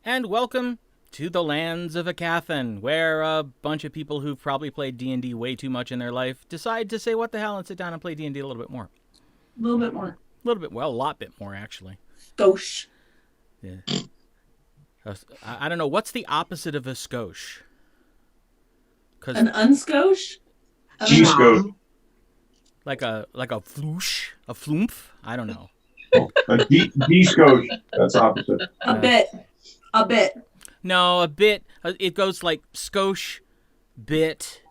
and welcome to the lands of Aecathan, where a bunch of people who've probably played D&D way too much in their life decide to say what the hell and sit down and play D&D a little bit more. A little bit more. A lot bit more, actually. Skosh. Yeah. I don't know, what's the opposite of a skosh? An unskosh? G-skosh. Like a floosh? A floomph? I don't know. A D-skosh. That's opposite. A bit. No, a bit. It goes like skosh, bit,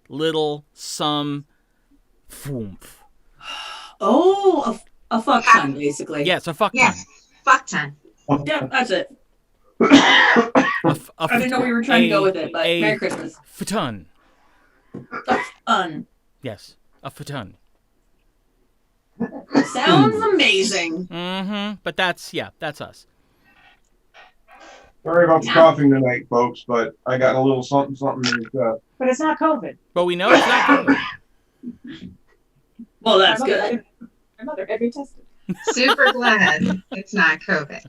little, some, foomph. Oh, a fuck ton, basically. Yes, a fuck ton. Yes, fuck ton. Yep, that's it. I didn't know we were trying to go with it, but Merry Christmas. Futun. Fun. Yes, a futun. Sounds amazing. Mm-hmm. But that's us. Sorry about the coughing tonight, folks, but I got a little something in the chest. But it's not COVID. But we know it's not COVID. Well, that's good. My mother had me tested. Super glad it's not COVID.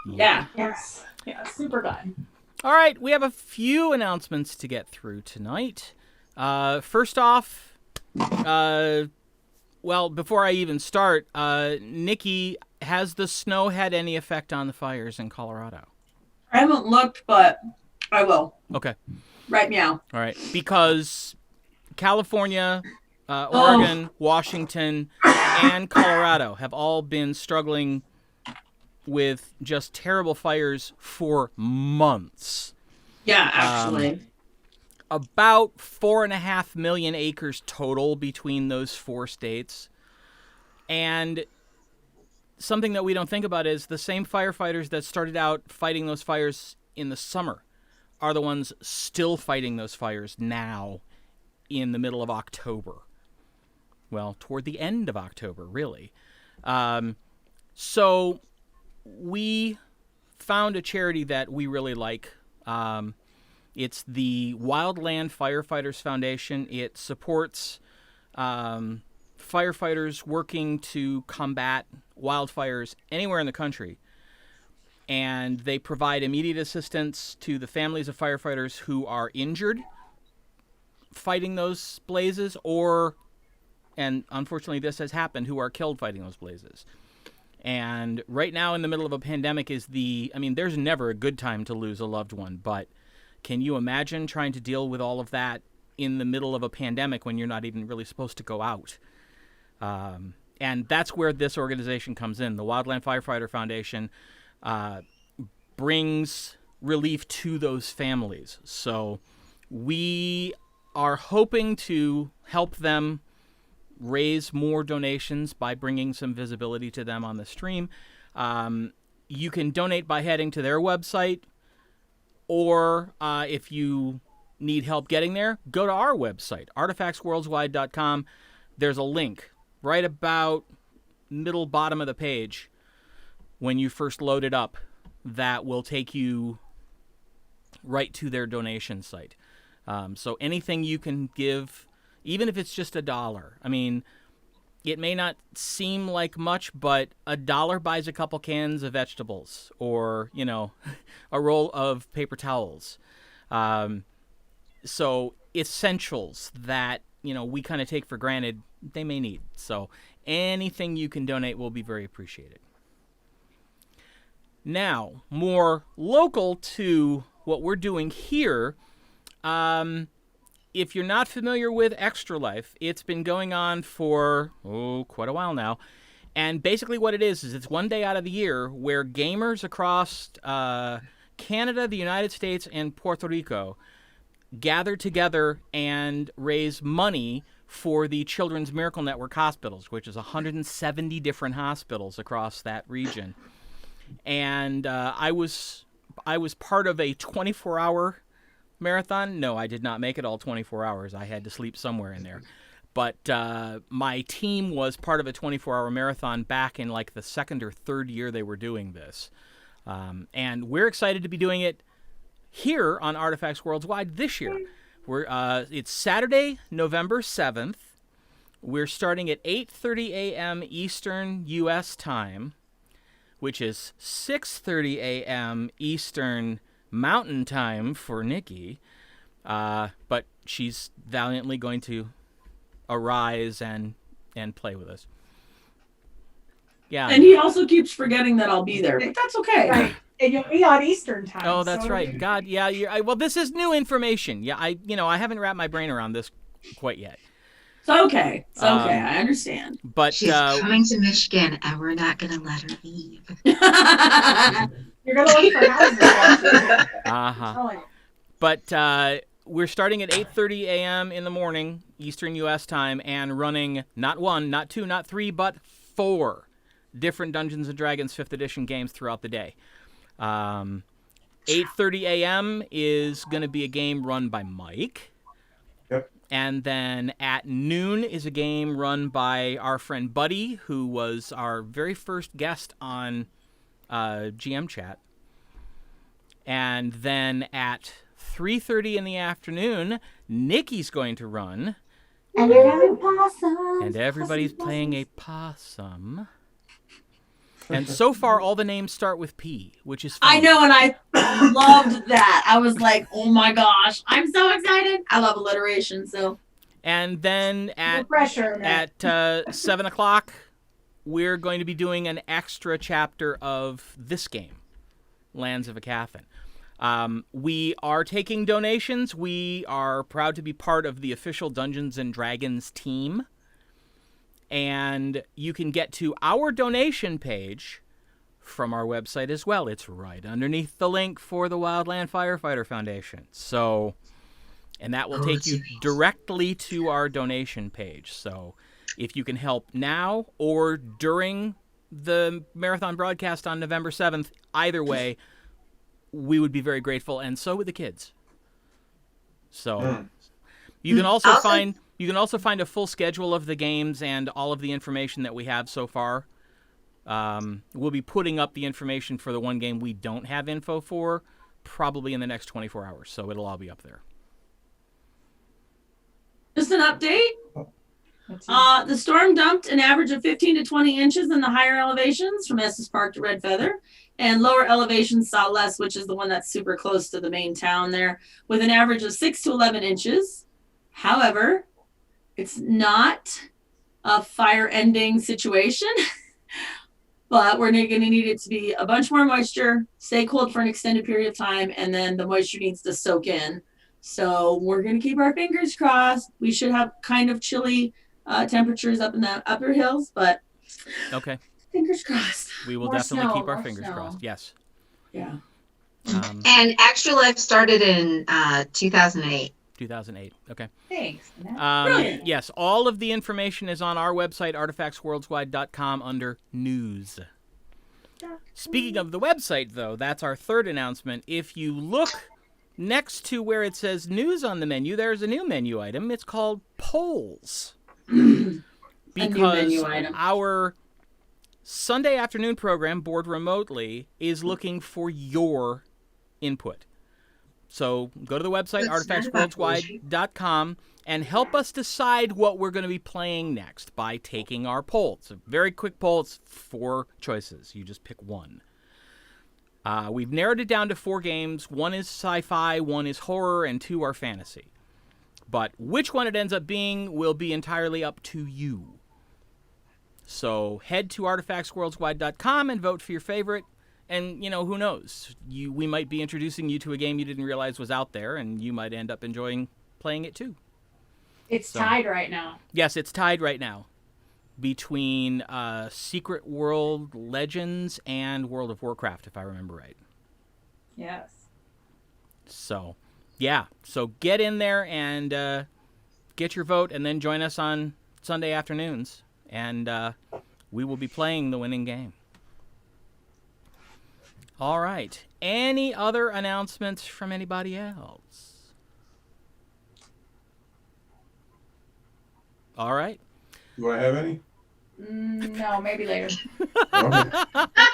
Yeah. Yes. Yeah, super glad. All right, we have a few announcements to get through tonight. First off, well, before I even start, Nikki, has the snow had any effect on the fires in Colorado? I haven't looked, but I will. Okay. Right meow. All right. Because California, Oregon, Washington, and Colorado have all been struggling with just terrible fires for months. Yeah, actually. About 4.5 million acres total between those four states. And something that we don't think about is the same firefighters that started out fighting those fires in the summer are the ones still fighting those fires now in the middle of October. Well, toward the end of October, really. So we found a charity that we really like. It's the Wildland Firefighters Foundation. It supports firefighters working to combat wildfires anywhere in the country. And they provide immediate assistance to the families of firefighters who are injured fighting those blazes or, and unfortunately this has happened, who are killed fighting those blazes. And right now in the middle of a pandemic there's never a good time to lose a loved one, but can you imagine trying to deal with all of that in the middle of a pandemic when you're not even really supposed to go out? And that's where this organization comes in. The Wildland Firefighter Foundation brings relief to those families. So we are hoping to help them raise more donations by bringing some visibility to them on the stream. You can donate by heading to their website, or if you need help getting there, go to our website, artifactsworldswide.com. There's a link right about middle bottom of the page when you first load it up that will take you right to their donation site. So anything you can give, even if it's just $1. I mean, it may not seem like much, but $1 buys a couple cans of vegetables or, a roll of paper towels. So essentials that, we kind of take for granted, they may need. So anything you can donate will be very appreciated. Now, more local to what we're doing here, if you're not familiar with Extra Life, it's been going on for, quite a while now. And basically what it is it's one day out of the year where gamers across Canada, the United States, and Puerto Rico gather together and raise money for the Children's Miracle Network hospitals, which is 170 different hospitals across that region. And I was part of a 24-hour marathon. No, I did not make it all 24 hours. I had to sleep somewhere in there. But my team was part of a 24-hour marathon back in like the second or third year they were doing this. And we're excited to be doing it here on Artifacts Worldswide this year. It's Saturday, November 7th. We're starting at 8:30 a.m. Eastern U.S. time. which is 6:30 a.m. Eastern Mountain Time for Nikki. But she's valiantly going to arise and play with us. Yeah. And he also keeps forgetting that I'll be there, but that's okay. Right. And you'll be on Eastern time. Oh, that's so right. God, yeah. Well, this is new information. Yeah, I haven't wrapped my brain around this quite yet. It's okay. It's okay. I understand. But She's coming to Michigan, and we're not going to let her leave. You're going to look for houses. uh-huh. But we're starting at 8:30 a.m. in the morning, Eastern U.S. time, and running not 1, not 2, not 3, but 4 different Dungeons & Dragons 5th edition games throughout the day. 8:30 a.m. is going to be a game run by Mike. Yep. And then at noon is a game run by our friend Buddy, who was our very first guest on GM Chat. And then at 3:30 in the afternoon, Nikki's going to run. And you're having possums. And everybody's playing a possum. And so far, all the names start with P, which is fun. I know, and I loved that. I was like, oh my gosh, I'm so excited. I love alliteration, so. And then No pressure. at 7 o'clock, we're going to be doing an extra chapter of this game, Lands of Aecathan. We are taking donations. We are proud to be part of the official Dungeons & Dragons team. And you can get to our donation page from our website as well. It's right underneath the link for the Wildland Firefighter Foundation. So, and that will take you directly to our donation page. So if you can help now or during the marathon broadcast on November 7th, either way, we would be very grateful, and so would the kids. So you can also find a full schedule of the games and all of the information that we have so far. We'll be putting up the information for the one game we don't have info for probably in the next 24 hours, so it'll all be up there. Just an update. The storm dumped an average of 15 to 20 inches in the higher elevations from Estes Park to Red Feather, and lower elevations saw less, which is the one that's super close to the main town there, with an average of 6 to 11 inches. However, it's not a fire-ending situation, but we're going to need it to be a bunch more moisture, stay cold for an extended period of time, and then the moisture needs to soak in. So we're going to keep our fingers crossed. We should have kind of chilly temperatures up in the upper hills, but okay, fingers crossed. We will More definitely snow, keep our more fingers snow. crossed. Yes. Yeah. And Extra Life started in 2008. 2008. Okay. Thanks. Brilliant. Yes, all of the information is on our website, artifactsworldswide.com, under news. Speaking of the website, though, that's our third announcement. If you look next to where it says news on the menu, there's a new menu item. It's called polls. Because menu item. our Sunday afternoon program, Board Remotely, is looking for your input. So go to the website, artifactsworldswide.com, and help us decide what we're going to be playing next by taking our poll. It's a very quick poll. It's 4 choices. You just pick one. We've narrowed it down to 4 games. 1 is sci-fi, 1 is horror, and 2 are fantasy. But which one it ends up being will be entirely up to you. So head to artifactsworldswide.com and vote for your favorite. And, who knows? We might be introducing you to a game you didn't realize was out there, and you might end up enjoying playing it too. It's tied right now. Yes, it's tied right now between Secret World Legends and World of Warcraft, if I remember right. Yes. So, yeah. So get in there and get your vote, and then join us on Sunday afternoons, and we will be playing the winning game. All right. Any other announcements from anybody else? All right. Do I have any? No, maybe later. Okay.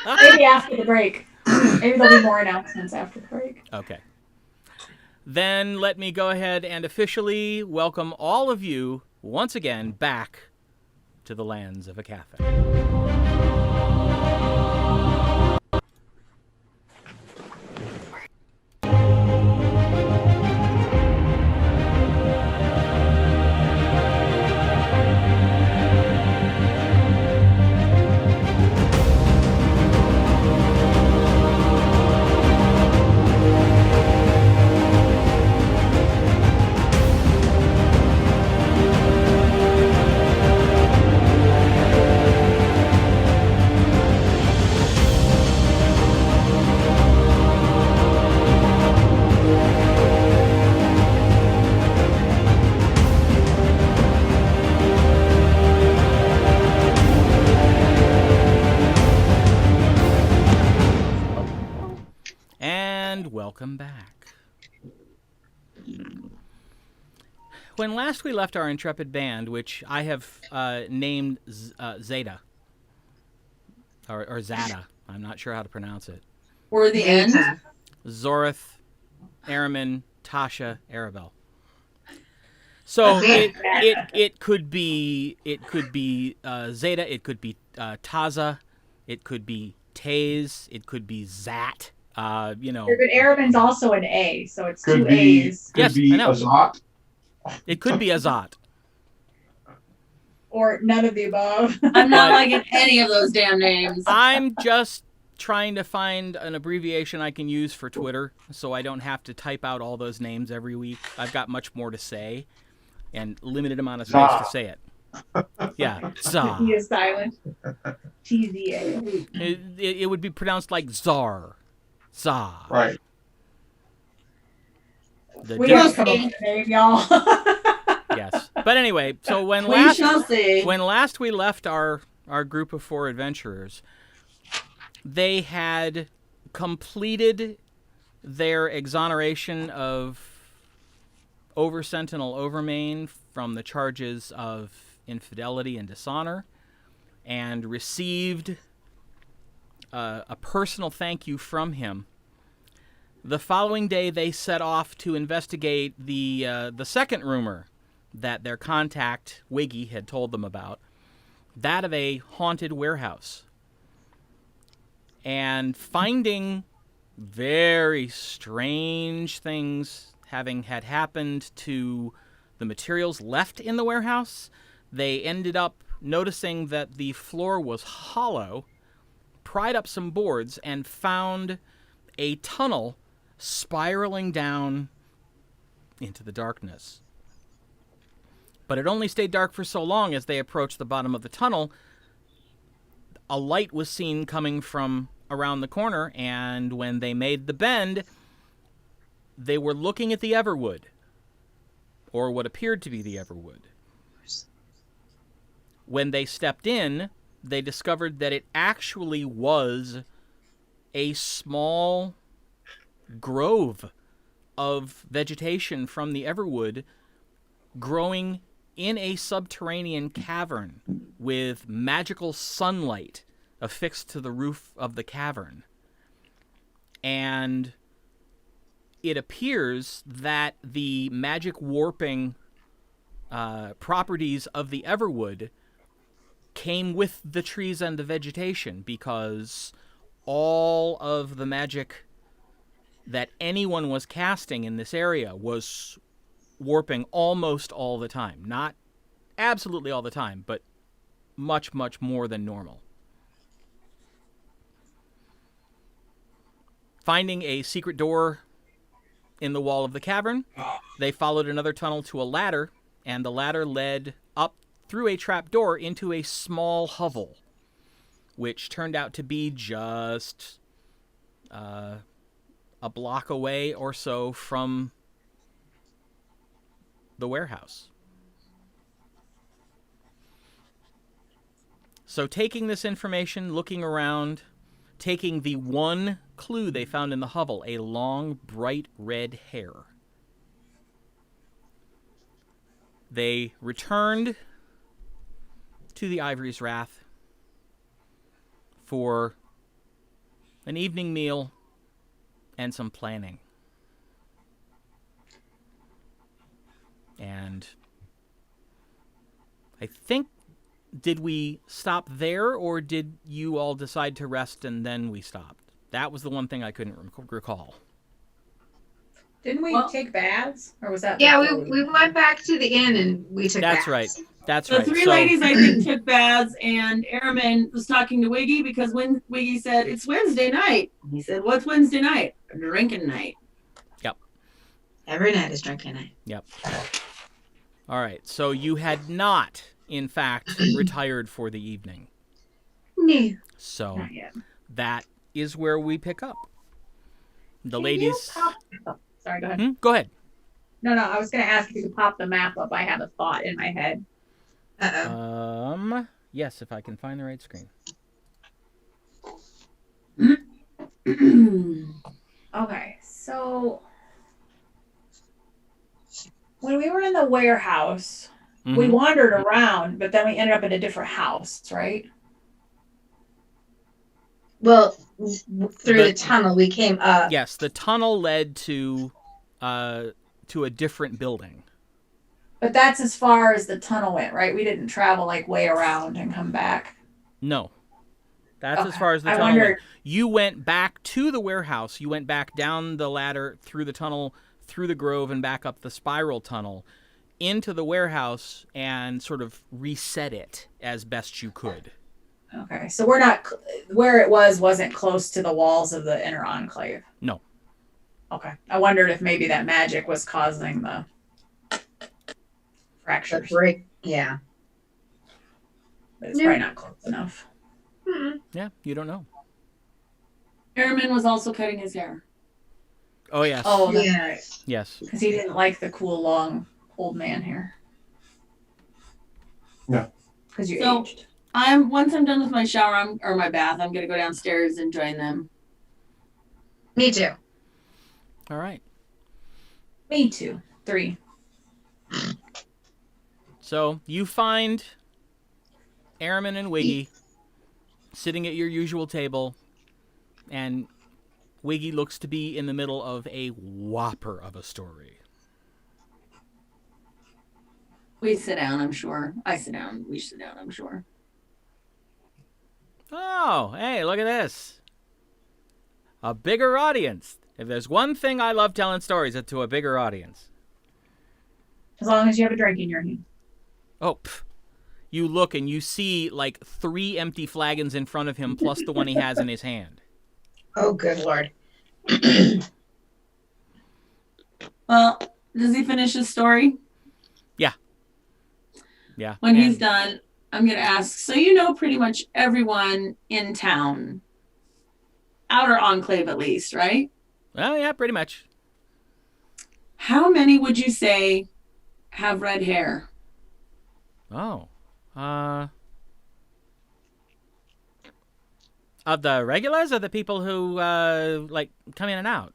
Maybe after the break. Maybe there'll be more announcements after the break. Okay. Then let me go ahead and officially welcome all of you once again back to the lands of Aecathan. welcome back. When last we left our intrepid band, which I have named Zeta, or Zata, I'm not sure how to pronounce it. Or the end. Zorith, Arimynn, Tasha, Aribell. So it could be Zeta, it could be Taza, it could be Taze, it could be Zat. But Arimynn's also an A, so it's Could two be, A's. could Yes, be I know. Azat. It could be Azat. Or none of the above. I'm not liking any of those damn names. I'm just trying to find an abbreviation I can use for Twitter so I don't have to type out all those names every week. I've got much more to say and limited amount of space to say it. Yeah, Zah. He is silent. TZA. It would be pronounced like Zar. Zah. Right. We have to come up with a name, y'all. Yes. But anyway, so when We shall see. last we left our group of 4 adventurers, they had completed their exoneration of Over-Sentinel Overmain from the charges of infidelity and dishonor, and received a personal thank you from him. The following day, they set off to investigate the second rumor that their contact, Wiggy, had told them about, that of a haunted warehouse. And finding very strange things having had happened to the materials left in the warehouse, they ended up noticing that the floor was hollow, pried up some boards, and found a tunnel spiraling down into the darkness. But it only stayed dark for so long. As they approached the bottom of the tunnel, a light was seen coming from around the corner, and when they made the bend, they were looking at the Everwood, or what appeared to be the Everwood. When they stepped in, they discovered that it actually was a small grove of vegetation from the Everwood growing in a subterranean cavern with magical sunlight affixed to the roof of the cavern. And it appears that the magic warping properties of the Everwood came with the trees and the vegetation, because all of the magic that anyone was casting in this area was warping almost all the time. Not absolutely all the time, but much, much more than normal. Finding a secret door in the wall of the cavern, they followed another tunnel to a ladder, and the ladder led up through a trap door into a small hovel, which turned out to be just a block away or so from the warehouse. So taking this information, looking around, taking the one clue they found in the hovel, a long, bright red hair, they returned to the Ivory's Wrath for an evening meal and some planning. And I think, did we stop there, or did you all decide to rest and then we stopped? That was the one thing I couldn't recall. Didn't we take baths? Or was that? Yeah, we went back to the inn and we took That's baths. right. That's The right. three ladies, I think, took baths, and Arimynn was talking to Wiggy because when Wiggy said, "It's Wednesday night," he said, "What's Wednesday night?" Drinking night. Yep. Every night is drinking night. Yep. All right. So you had not, in fact, retired for the evening. No. So Not yet. that is where we pick up. The ladies. Sorry, go ahead. Go ahead. No, I was going to ask if you could pop the map up. I have a thought in my head. Uh-oh. Yes, if I can find the right screen. Okay, so the warehouse. Mhm. We wandered around, but then we ended up in a different house, right? Well, through The- the tunnel, we came up. Yes, the tunnel led to a different building. But that's as far as the tunnel went, right? We didn't travel like way around and come back. No. That's as Okay. far as the I tunnel wondered- went. You went back to the warehouse. You went back down the ladder, through the tunnel, through the grove, and back up the spiral tunnel into the warehouse and sort of reset it as best you could. Okay, so we're not where it wasn't close to the walls of the Inner Enclave. No. Okay, I wondered if maybe that magic was causing the The fractures, break. Yeah. but it's probably not close enough. Yeah, you don't know. Arimynn was also cutting his hair. Oh, yes. Oh, that's Yeah. right, Yes. because he didn't like the cool long old man hair. Yeah. Because you So- aged. Once I'm done with my shower or my bath, I'm gonna go downstairs and join them. Me too. All right. Me too. 3. So you find Arimynn and Wiggy sitting at your usual table, and Wiggy looks to be in the middle of a whopper of a story. We sit down, I'm sure. I sit down. We sit down, I'm sure. Oh, hey, look at this. A bigger audience. If there's one thing I love telling stories, it's to a bigger audience. As long as you have a drink in your hand. Oh, you look and you see like 3 empty flagons in front of him plus the one he has in his hand. Oh, good Lord. Well, does he finish his story? Yeah. When he's and- done, I'm gonna ask, so you know pretty much everyone in town. Outer Enclave at least, right? Well, yeah, pretty much. How many would you say have red hair? Oh. Of the regulars or the people who, like, come in and out?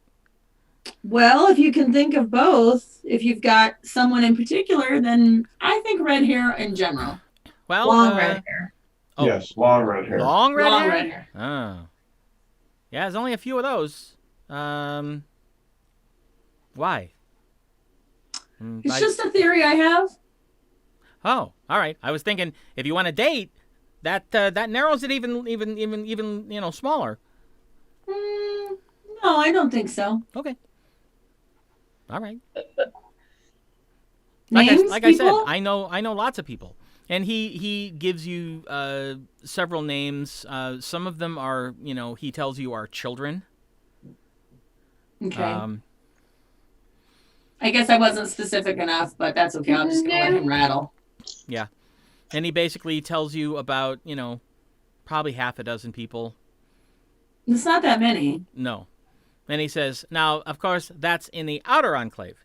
Well, if you can think of both, if you've got someone in particular, then I think red hair in general. Well, Long red hair. Oh, Yes, long red hair. long red Long hair? red hair. Oh. Yeah, there's only a few of those. Why? It's just a theory I have. Oh, all right. I was thinking if you want to date, that narrows it even smaller. No, I don't think so. Okay. All right. Names, Like I said, people? I know lots of people, and he gives you several names. Some of them are he tells you are children. Okay. I guess I wasn't specific enough, but that's okay. I'm just gonna let him rattle. Yeah, and he basically tells you about probably half a dozen people. It's not that many. No. And he says, now, of course, that's in the outer enclave.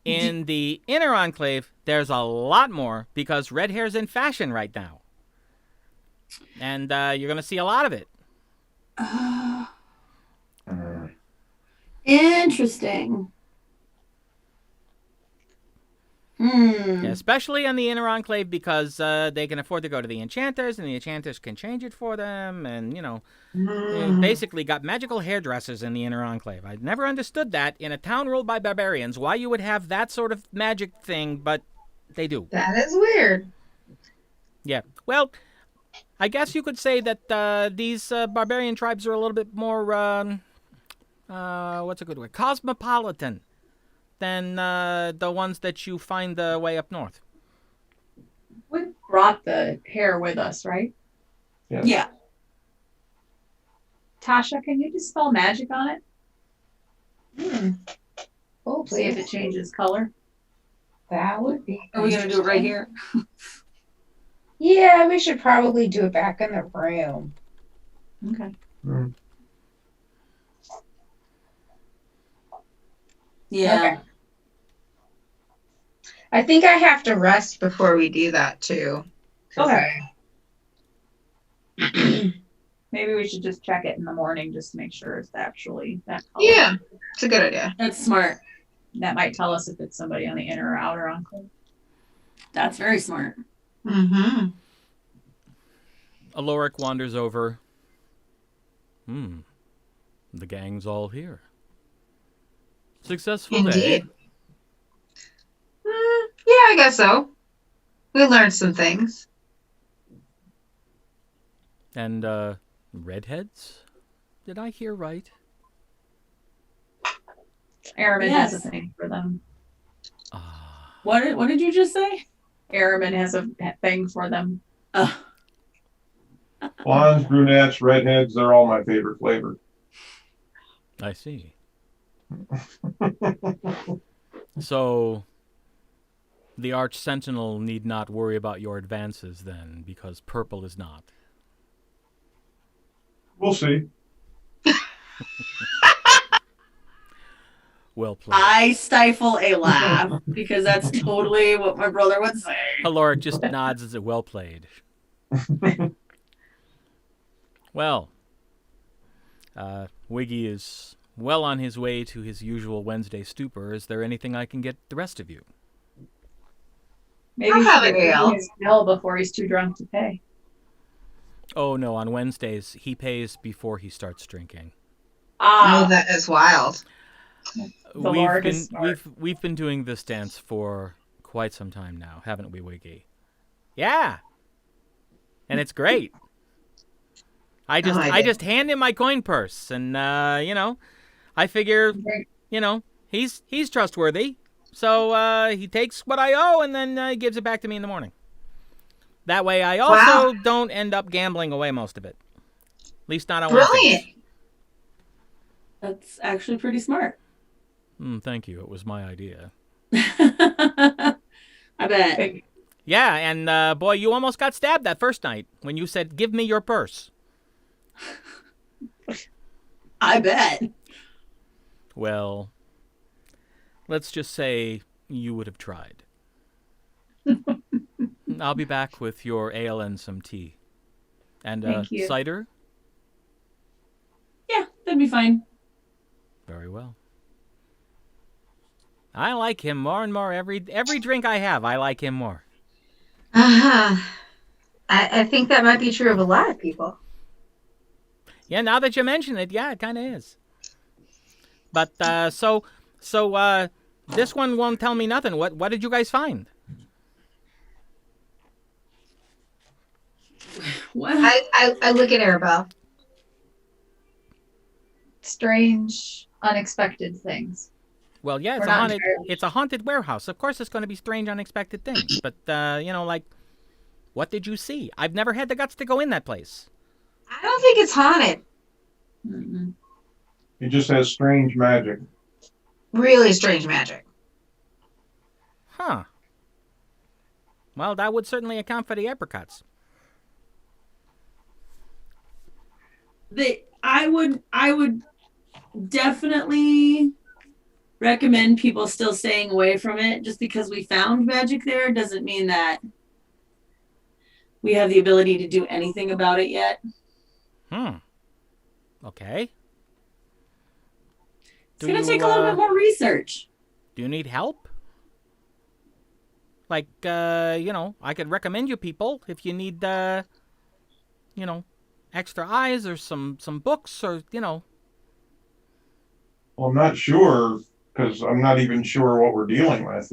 In the inner enclave, there's a lot more because red hair's in fashion right now. And you're going to see a lot of it. Interesting. Yeah, especially on the inner enclave because they can afford to go to the enchanters and the enchanters can change it for them. And, they basically got magical hairdressers in the inner enclave. I never understood that in a town ruled by barbarians, why you would have that sort of magic thing, but they do. That is weird. Yeah. Well, I guess you could say that these barbarian tribes are a little bit more, what's a good word? Cosmopolitan than the ones that you find way up north. We brought the hair with us, right? Yes. Yeah. Tasha, can you dispel magic on it? Oh, See if it please. changes color. That would be. Are we gonna do it right here? Yeah, we should probably do it back in the room. Okay. Mm. Yeah. Okay. I think I have to rest before we do that too. Okay. Maybe we should just check it in the morning just to make sure it's actually that color. Yeah, it's a good idea. That's smart. That might tell us if it's somebody on the inner or outer enclave. That's very smart. Mm-hmm. Aloric wanders over. The gang's all here. Successful day. Indeed. Yeah, I guess so. We learned some things. And, redheads? Did I hear right? Arimynn Yes. has a thing for them. What did you just say? Arimynn has a thing for them. Blondes, brunettes, redheads, they're all my favorite flavor. I see. So, the Arch Sentinel need not worry about your advances then, because purple is not. We'll see. Well played. I stifle a laugh because that's totally what my brother would say. Aloric just nods as a well played. Well, Wiggy is well on his way to his usual Wednesday stupor. Is there anything I can get the rest of you? Maybe I'll have he an should ale. pay his bill before he's too drunk to pay. Oh no, on Wednesdays he pays before he starts drinking. Oh, that is wild. The Lord is smart. We've been doing this dance for quite some time now, haven't we, Wiggy? Yeah. And it's great. I just hand him my coin purse, and I figure, he's trustworthy, so he takes what I owe, and then he gives it back to me in the morning. That way, I also don't end up gambling away most of it. At least not on Brilliant. Wednesdays. That's actually pretty smart. Thank you. It was my idea. I bet. Yeah, and boy, you almost got stabbed that first night when you said, "Give me your purse." I bet. Well, let's just say you would have tried. I'll be back with your ale and some tea. And Thank you. cider? Yeah, that'd be fine. Very well. I like him more and more. Every drink I have, I like him more. I think that might be true of a lot of people. Yeah, now that you mention it, yeah, it kind of is. But so this one won't tell me nothing. What did you guys find? What? I look at Aribell. Strange, unexpected things. Well, yeah, We're not entirely it's a haunted warehouse. Of course, it's going to be strange, unexpected things. But like, what did you see? I've never had the guts to go in that place. I don't think it's haunted. Mm-mm. He just has strange magic. Really strange magic. Huh. Well, that would certainly account for the apricots. I would definitely recommend people still staying away from it. Just because we found magic there doesn't mean that we have the ability to do anything about it yet. Okay. It's going to take a little bit more research. Do you need help? Like, I could recommend you people if you need, extra eyes or some books or, Well, I'm not sure, because I'm not even sure what we're dealing with.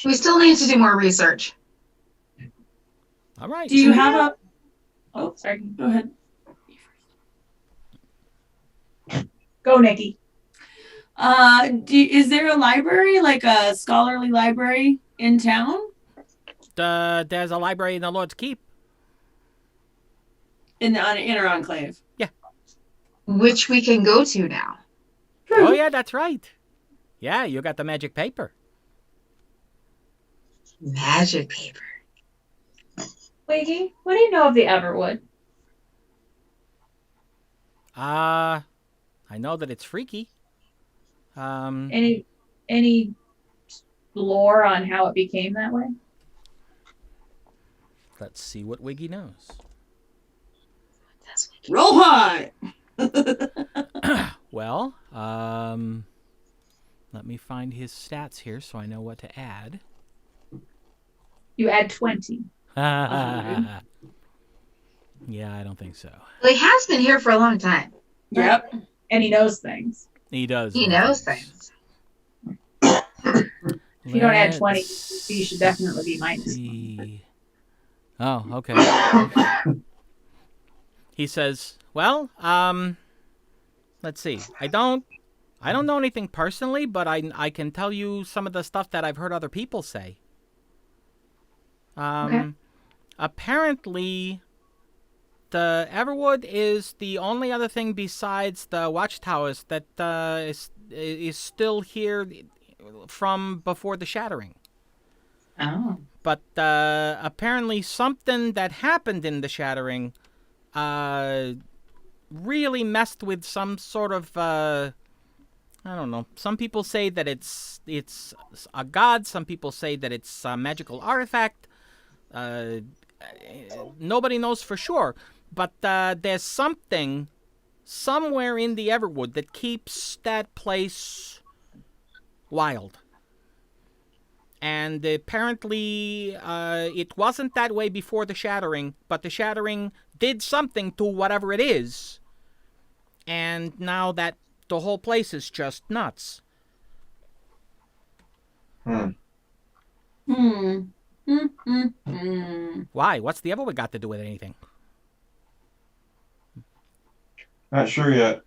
We still need to do more research. All right. Do you have a... Oh, Sorry. go ahead. Go, Nikki. Is there a library, like a scholarly library in town? There's a library in the Lord's Keep. In the Inner Enclave? Yeah. Which we can go to now. Oh, yeah, that's right. Yeah, you got the magic paper. Magic paper. Wiggy, what do you know of the Everwood? I know that it's freaky. Any lore on how it became that way? Let's see what Wiggy knows. That's what Roll high! Well, Let me find his stats here so I know what to add. You add 20. Yeah, I don't think so. Well, he has been here for a long time. Yep. And he knows things. He does. He know knows things. If you don't add 20, Let's you should definitely be minus 1. see. Oh, okay. He says, "Well, let's see. I don't know anything personally, but I can tell you some of the stuff that I've heard other people say. Okay. Apparently, the Everwood is the only other thing besides the watchtowers that is still here from before the shattering. Oh. But apparently something that happened in the shattering really messed with some sort of I don't know. Some people say that it's a god. Some people say that it's a magical artifact. Nobody knows for sure. But there's something somewhere in the Everwood that keeps that place wild. And apparently it wasn't that way before the shattering, but the shattering did something to whatever it is. And now that the whole place is just nuts. Hmm. Why? What's the Everwood got to do with anything? Not sure yet.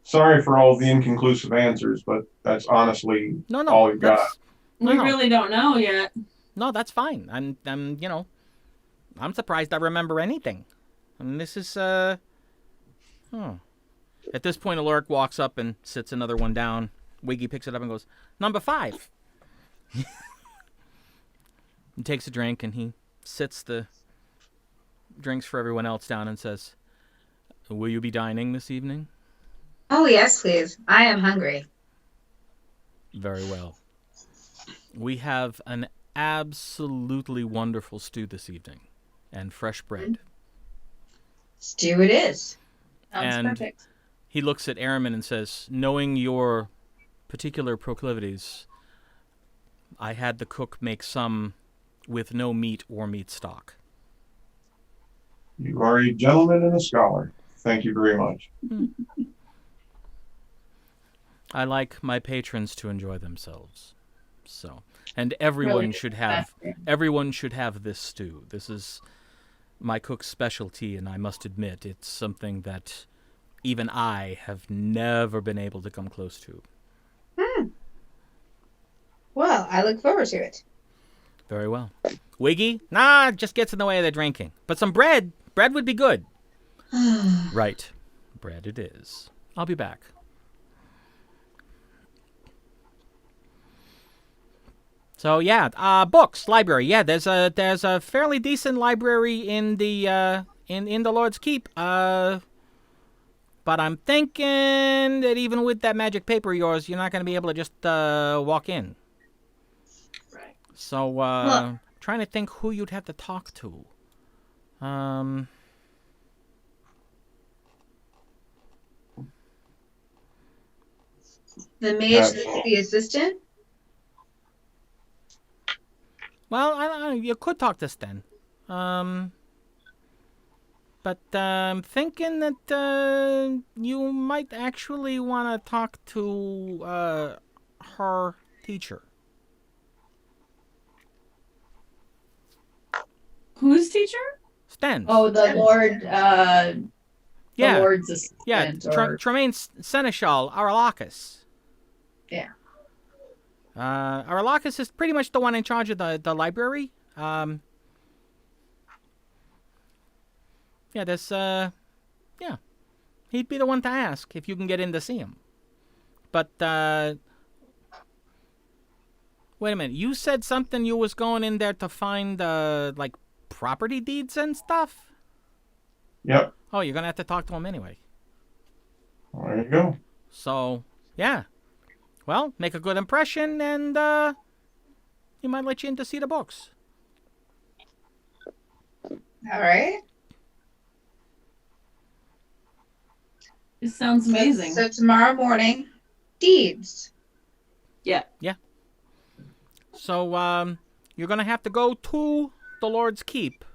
Sorry for all the inconclusive answers, but that's honestly all we've got. We really don't know yet. No, that's fine. I'm I'm surprised I remember anything. I mean, this is At this point, Alaric walks up and sits another one down. Wiggy picks it up and goes, "Number 5." He takes a drink and he sits the drinks for everyone else down and says, "Will you be dining this evening?" Oh, yes, please. I am hungry. Very well. We have an absolutely wonderful stew this evening and fresh bread. Stew it is. Sounds And perfect. he looks at Arimynn and says, "Knowing your particular proclivities, I had the cook make some with no meat or meat stock." You are a gentleman and a scholar. Thank you very much. I like my patrons to enjoy themselves. So, and everyone Really should have this stew. This is my cook's specialty, and I must admit it's something that even I have never been able to come close to. Well, I look forward to it. Very well. Wiggy? Nah, just gets in the way of the drinking. But some bread. Bread would be good. Right. Bread it is. I'll be back. So yeah, books, library. Yeah, there's a fairly decent library in the in the Lord's Keep. But I'm thinking that even with that magic paper of yours, you're not going to be able to just walk in. Right. So trying to think who you'd have to talk to. The mage that's the assistant? Well, I don't know. You could talk to Sten. But I'm thinking that you might actually want to talk to her teacher. Whose teacher? Sten. Oh, the Lord, yeah. the Lord's assistant. Yeah, Tremaine Seneschal Arlakis. Yeah. Arlakis is pretty much the one in charge of the library. Yeah, there's he'd be the one to ask if you can get in to see him. But wait a minute, you said something you was going in there to find like property deeds and stuff? Yep. Oh, you're gonna have to talk to him anyway. There you go. So yeah. Well, make a good impression, and he might let you in to see the books. All right. It sounds amazing. So tomorrow morning, deeds. Yeah. So, you're going to have to go to the Lord's Keep.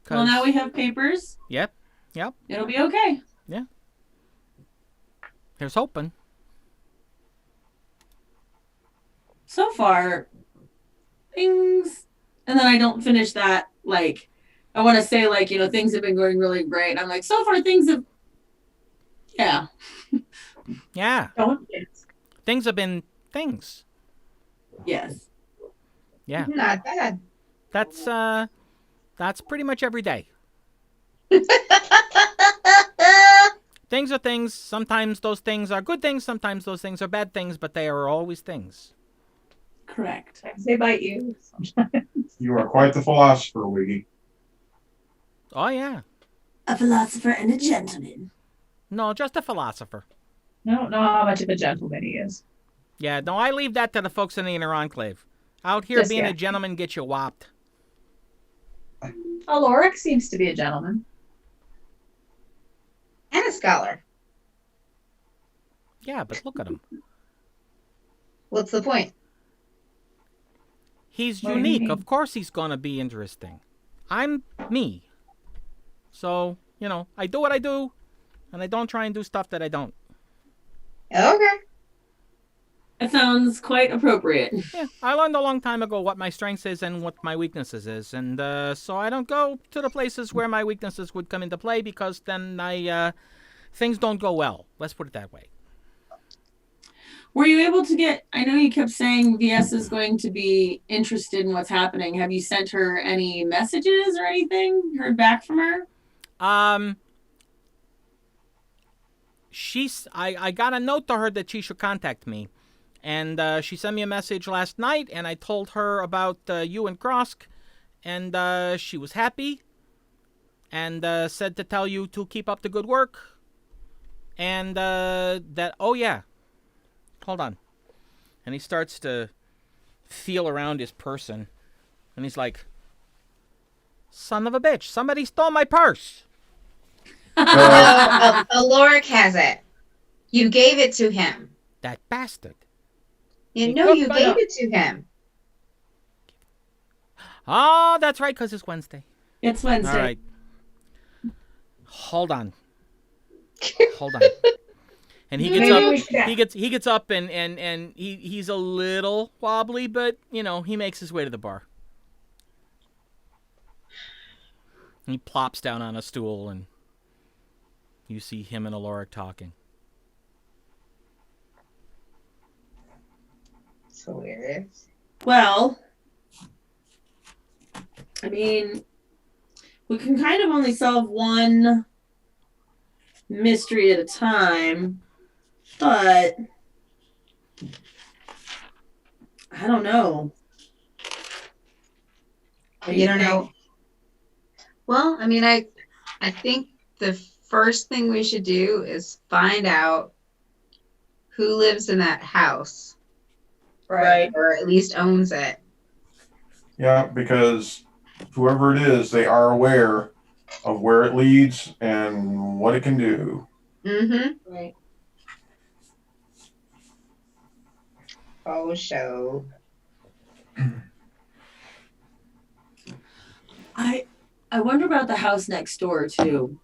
Well, now we have papers. Yep. It'll be okay. Yeah. Here's hoping. So far, things, and then I don't finish that. Like, I want to say, like, things have been going really great. I'm like, so far, things have, yeah. Yeah. Don't. Things have been things. Yes. Yeah. Not bad. That's pretty much every day. Things are things. Sometimes those things are good things. Sometimes those things are bad things, but they are always things. Correct. They bite you. You are quite the philosopher, Wiggy. Oh, yeah. A philosopher and a gentleman. No, just a philosopher. I don't know how much of a gentleman he is. Yeah, no, I leave that to the folks in the Inner Enclave. Out here, Yes, being yeah. a gentleman gets you whopped. Aloric seems to be a gentleman. And a scholar. Yeah, but look at him. What's the point? He's What do you unique. mean? Of course he's going to be interesting. I'm me. So, I do what I do, and I don't try and do stuff that I don't. Okay. That sounds quite appropriate. Yeah, I learned a long time ago what my strengths is and what my weaknesses is, and so I don't go to the places where my weaknesses would come into play because then things don't go well. Let's put it that way. Were you able to get, I know you kept saying VS is going to be interested in what's happening. Have you sent her any messages or anything? Heard back from her? I got a note to her that she should contact me. And she sent me a message last night, and I told her about you and Grosk, and she was happy, and said to tell you to keep up the good work, and oh yeah, hold on. And he starts to feel around his person, and he's like, son of a bitch, somebody stole my purse. Aloric has it. You gave it to him. That bastard. You He know took you my- gave it to him. Oh, that's right, because it's Wednesday. It's Wednesday. All right. Hold on. And he gets Maybe up. we should- He gets up and he's a little wobbly, but he makes his way to the bar. He plops down on a stool, and you see him and Alora talking. It's hilarious. Well, I mean, we can kind of only solve one mystery at a time, but I don't know. You don't know. Well, I mean, I think the first thing we should do is find out who lives in that house, Right. or at least owns it. Yeah, because whoever it is, they are aware of where it leads and what it can do. Mm-hmm. Right. Oh, show. I wonder about the house next door too.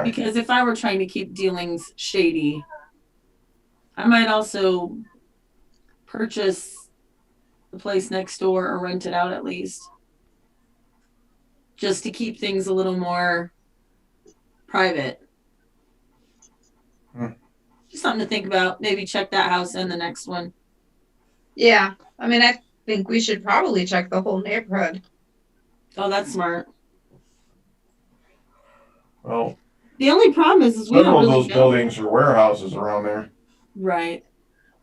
Because if I were trying to keep dealings shady, I might also purchase the place next door or rent it out at least. Just to keep things a little more private. Just something to think about. Maybe check that house and the next one. Yeah, I mean, I think we should probably check the whole neighborhood. Oh, that's smart. Well, The only problem is we several don't of really those know. buildings are warehouses around there. Right.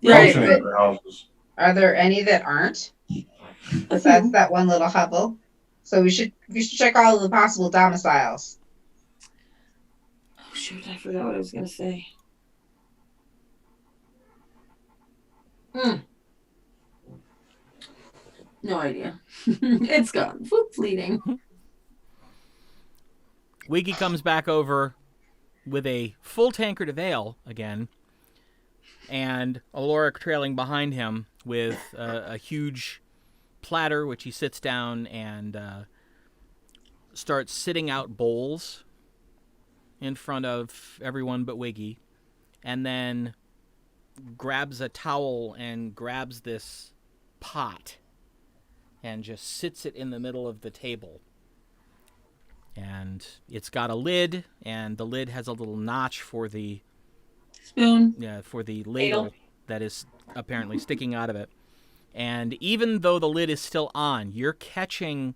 Right, Functioning but- warehouses. Are there any that aren't? Besides that one little hovel. So we should check all of the possible domiciles. Oh, shoot, I forgot what I was going to say. No idea. It's gone. Fleeting. Wiggy comes back over with a full tankard of ale again, and Aloric trailing behind him with a huge platter, which he sits down and starts sitting out bowls in front of everyone but Wiggy, and then grabs a towel and grabs this pot and just sits it in the middle of the table. And it's got a lid, and the lid has a little notch for the Spoon. for the ladle that is apparently sticking out of it. And even though the lid is still on, you're catching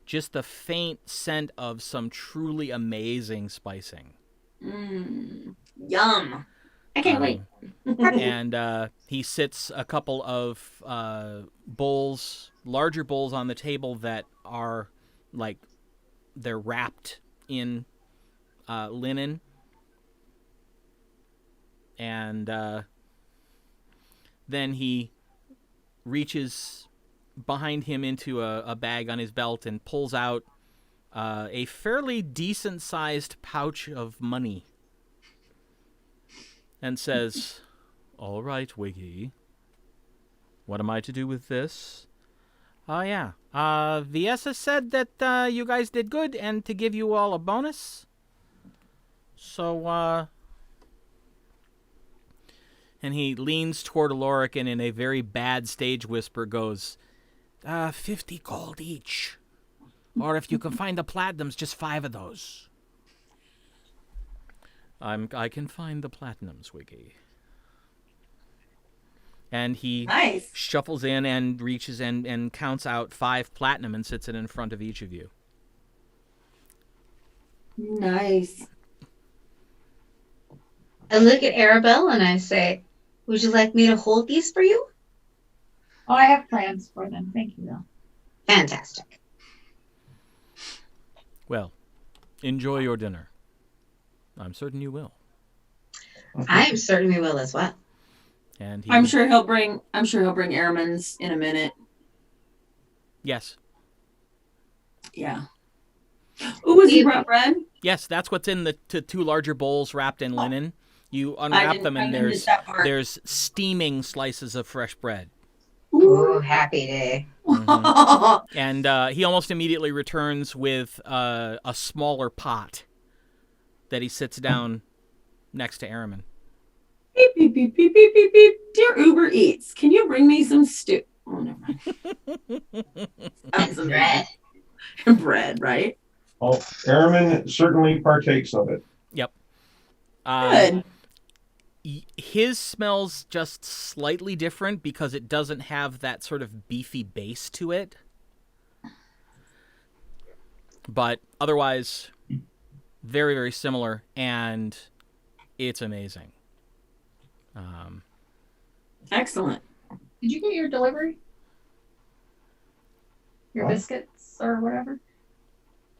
just the faint scent of some truly amazing spicing. Yum. I can't wait. And he sits a couple of bowls, larger bowls on the table that are like they're wrapped in linen. And then he reaches behind him into a bag on his belt and pulls out a fairly decent-sized pouch of money and says, "All right, Wiggy. What am I to do with this?" "Oh, yeah. Viesa said that you guys did good and to give you all a bonus. So, And he leans toward Aloric and in a very bad stage whisper goes, 50 gold each. Or if you can find the platinums, just 5 of those." I can find the platinums, Wiggy. And he Nice. shuffles in and reaches and counts out 5 platinum and sits it in front of each of you. Nice. I look at Aribell and I say, "Would you like me to hold these for you?" Oh, I have plans for them. Thank you, though. Fantastic. Well, enjoy your dinner. I'm certain you will. I am certain we will as well. And I'm sure he'll bring Arimynn's in a minute. Yes. Yeah. Ooh, was he brought bread? Yes, that's what's in the 2 larger bowls wrapped in linen. You I unwrap didn't- them I and missed that part. there's steaming slices of fresh bread. Ooh, happy day. And he almost immediately returns with a smaller pot that he sits down next to Arimynn. Beep, beep, beep, beep, beep, beep, beep. Dear Uber Eats, can you bring me some stew? Oh, never mind. That was Bread. bread, right? Oh, Arimynn certainly partakes of it. Yep. Good. His smells just slightly different because it doesn't have that sort of beefy base to it. But otherwise, very, very similar, and it's amazing. Excellent. Did you get your delivery? Your What? biscuits or whatever?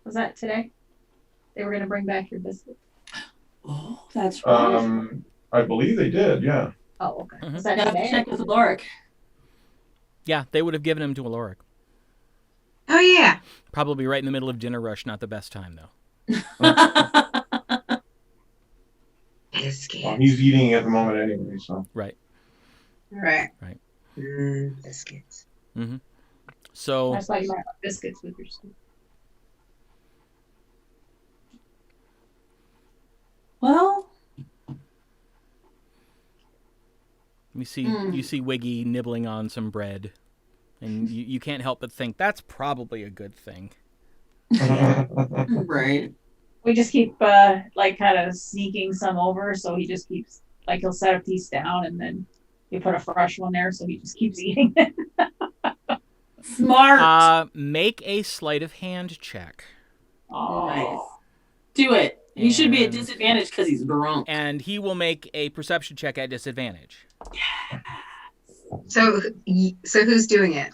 Was that today? They were going to bring back your biscuits. Oh, that's right. I believe they did, yeah. Oh, okay. Mhm. Was that Now today? check with Aloric. Yeah, they would have given him to Aloric. Oh, yeah. Probably right in the middle of dinner rush, not the best time, though. Biscuits. Well, he's eating at the moment anyway, so. Right. Right. Right. Biscuits. So, That's why you might have biscuits with your soup. Well, you see Wiggy nibbling on some bread, and you can't help but think that's probably a good thing. right. We just keep like kind of sneaking some over, so he just keeps like he'll set a piece down and then you put a fresh one there, so he just keeps eating it. Smart. Make a sleight of hand check. Nice. Do it. He should be at And- disadvantage because he's drunk. And he will make a perception check at disadvantage. So who's doing it?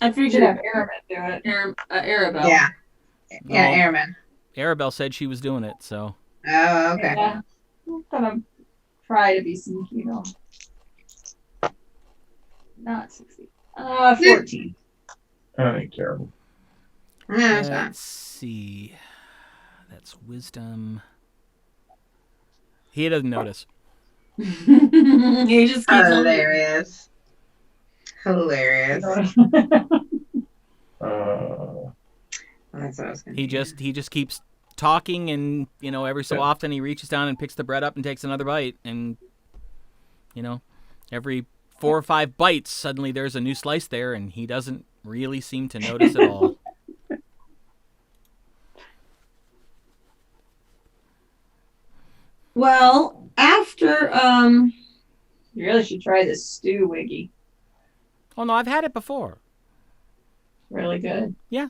I You should figured have Arimynn do it. Aribell. Yeah. Yeah, Well, Airman. Aribell said she was doing it, so. Oh, okay. Yeah. I'm gonna try to be sneaky though. Not 60. 14. That ain't terrible. Yeah, it's fine. Let's see. That's wisdom. He doesn't notice. He just keeps on. Hilarious. Hilarious. That's what I was gonna He just keeps talking, and every so often he reaches down and picks the bread up and takes another bite, and every 4 or 5 bites, suddenly there's a new slice there, and he doesn't really seem to notice at all. Well, after You really should try this stew, Wiggy. Oh no, I've had it before. Really good. Yeah,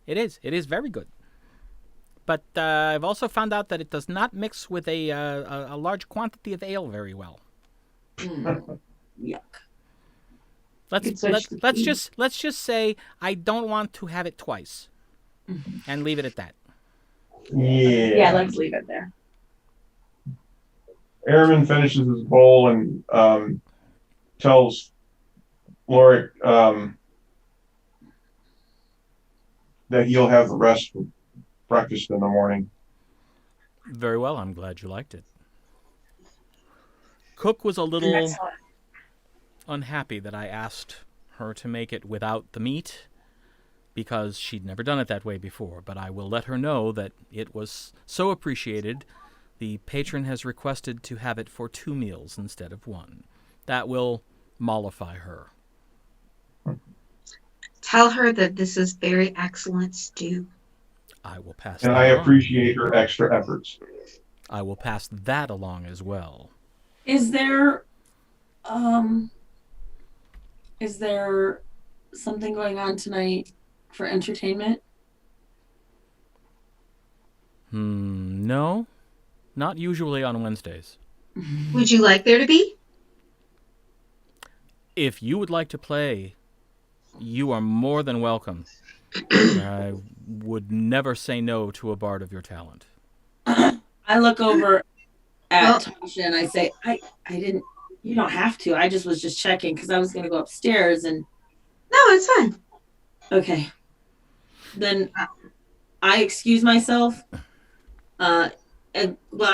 it is. It is very good. But I've also found out that it does not mix with a large quantity of ale very well. yuck. Let's just say I don't want to have it twice, and leave it at that. Yeah, let's leave it there. Arimynn finishes his bowl and tells Lorik that he'll have the rest for breakfast in the morning. Very well. I'm glad you liked it. Cook was a little Excellent. unhappy that I asked her to make it without the meat, because she'd never done it that way before, but I will let her know that it was so appreciated. The patron has requested to have it for 2 meals instead of 1. That will mollify her. Tell her that this is very excellent stew. I will pass And that I along. appreciate her extra efforts. I will pass that along as well. Is there something going on tonight for entertainment? No. Not usually on Wednesdays. Would you like there to be? If you would like to play, you are more than welcome. I would never say no to a bard of your talent. I look over at Tasha and I say, I didn't, you don't have to. I was just checking because I was going to go upstairs and. No, it's fine. Okay. Then I excuse myself. I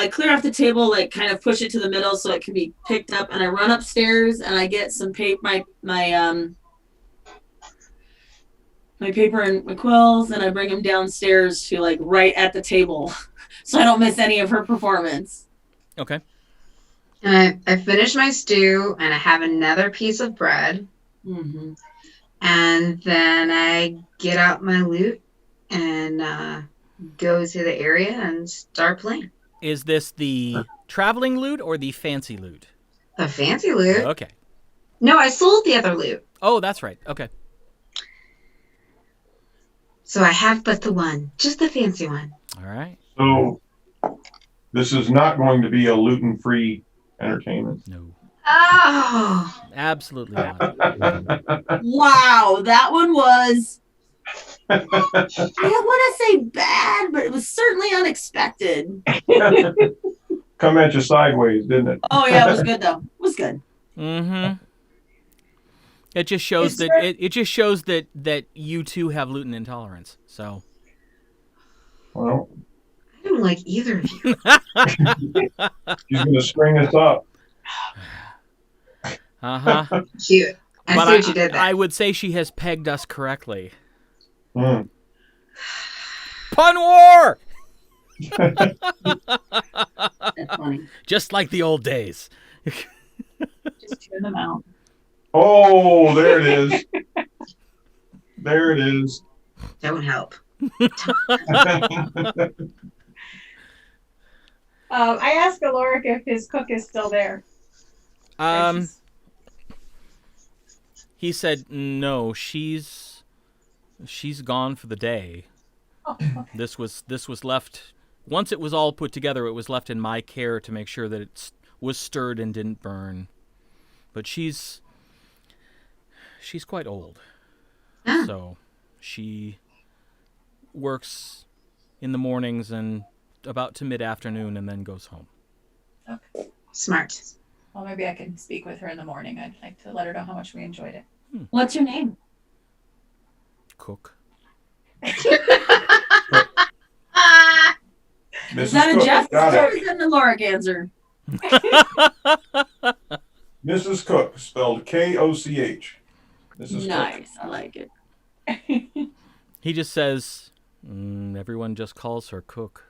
clear off the table, like kind of push it to the middle so it can be picked up, and I run upstairs and I get some paper, my paper and my quills, and I bring them downstairs to like right at the table, so I don't miss any of her performance. Okay. And I finish my stew, and I have another piece of bread, Mm-hmm. and then I get out my lute and go to the area and start playing. Is this the traveling lute or the fancy lute? The fancy lute? Okay. No, I sold the other lute. Oh, that's right. Okay. So I have but the one, just the fancy one. All right. So this is not going to be a gluten-free entertainment. No. Oh, Absolutely not. Wow, that one was. I don't want to say bad, but it was certainly unexpected. Come at you sideways, didn't it? Oh yeah, it was good though. It was good. Mm-hmm. It just shows it just shows that you two have gluten intolerance. So. Well, I don't like either of you. she's going to string us up. Uh-huh. Cute. I see what you did there. I would say she has pegged us correctly. Mm. Pun war! That's funny. Just like the old days. Just tune them out. Oh, there it is. There it is. Don't help. I asked Aloric if his cook is still there. He said no. She's gone for the day. Oh, okay. This was left. Once it was all put together, it was left in my care to make sure that it was stirred and didn't burn. But she's quite old, so she works in the mornings and about to mid-afternoon, and then goes home. Okay. Smart. Well, maybe I can speak with her in the morning. I'd like to let her know how much we enjoyed it. What's your name? Cook. Mrs. Is that a Cook, Jeff got answer or it. is that an Aloric answer? Mrs. Cook, spelled Koch. Mrs. Cook. Nice. I like it. He just says, everyone just calls her Cook.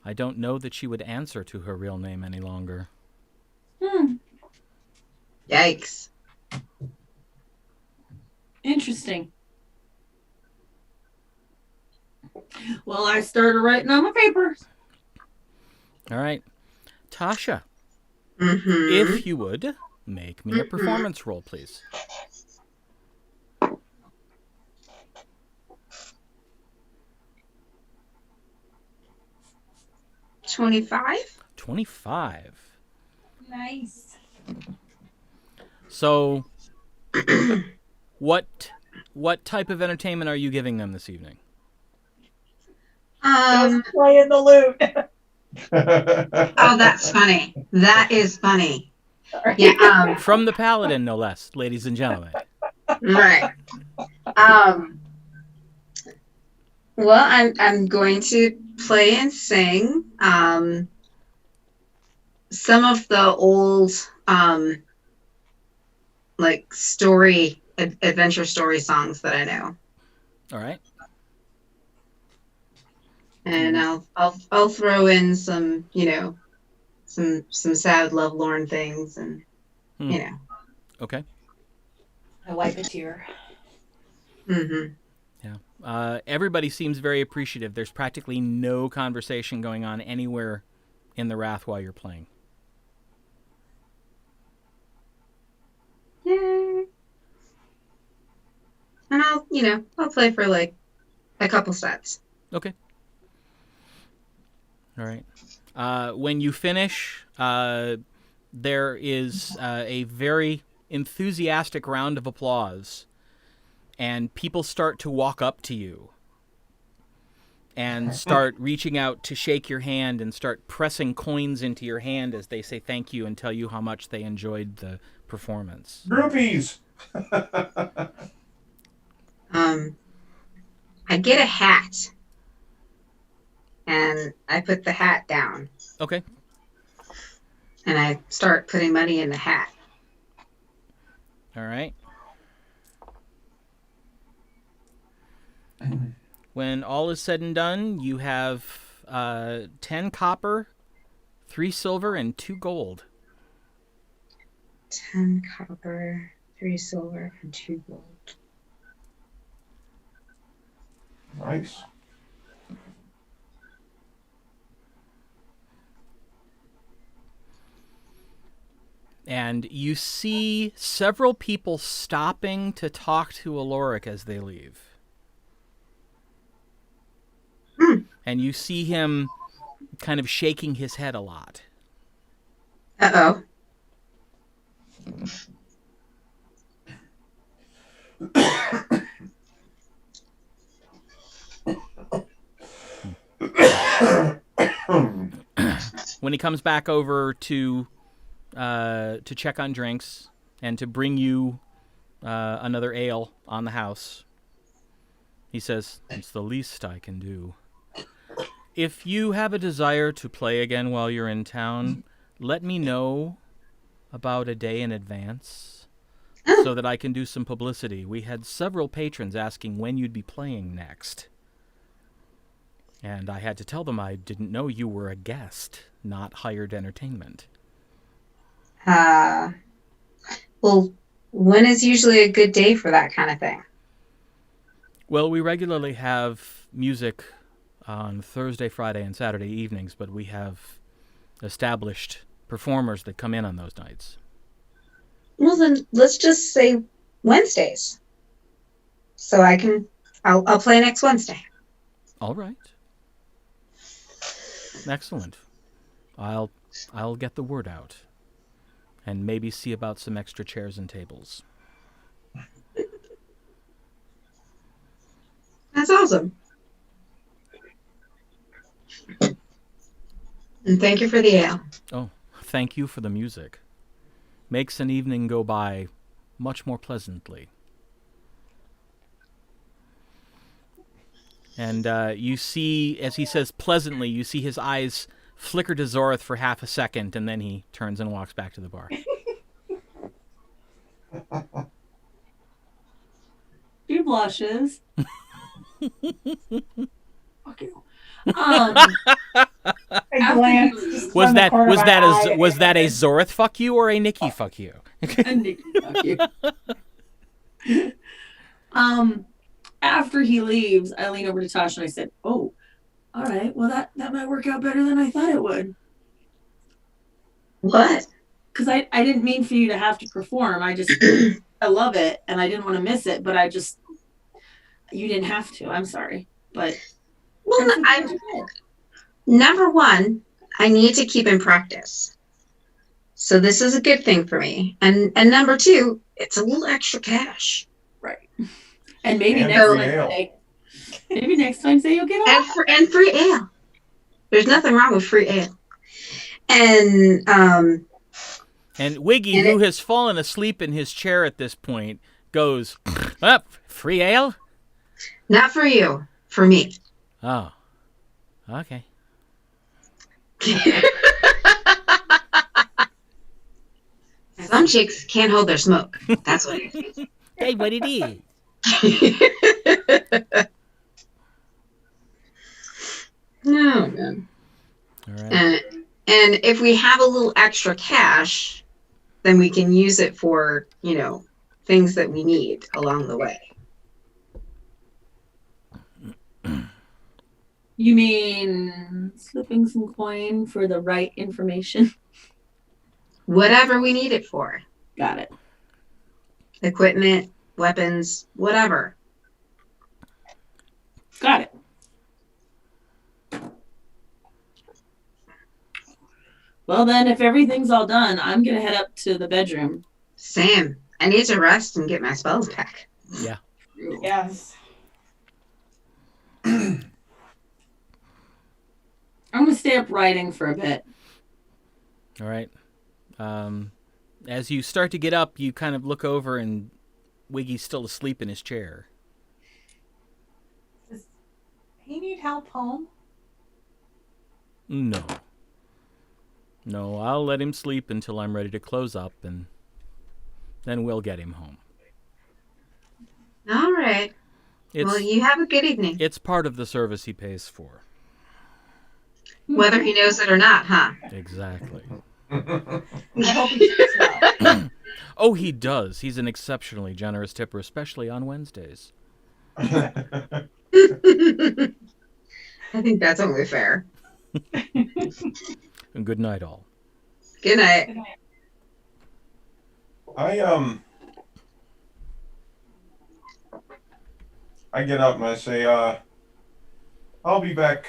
I don't know that she would answer to her real name any longer. Yikes. Interesting. Well, I started writing on my papers. All right. Tasha, Mm-hmm. if you would, make me a performance roll, please. 25? 25. Nice. So, what type of entertainment are you giving them this evening? Just playing the lute. Oh, that's funny. That is funny. Sorry. Yeah. From the Paladin, no less, ladies and gentlemen. Right. Well, I'm going to play and sing some of the old like adventure story songs that I know. All right. And I'll throw in some, some sad lovelorn things and Okay. I wipe a tear. Mm-hmm. Yeah. Everybody seems very appreciative. There's practically no conversation going on anywhere in the Wrath while you're playing. Yay. And I'll play for like a couple sets. Okay. All right. When you finish, there is a very enthusiastic round of applause, and people start to walk up to you and start reaching out to shake your hand and start pressing coins into your hand as they say thank you and tell you how much they enjoyed the performance. Groupies. I get a hat, and I put the hat down, Okay. and I start putting money in the hat. All right. When all is said and done, you have 10 copper, 3 silver, and 2 gold. 10 copper, 3 silver, and 2 gold. Nice. And you see several people stopping to talk to Aloric as they leave. And you see him kind of shaking his head a lot. Uh-oh. When he comes back over to check on drinks and to bring you another ale on the house, he says, "It's the least I can do. If you have a desire to play again while you're in town, let me know about a day in advance so that I can do some publicity. We had several patrons asking when you'd be playing next. And I had to tell them I didn't know you were a guest, not hired entertainment." Well, when is usually a good day for that kind of thing? Well, we regularly have music on Thursday, Friday, and Saturday evenings, but we have established performers that come in on those nights. Well, then let's just say Wednesdays. So I'll play next Wednesday. All right. Excellent. I'll get the word out and maybe see about some extra chairs and tables. That's awesome. And thank you for the ale. Oh, thank you for the music. Makes an evening go by much more pleasantly. And you see, as he says pleasantly, you see his eyes flicker to Zorith for half a second, and then he turns and walks back to the bar. She blushes. Fuck you. I glanced just Was from the that corner was of that my a eye. was that a Zorith fuck you or a Nikki fuck you? And Nikki, fuck you. After he leaves, I lean over to Tasha and I said, "Oh, all right. Well, that might work out better than I thought it would. What? Because I didn't mean for you to have to perform. I love it and I didn't want to miss it, but you didn't have to. I'm sorry, but Well, number one, I need to keep in practice. So this is a good thing for me. And number two, it's a little extra cash. right. And maybe And next free time ale. say you'll get off. And free ale. There's nothing wrong with free ale. And And Wiggy, who has fallen asleep in his chair at this point, goes, "Up, free ale." not for you, for me. Oh, okay. Some chicks can't hold their smoke. That's what it is. Hey, what it is? Oh, man. All right. And if we have a little extra cash, then we can use it for, things that we need along the way. You mean slipping some coin for the right information? Whatever we need it for. Got it. Equipment, weapons, whatever. Got it. Well, then, if everything's all done, I'm going to head up to the bedroom. Same. I need to rest and get my spells back. Yeah. Yes. I'm going to stay up writing for a bit. All right. As you start to get up, you kind of look over, and Wiggy's still asleep in his chair. Does he need help home? No. No, I'll let him sleep until I'm ready to close up, and then we'll get him home. All right. Well, you have a good evening. It's part of the service he pays for. Whether he knows it or not, huh? Exactly. I hope he sleeps well. Oh, he does. He's an exceptionally generous tipper, especially on Wednesdays. I think that's only fair. And good night, all. Good night. Good night. I get up and I say, I'll be back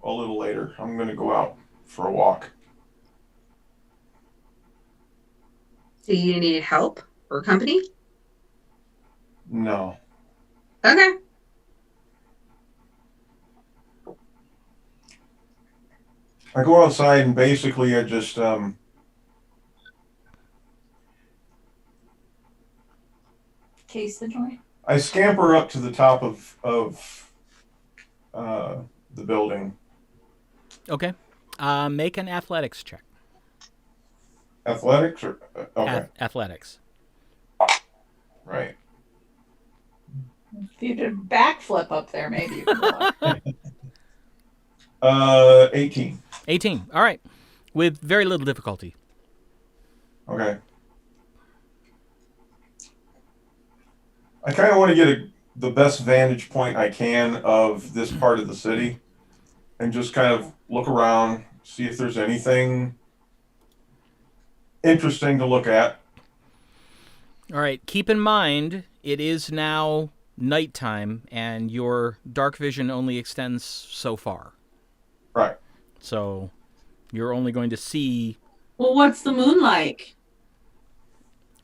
a little later. I'm going to go out for a walk. Do you need help or company? No. Okay. I go outside and basically I just, Case the joint. I scamper up to the top of the building. Okay. Make an athletics check. Athletics or okay, Athletics. right. If you did backflip up there, maybe you could go up. 18. 18. All right. With very little difficulty. Okay. I kind of want to get the best vantage point I can of this part of the city and just kind of look around, see if there's anything interesting to look at. All right. Keep in mind, it is now nighttime, and your dark vision only extends so far. Right. So you're only going to see... Well, what's the moon like?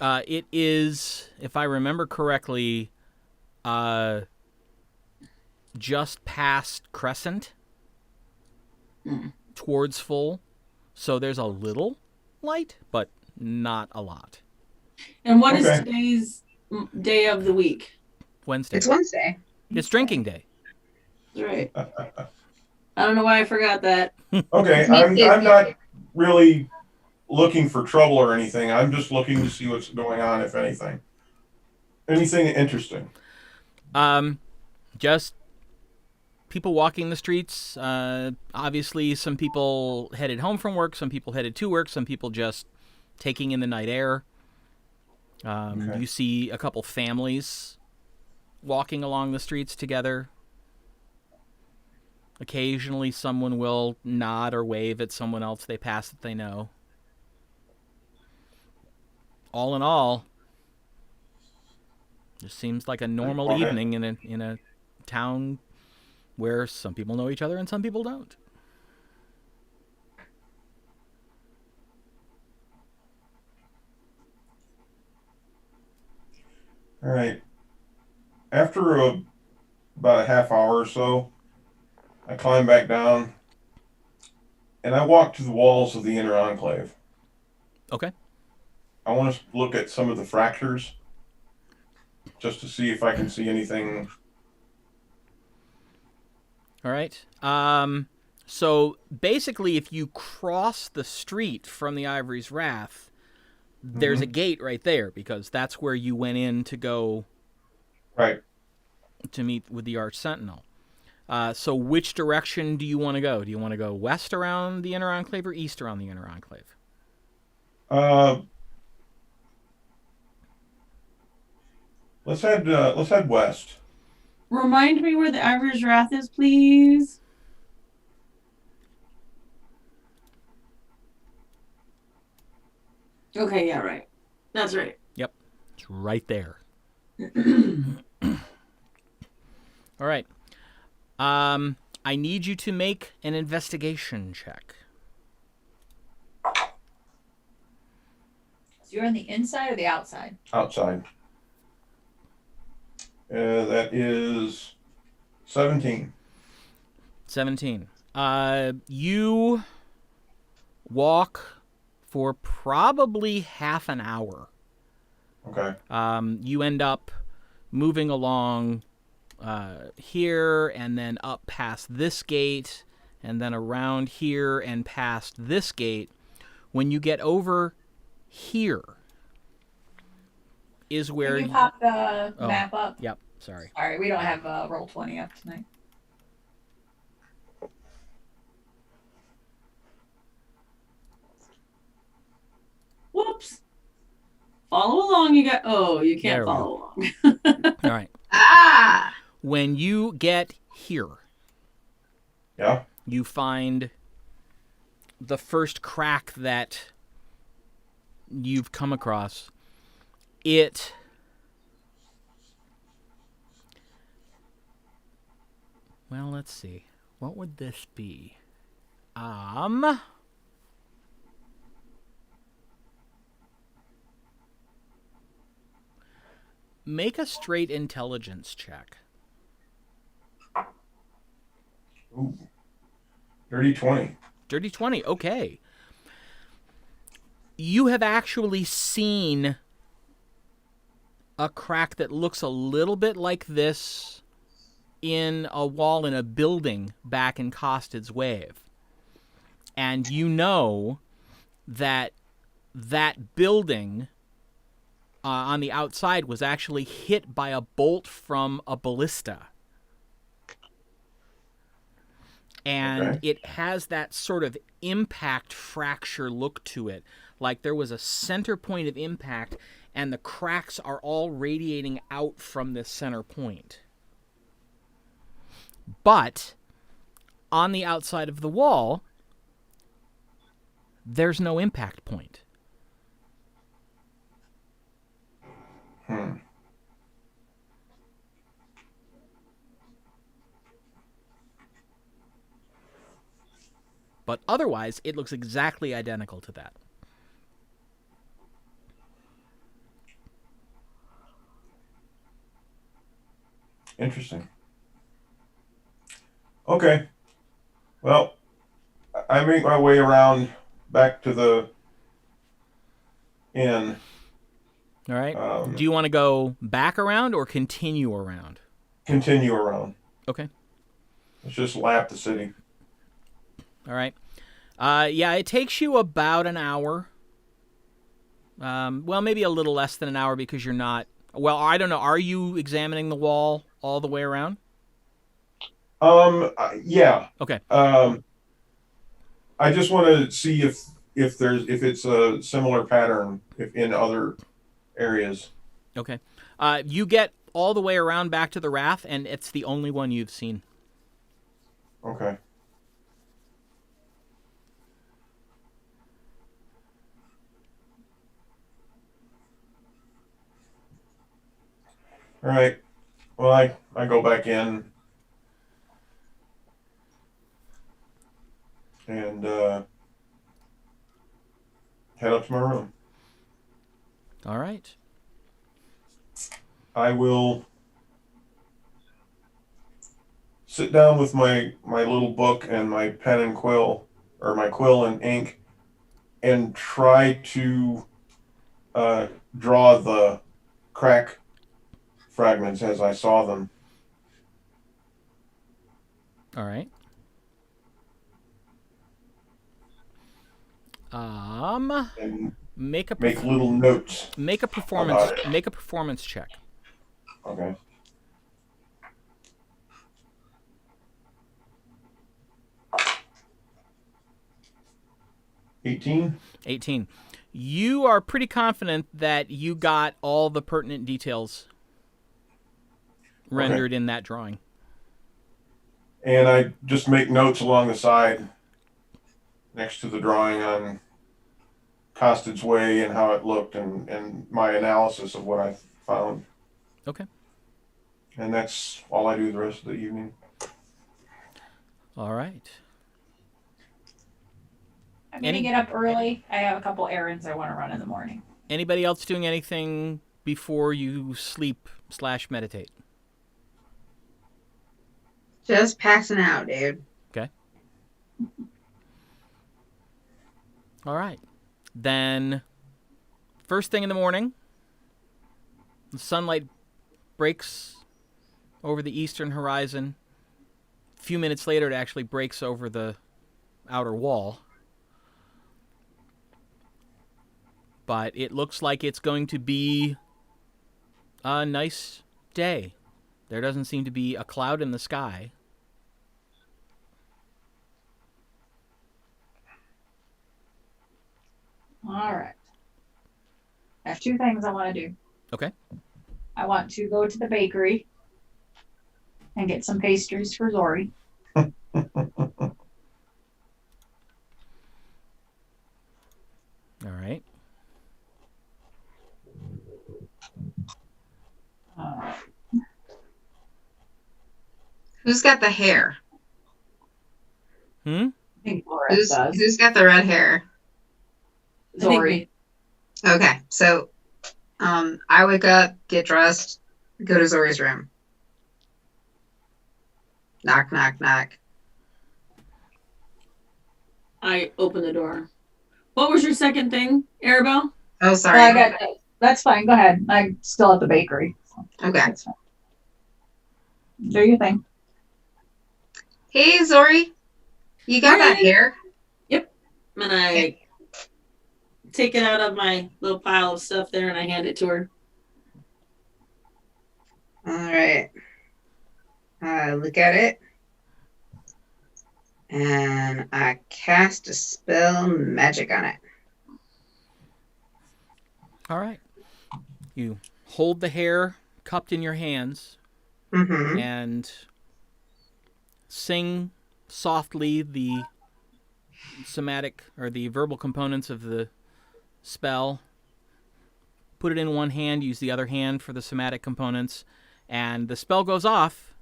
It is, if I remember correctly, just past crescent towards full. So there's a little light, but not a lot. And what is Okay. today's day of the week? Wednesday. It's Wednesday. It's drinking day. That's right. I don't know why I forgot that. Okay, I'm not really looking for trouble or anything. I'm just looking to see what's going on, if anything. Anything interesting? Just people walking the streets. Obviously, some people headed home from work, some people headed to work, some people just taking in the night air. Okay. You see a couple families walking along the streets together. Occasionally, someone will nod or wave at someone else they pass that they know. All in all, just seems like a normal Quiet. evening in a town where some people know each other and some people don't. All right. After about a half hour or so, I climb back down and I walk to the walls of the Inner Enclave. Okay. I want to look at some of the fractures just to see if I can see anything. All right. So basically, if you cross the street from the Ivory's Wrath, there's a gate right there because that's where you went in to go Right. to meet with the Arch Sentinel. So which direction do you want to go? Do you want to go west around the Inner Enclave or east around the Inner Enclave? Let's head west. Remind me where the Ivory's Wrath is, please. Okay, yeah, right. That's right. Yep. It's right there. All right. I need you to make an investigation check. So you're on the inside or the outside? Outside. That is 17. 17. You walk for probably half an hour. Okay. You end up moving along here and then up past this gate and then around here and past this gate. When you get over here is where Can you pop the Oh. map up? Yep, sorry. Sorry, we don't have Roll20 up tonight. Whoops. Follow along, you got. Oh, you There can't we follow along. All right. Ah! When you get here, Yeah. you find the first crack that you've come across. Well, let's see. What would this be? Make a straight intelligence check. Ooh. Dirty 20. Dirty 20, okay. You have actually seen a crack that looks a little bit like this in a wall in a building back in Costed's Wave. And you know that that building on the outside was actually hit by a bolt from a ballista. And Okay. it has that sort of impact fracture look to it. Like there was a center point of impact, and the cracks are all radiating out from this center point. But on the outside of the wall, there's no impact point. But otherwise, it looks exactly identical to that. Interesting. Okay. Well, I make my way around back to the inn. All right. Do you want to go back around or continue around? Continue around. Okay. Let's just lap the city. All right. Yeah, it takes you about an hour. Well, maybe a little less than an hour because you're not. Well, I don't know. Are you examining the wall all the way around? Yeah. Okay. I just want to see if it's a similar pattern if in other areas. Okay. You get all the way around back to the Wrath, and it's the only one you've seen. Okay. All right. Well, I go back in and head up to my room. All right. I will sit down with my little book and my pen and quill, or my quill and ink, and try to draw the crack fragments as I saw them. All right. And Make a make little notes. make a performance about it. make a performance check. Okay. $18. 18. You are pretty confident that you got all the pertinent details rendered in that drawing. And I just make notes along the side next to the drawing on Costed's Way and how it looked and my analysis of what I found. Okay. And that's all I do the rest of the evening. All right. I'm going to get up early. I have a couple errands I want to run in the morning. Anybody else doing anything before you sleep/meditate? Just passing out, dude. Okay. All right. Then, first thing in the morning, the sunlight breaks over the eastern horizon. A few minutes later, it actually breaks over the outer wall. But it looks like it's going to be a nice day. There doesn't seem to be a cloud in the sky. All right. I have two things I want to do. Okay. I want to go to the bakery and get some pastries for Zori. All right. Who's got the hair? I think Laura does. Who's got the red hair? Zori. Okay, so I wake up, get dressed, go to Zori's room. Knock, knock, knock. I open the door. What was your second thing, Aribell? Oh, sorry. I got that's fine. Go ahead. I'm still at the bakery. Okay. That's fine. Do your thing. Hey, Zori. You got that hair? Yep. And I take it out of my little pile of stuff there and I hand it to her. All right. I look at it. And I cast a spell magic on it. All right. You hold the hair cupped in your hands Mm-hmm. and sing softly the somatic or the verbal components of the spell. Put it in one hand, use the other hand for the somatic components, and the spell goes off.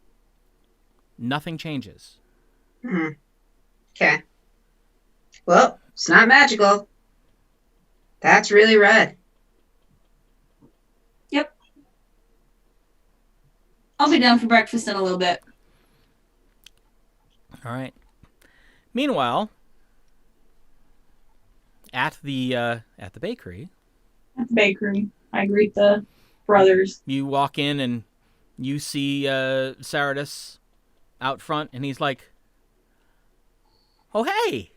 Nothing changes. Mm-hmm. Okay. Well, it's not magical. That's really red. Yep. I'll be down for breakfast in a little bit. All right. Meanwhile, at the bakery, At the bakery, I greet the brothers. you walk in and you see Saradis out front, and he's like, "Oh, hey,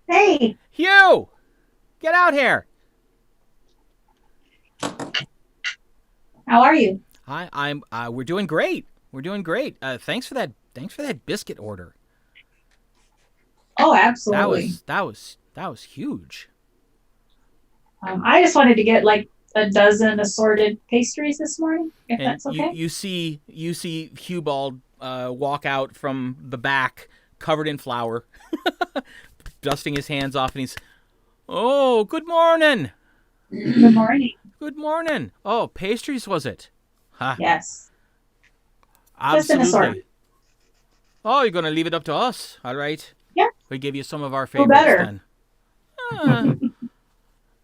Hey, Hugh, get out here." how are you? I'm. We're doing great. We're doing great. Thanks for that. Thanks for that biscuit order. Oh, absolutely. That was huge. I just wanted to get like a dozen assorted pastries this morning, if And that's okay. you see Hugh Bald walk out from the back, covered in flour, dusting his hands off, and he's, "Oh, good morning. Good morning. Good morning. Oh, pastries was it? Ha, Yes. Just an absolutely. assortment. Oh, you're gonna leave it up to us, all right? Yeah. We give you some of our Who favorites better? then. Uh,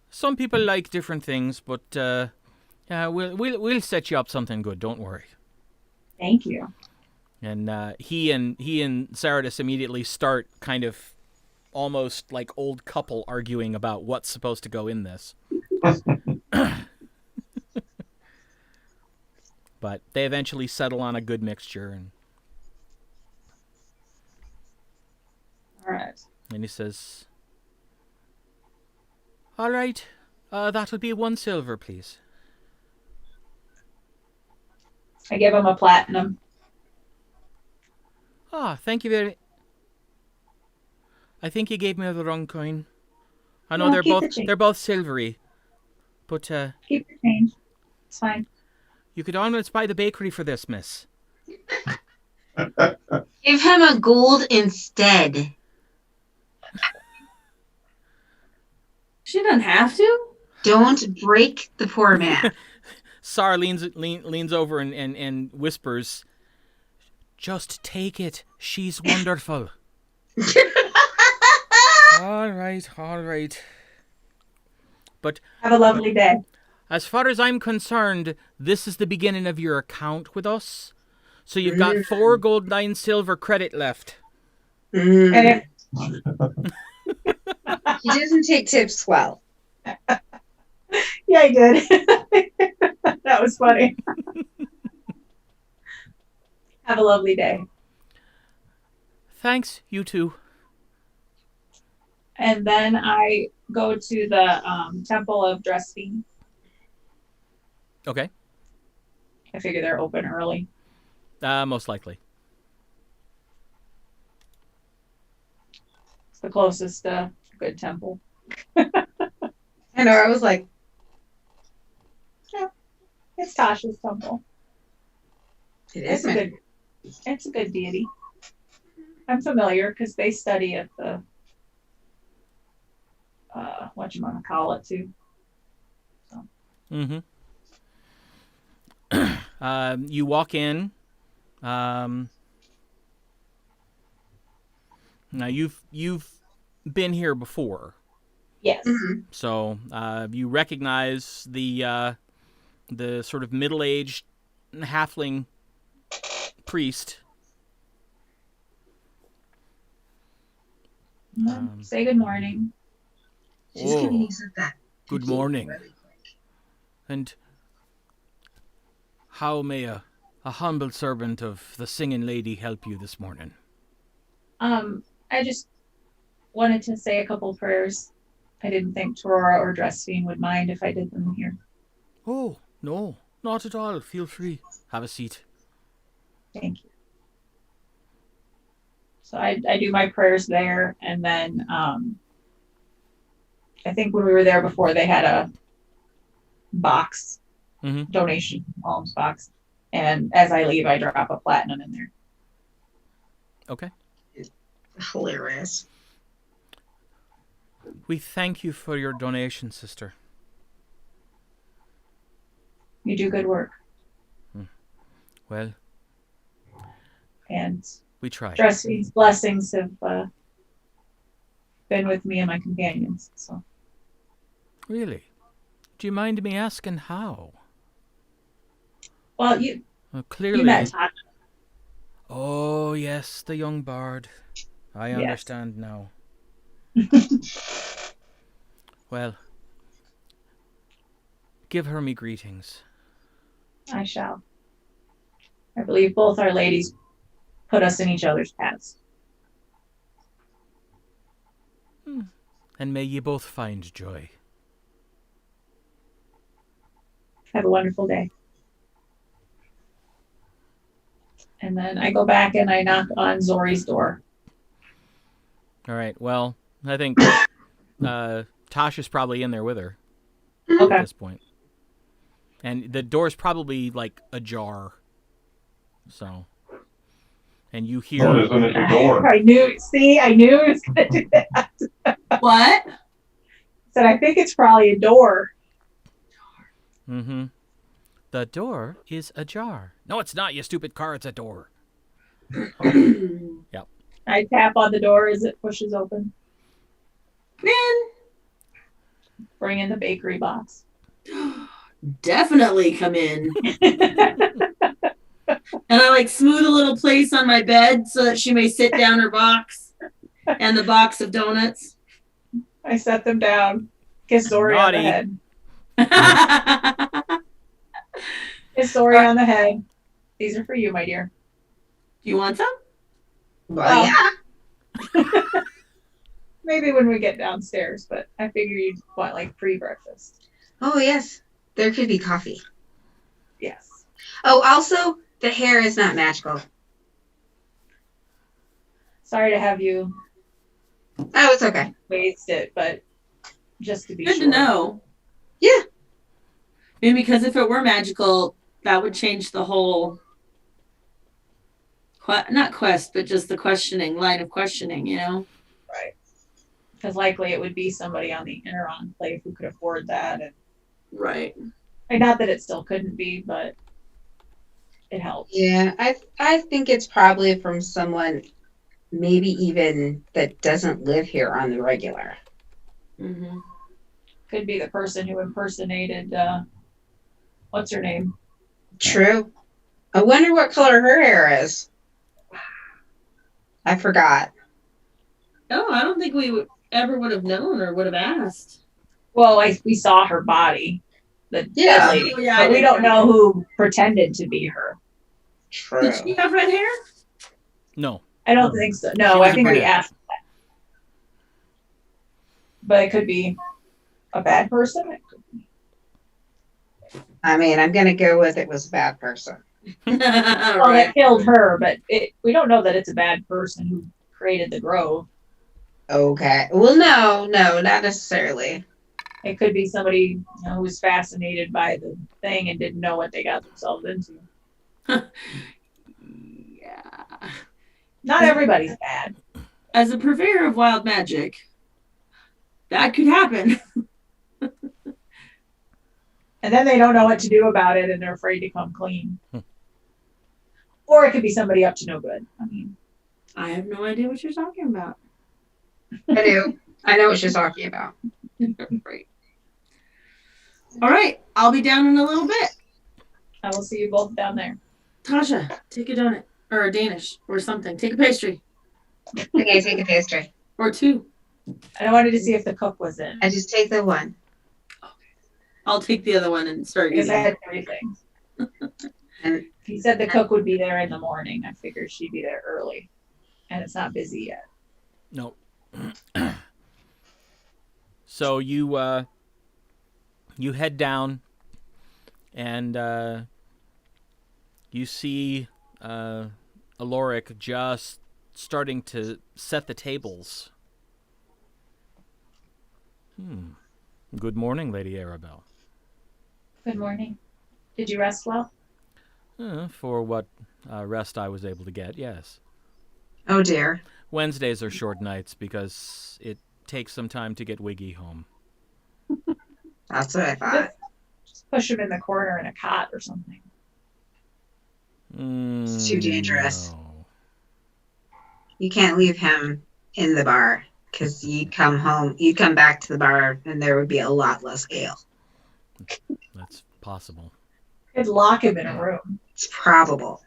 some people like different things, but yeah, we'll set you up something good. Don't worry." Thank you. And he and Saradis immediately start kind of almost like old couple arguing about what's supposed to go in this. But they eventually settle on a good mixture, and All right. he says, "All right, that'll be 1 silver, please." I give him a platinum. Ah, thank you very. I think you gave me the wrong coin. I know No, keep the change. they're both silvery, but Keep the change. It's fine. you could almost buy the bakery for this, miss. Give him a gold instead. She doesn't have to. Don't break the poor man. Sar leans over and whispers, "Just take it. She's wonderful." All right. But Have a lovely day. as far as I'm concerned, this is the beginning of your account with us. So you've got 4 gold, 9 silver credit left. And Mm. He doesn't take tips well. yeah, I did. That was funny. Have a lovely day. Thanks, you two. And then I go to the Temple of Dressfiend. Okay. I figure they're open early. Most likely. It's the closest good temple. I know, I was like, It's Tasha's temple. it It's a isn't. good. It's a good deity. I'm familiar because they study at the whatchamacallit too. Mm-hmm. You walk in. Now you've been here before, Yes. Mhm. so you recognize the sort of middle-aged halfling priest. Say good morning. She's Oh. giving you that. Good morning. And how may a humble servant of the singing lady help you this morning? I just wanted to say a couple prayers. I didn't think Torora or Dressfiend would mind if I did them here. Oh, no, not at all. Feel free. Have a seat. Thank you. So I do my prayers there, and then I think when we were there before, they had a box, Mm-hmm. donation alms box, and as I leave, I drop a platinum in there. Okay. Hilarious. We thank you for your donation, sister. You do good work, Well, and we try. Dressfiend's blessings have been with me and my companions. So Really? Do you mind me asking how? well, you Clearly. met Tasha. Oh, yes, the young bard. I Yes. understand now. Well, give her me greetings. I shall. I believe both our ladies put us in each other's paths. And may ye both find joy. Have a wonderful day. And then I go back and I knock on Zori's door. All right. Well, I think Tasha's probably in there with her Okay. at this point. And the door's probably like ajar. So, and you hear What is in the door? I knew it was going to do that. What? Said, I think it's probably a door. Mm-hmm. The door is ajar. No, it's not, you stupid car. It's a door. Yep. I tap on the door as it pushes open. Man, Bring in the bakery box. definitely come in. And I like smooth a little place on my bed so that she may sit down her box and the box of donuts. I set them down. Kiss Zori on the Naughty. head. Kiss Zori on the head. These are for you, my dear. Do you want some? Well, yeah. Maybe when we get downstairs, but I figure you'd want like pre-breakfast. Oh, yes. There could be coffee. Yes. Oh, also, the hair is not magical. Sorry to have you Oh, it's okay. waste it, but just to be Good sure. to know. Yeah. I mean, because if it were magical, that would change the whole, not quest, but just the questioning, line of questioning, you know? Right. Because likely it would be somebody on the Inner Enclave who could afford that. And Right. not that it still couldn't be, but it helps. Yeah, I think it's probably from someone maybe even that doesn't live here on the regular. Mm-hmm. Could be the person who impersonated, what's her name? True. I wonder what color her hair is. I forgot. Oh, I don't think we ever would have known or would have asked. Well, we saw her body, the Yeah. dead lady, Oh, yeah, I but we did don't know. know who pretended to be her. True. Did she have red hair? No. I don't think so. She No, was I a think we brunette. asked that. But it could be a bad person. I mean, I'm going to go with it was a bad person. Well, Right. that killed her, but we don't know that it's a bad person who created the grove. Okay. Well, no, not necessarily. It could be somebody who was fascinated by the thing and didn't know what they got themselves into. Yeah. Not everybody's bad. As a purveyor of wild magic, that could happen. And then they don't know what to do about it and they're afraid to come clean. Or it could be somebody up to no good. I mean, I have no idea what you're talking about. I do. I know what she's talking about. Right. All right. I'll be down in a little bit. I will see you both down there. Tasha, take a donut or a Danish or something. Take a pastry Okay, take a pastry. or two. And I wanted to see if the cook was in. I just take the one. I'll take the other one and start Because I eating. had 3 things. And He said the cook would be there in the morning. I figured she'd be there early. And it's not busy yet. No. So you head down, and you see Aloric just starting to set the tables. Good morning, Lady Aribell. Good morning. Did you rest well? For what rest I was able to get, yes. oh dear. Wednesdays are short nights because it takes some time to get Wiggy home. That's what I thought. Just push him in the corner in a cot or something. It's too dangerous. No. You can't leave him in the bar because you'd come back to the bar and there would be a lot less ale. That's possible. Could lock him in a room. It's probable.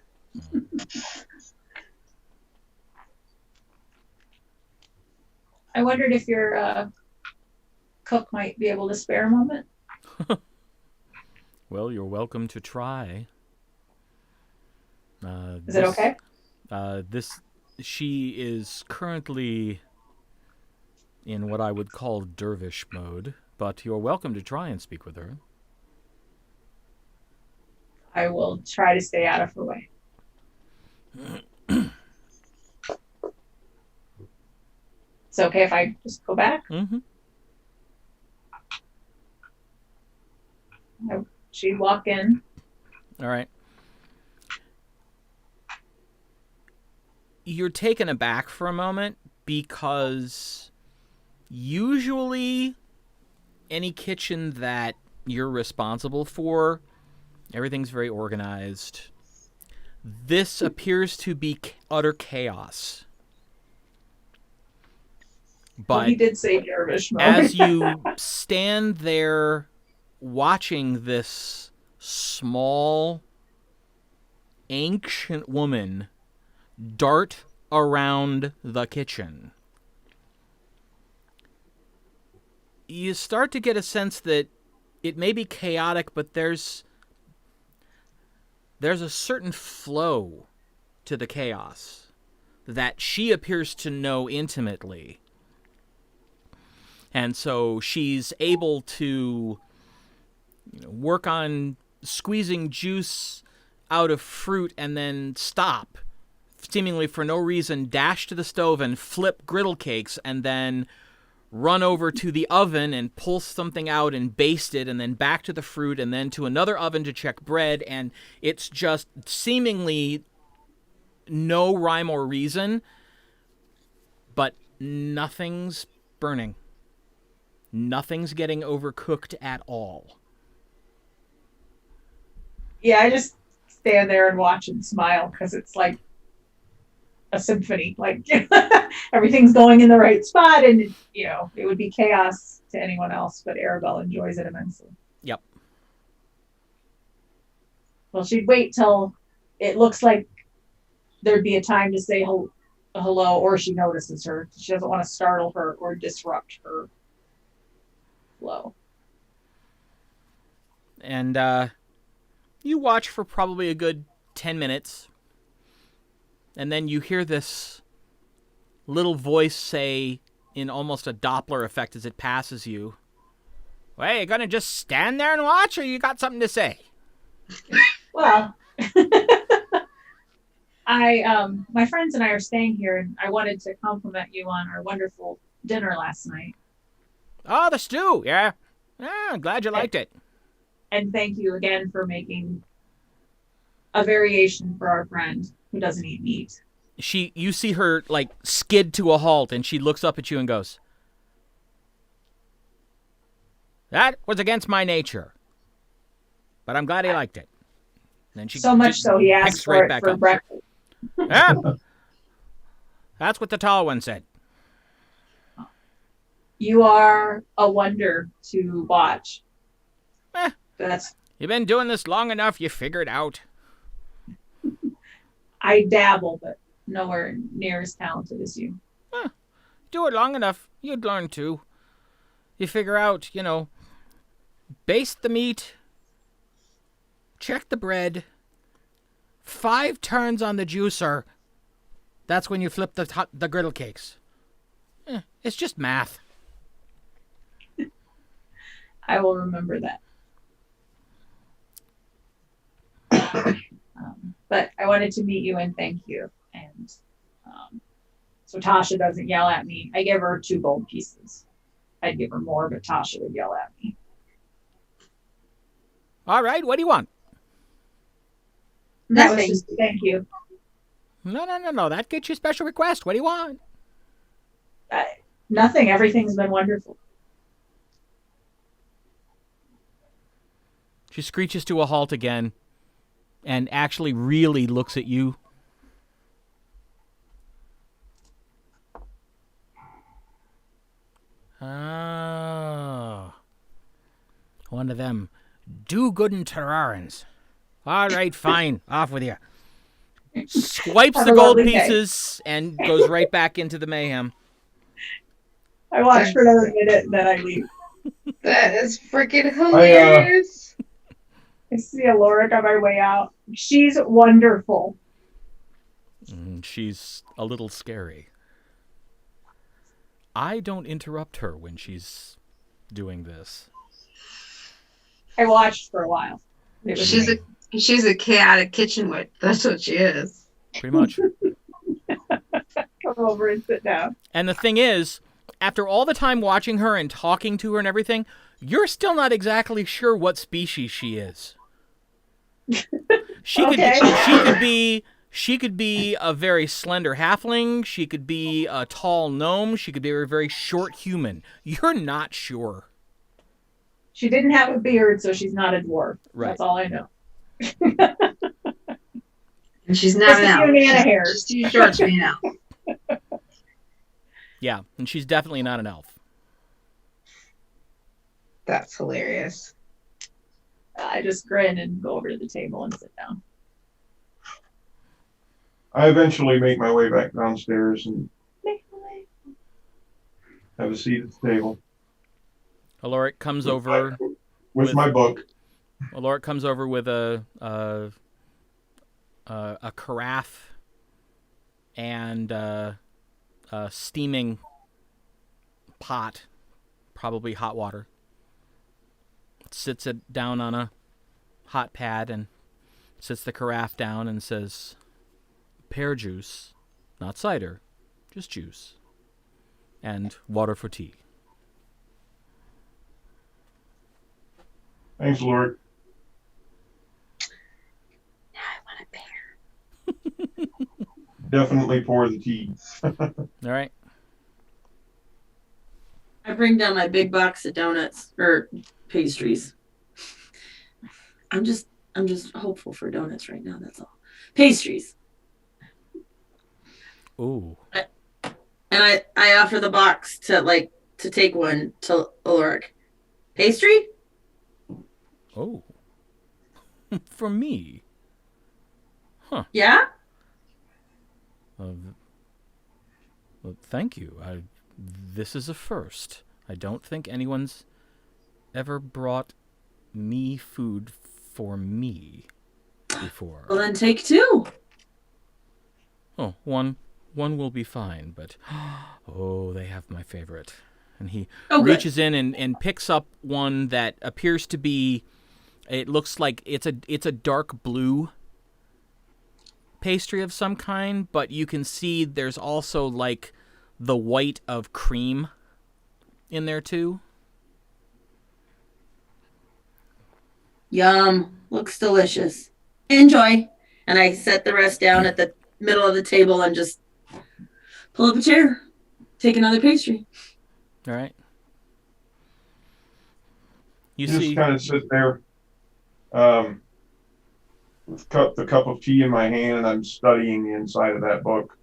I wondered if your cook might be able to spare a moment. Well, you're welcome to try. Is it okay? She is currently in what I would call dervish mode, but you're welcome to try and speak with her. I will try to stay out of her way. It's okay if I just go back? Mm-hmm. She'd walk in. All right. You're taken aback for a moment because usually any kitchen that you're responsible for, everything's very organized. This appears to be utter chaos. But Well, he did say dervish mode. as you stand there watching this small, ancient woman dart around the kitchen, you start to get a sense that it may be chaotic, but there's a certain flow to the chaos that she appears to know intimately. And so she's able to work on squeezing juice out of fruit and then stop, seemingly for no reason, dash to the stove and flip griddle cakes, and then run over to the oven and pull something out and baste it, and then back to the fruit, and then to another oven to check bread, and it's just seemingly no rhyme or reason, but nothing's burning. Nothing's getting overcooked at all. Yeah, I just stand there and watch and smile because it's like a symphony. Like everything's going in the right spot, and it would be chaos to anyone else, but Aribell enjoys it immensely. Yep. Well, she'd wait till it looks like there'd be a time to say hello, or she notices her. She doesn't want to startle her or disrupt her flow. And you watch for probably a good 10 minutes, and then you hear this little voice say, in almost a Doppler effect as it passes you, "Well, you gonna just stand there and watch, or you got something to say?" Well, my friends and I are staying here, and I wanted to compliment you on our wonderful dinner last night. Oh, the stew, yeah. I'm glad you liked it. And thank you again for making a variation for our friend who doesn't eat meat. You see her like skid to a halt, and she looks up at you and goes, "That was against my nature, but I'm glad he liked it." And then she so much so he asked for it for breakfast. Yeah, that's what the tall one said. You are a wonder to watch. You've been doing this long enough, you figure it out. I dabble, but nowhere near as talented as you. Do it long enough, you'd learn to. You figure out, baste the meat, check the bread, 5 turns on the juicer. That's when you flip the griddle cakes. It's just math. I will remember that. But I wanted to meet you and thank you. And so Tasha doesn't yell at me. I give her 2 gold pieces. I'd give her more, but Tasha would yell at me. All right, what do you want? That was just thank you. No. That gets you a special request. What do you want? Nothing. Everything's been wonderful. She screeches to a halt again and actually really looks at you. Oh. One of them do-good-and Terrarans. All right, fine. Off with you. Swipes the gold pieces and goes right back into the mayhem. I watch for another minute and then I leave. That is freaking hilarious. I see Aloric on my way out. She's wonderful. She's a little scary. I don't interrupt her when she's doing this. I watched for a while. It was She's great. she's a chaotic kitchen witch. That's what she is. Pretty much. Come over and sit down. And the thing is, after all the time watching her and talking to her and everything, you're still not exactly sure what species she is. She could be a very slender halfling. She could be a tall gnome. She could be a very short human. You're not sure. She didn't have a beard, so she's not a dwarf. Right. That's all I know. And she's not Just an a elf. few Nana hairs. Just too short to be an elf. Yeah, and she's definitely not an elf. That's hilarious. I just grin and go over to the table and sit down. I eventually make my way back downstairs and have a seat at the table Aloric comes over with my book. Aloric comes over with a carafe and a steaming pot, probably hot water. Sits it down on a hot pad and sits the carafe down and says, "Pear juice, not cider, just juice, and water for tea." Thanks, Lord. Now I want a pear. Definitely pour the tea. All right. I bring down my big box of donuts or pastries. I'm just hopeful for donuts right now. That's all. Pastries. Ooh. And I offer the box to take one to Ulrich. Pastry? Oh. For me. Yeah? Well, thank you. This is a first. I don't think anyone's ever brought me food for me before. Well, then take two. Oh, one will be fine, but oh, they have my favorite. And he reaches in and picks up one that appears to be, it looks like it's a dark blue pastry of some kind, but you can see there's also like the white of cream in there too. Yum. Looks delicious. Enjoy. And I set the rest down at the middle of the table and just pull up a chair. Take another pastry. All right. You Just see, kind of sit there, with the cup of tea in my hand, and I'm studying the inside of that book,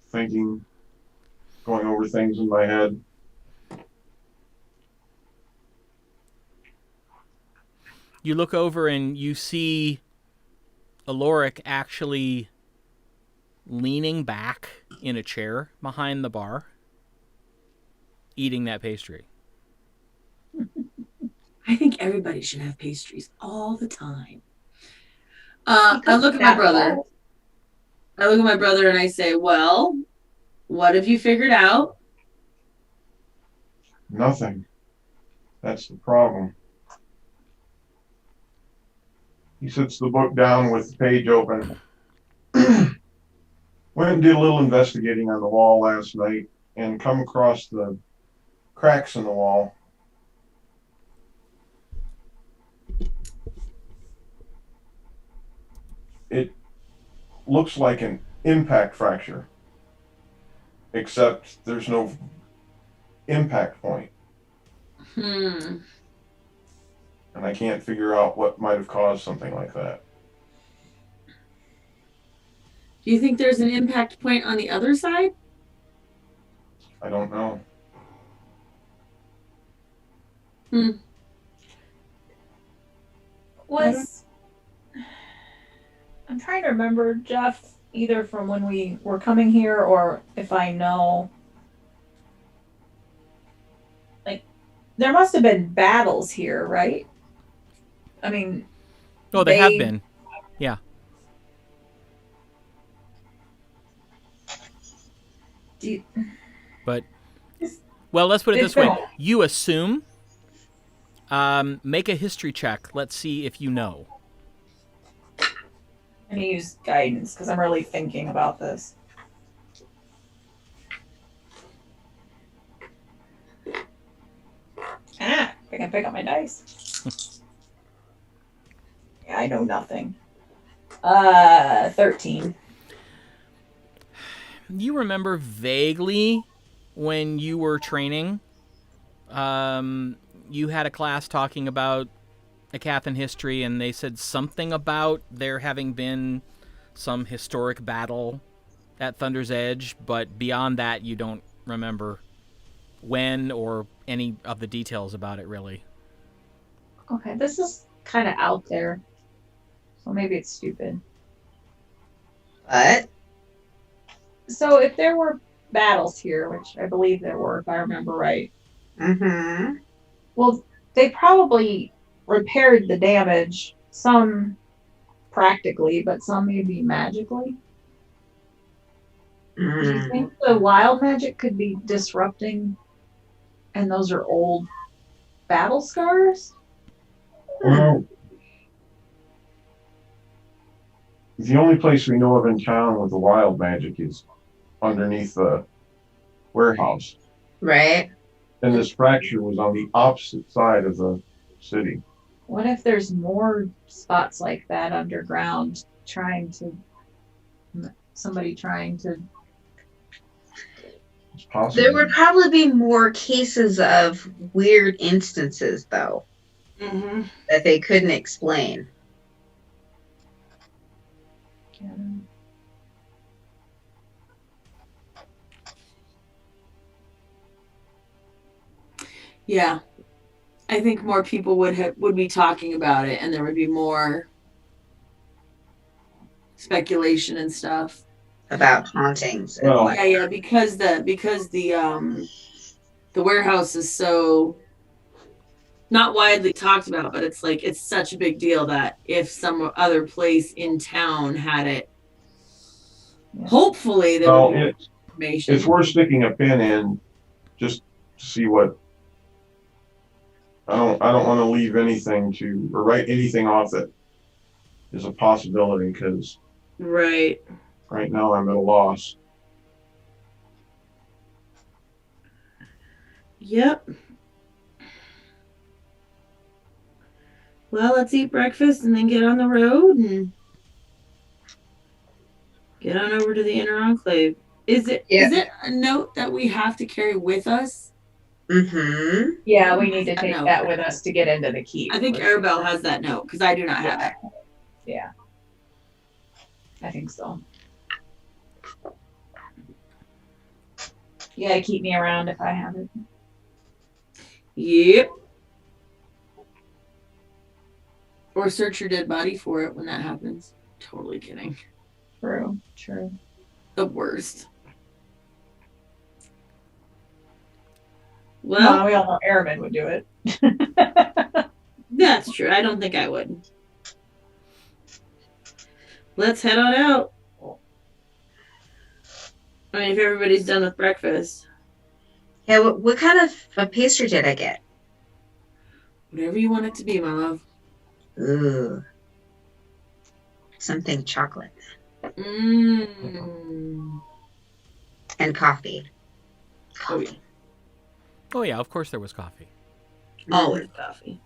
thinking, going over things in my head. you look over and you see Aloric actually leaning back in a chair behind the bar, eating that pastry. I think everybody should have pastries all the time. I look at my brother. I look at my brother and I say, well, what have you figured out? Nothing. That's the problem. He sits the book down with the page open. Went and did a little investigating on the wall last night and come across the cracks in the wall. It looks like an impact fracture, except there's no impact point. Hmm. And I can't figure out what might have caused something like that. Do you think there's an impact point on the other side? I don't know. I'm trying to remember, Jeff, either from when we were coming here or if I know. Like, there must have been battles here, right? I mean, Oh, they have been. Yeah. But, well, let's put it It's this way. been- You assume. Make a history check. Let's see if you know. I'm gonna use guidance because I'm really thinking about this. I can pick up my dice. Yeah, I know nothing. 13. You remember vaguely when you were training, you had a class talking about Aecathan history, and they said something about there having been some historic battle at Thunder's Edge, but beyond that, you don't remember when or any of the details about it, really. Okay, this is kind of out there. So maybe it's stupid. But So if there were battles here, which I believe there were, if I remember right, well, they probably repaired the damage, some practically, but some maybe magically. Do you think the wild magic could be disrupting, and those are old battle scars? Well, the only place we know of in town with the wild magic is underneath the warehouse. right? And this fracture was on the opposite side of the city. What if there's more spots like that underground somebody trying to, It's possible. There would probably be more cases of weird instances, though, Mm-hmm. that they couldn't explain. Yeah, I think more people would be talking about it, and there would be more speculation and stuff. About hauntings. And Well, Yeah, because the warehouse is so not widely talked about, but it's like it's such a big deal that if some other place in town had it, hopefully there well, would be it's information. worth sticking a pin in just to see what. I don't want to leave anything or write anything off that is a possibility, because Right. right now I'm at a loss. Yep. Well, let's eat breakfast and then get on the road and get on over to the Inner Enclave. Is it a note that we have to carry with us? Yeah, we need to take No. that with us to get into the keep. I think for sure. Aribell has that note because I do not have it. Yeah. I think so. You gotta keep me around if I have it. Yep. Or search your dead body for it when that happens. Totally kidding. True. The worst. Well, We all know Arimynn would do it. that's true. I don't think I would. Let's head on out. I mean, if everybody's done with breakfast, Yeah, what kind of a pastry did I get? whatever you want it to be, my love. Ooh. Something chocolate. Mmm. And coffee. Oh, yeah. Oh, yeah, of course there was coffee. Always coffee.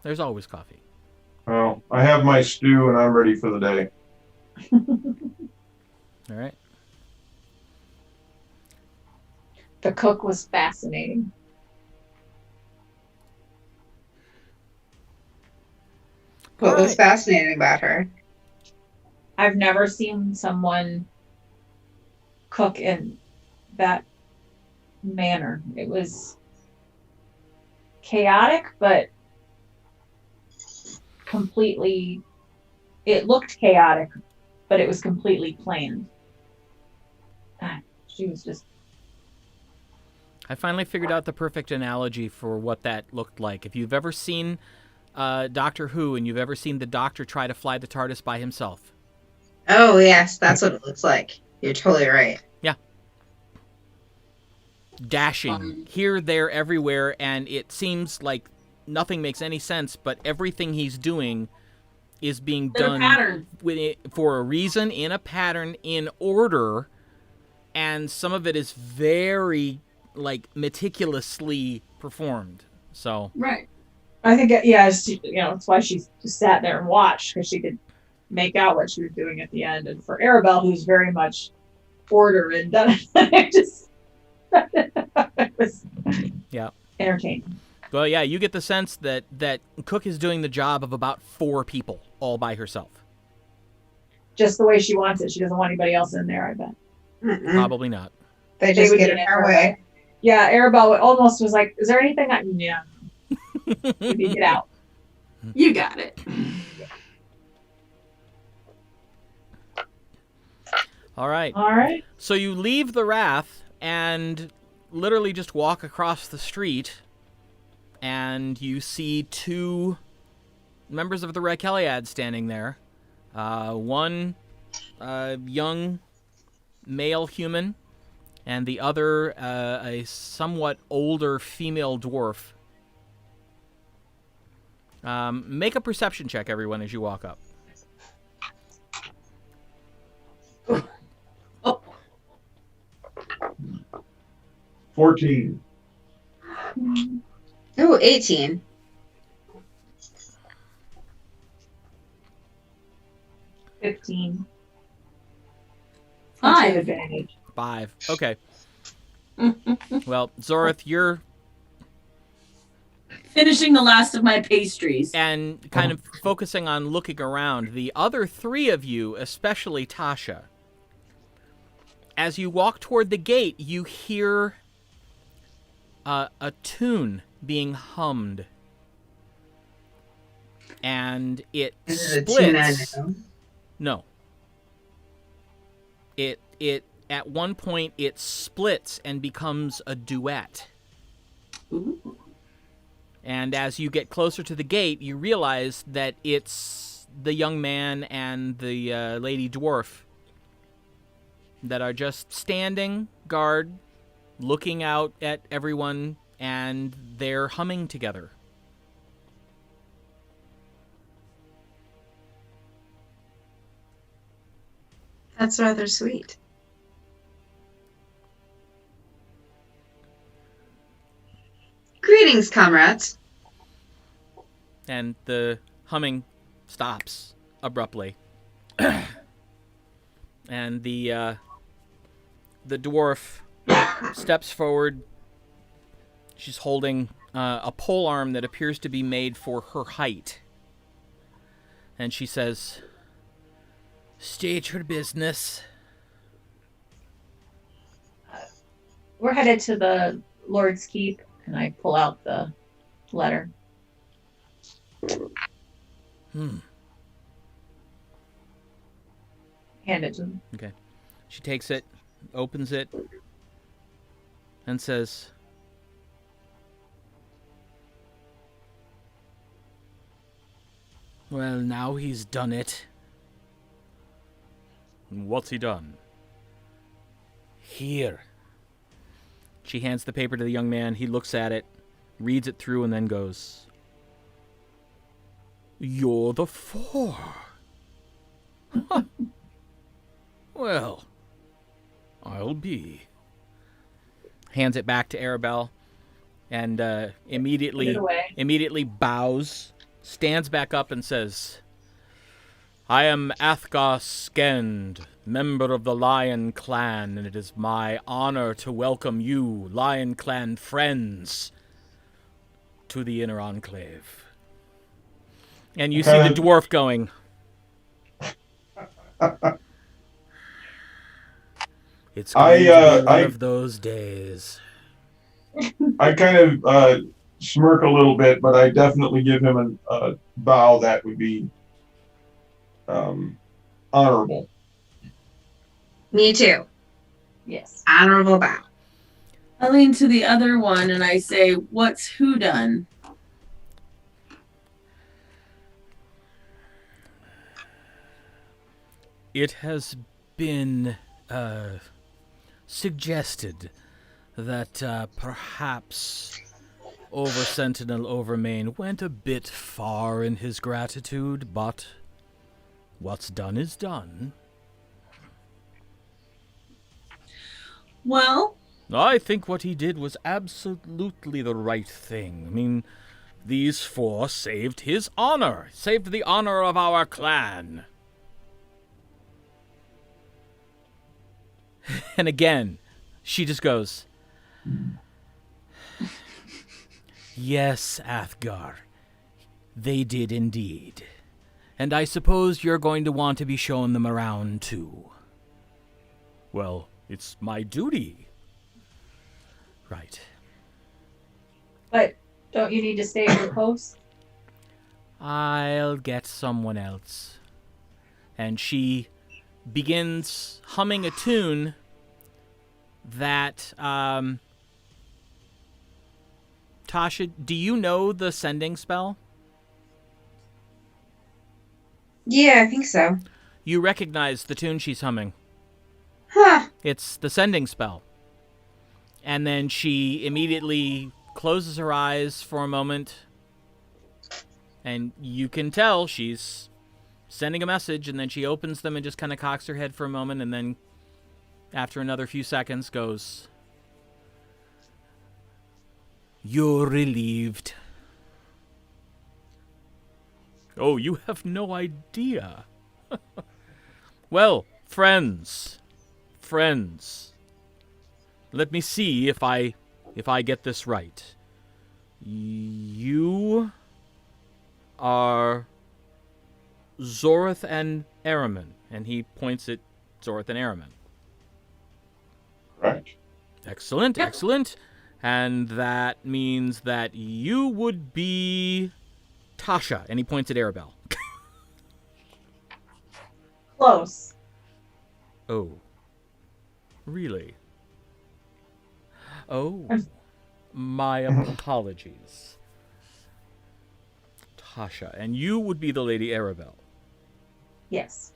There's always coffee. Well, I have my stew and I'm ready for the day. All right. The cook was fascinating. What was Right. fascinating about her? I've never seen someone cook in that manner. It was chaotic, but completely, it looked chaotic, but it was completely planned. God, she was just, I finally figured out the perfect analogy for what that looked like. If you've ever seen Doctor Who and you've ever seen the Doctor try to fly the TARDIS by himself. Oh, yes, that's what it looks like. You're totally right. Dashing here, there, everywhere, and it seems like nothing makes any sense, but everything he's doing is being In a done pattern. with it, for a reason, in a pattern, in order, and some of it is very like meticulously performed. So Right. I think, yeah, she, that's why she just sat there and watched, because she could make out what she was doing at the end. And for Aribell, who's very much order and done, it just it was entertaining. well, yeah, you get the sense that Cook is doing the job of about 4 people all by herself. Just the way she wants it. She doesn't want anybody else in there, I bet. Mm-mm. Probably not. They just would get in her way. Yeah, Aribell almost was like, is there anything I can, yeah. Maybe get out. You got it. All right. All right. So you leave the Wrath and literally just walk across the street, and you see 2 members of the Raqueliad standing there. One young male human, and the other a somewhat older female dwarf. Make a perception check, everyone, as you walk up. Oh, 14. Ooh, 18. 15. 5. Advantage. 5. Okay. Well, Zorith, you're Finishing the last of my pastries. and kind of focusing on looking around. The other 3 of you, especially Tasha, as you walk toward the gate, you hear a tune being hummed, and it This is a tune I splits. know. No. It at one point it splits and becomes a duet. Ooh. And as you get closer to the gate, you realize that it's the young man and the lady dwarf that are just standing guard, looking out at everyone, and they're humming together. That's rather sweet. Greetings, comrades. And the humming stops abruptly. And the dwarf steps forward. She's holding a pole arm that appears to be made for her height. And she says, "State your business." We're headed to the Lord's Keep, and I pull out the letter. Hand it to him. Okay. She takes it, opens it, and says, "Well, now he's done it." "What's he done?" "Here." She hands the paper to the young man. He looks at it, reads it through, and then goes, "You're the 4. Huh. Well, I'll be." Hands it back to Aribell, and Put it away. immediately bows, stands back up, and says, "I am Athgarr Skend, member of the Lion Clan, and it is my honor to welcome you, Lion Clan friends, to the Inner Enclave." And you see the dwarf going, "It's going to be one of those days." I kind of smirk a little bit, but I definitely give him a bow that would be honorable. Me too. Yes. Honorable bow. I lean to the other one and I say, "What's who done?" "It has been suggested that perhaps Sentinel Overmain went a bit far in his gratitude, but what's done is done. Well, I think what he did was absolutely the right thing. I mean, these four saved his honor, saved the honor of our clan. And again, she just goes, yes, Athgarr, they did indeed. And I suppose you're going to want to be showing them around, too. Well, it's my duty. Right. But don't you need to stay at your post? I'll get someone else. And she begins humming a tune that, Tasha, do you know the sending spell? Yeah, I think so. You recognize the tune she's humming. Huh. It's the sending spell. And then she immediately closes her eyes for a moment, and you can tell she's sending a message, and then she opens them and just kind of cocks her head for a moment, and then after another few seconds goes, "You're relieved." Oh, you have no idea. Well, friends, let me see if I get this right. You are Zorith and Arimynn, and he points at Zorith and Arimynn. Right. Excellent, Yep. excellent. And that means that you would be Tasha, and he points at Aribell. Close. Oh. Really? Oh. My apologies. Tasha, and you would be the Lady Aribell. Yes.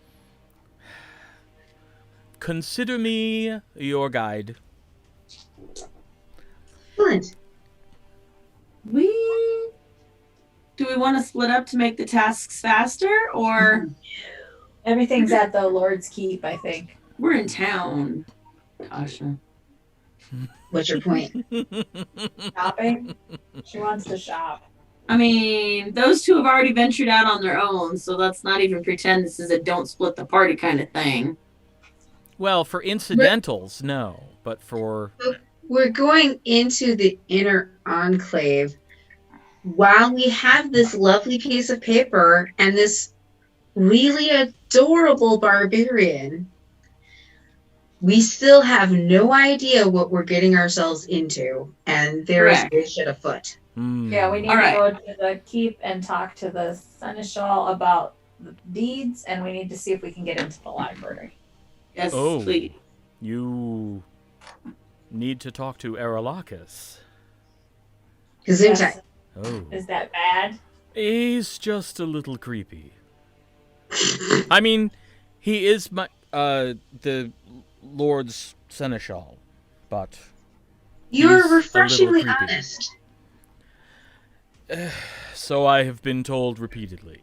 Consider me your guide. Excellent. Do we want to split up to make the tasks faster, or Everything's at the Lord's Keep, I think. we're in town, Tasha? What's your point? Shopping? She wants to shop. I mean, those two have already ventured out on their own, so let's not even pretend this is a don't split the party kind of thing. Well, for incidentals, no. But for... We're going into the Inner Enclave while we have this lovely piece of paper and this really adorable barbarian. We still have no idea what we're getting ourselves into, and there is Correct. bullshit afoot. Yeah, we need All right. to go to the keep and talk to the seneschal about the deeds, and we need to see if we can get into the library. Yes, Oh. please. You need to talk to Aralakis. Gesundheit. Yes. Oh. Is that bad? He's just a little creepy. I mean, he is the Lord's Seneschal, but You're He's a refreshingly little creepy. honest. so I have been told repeatedly.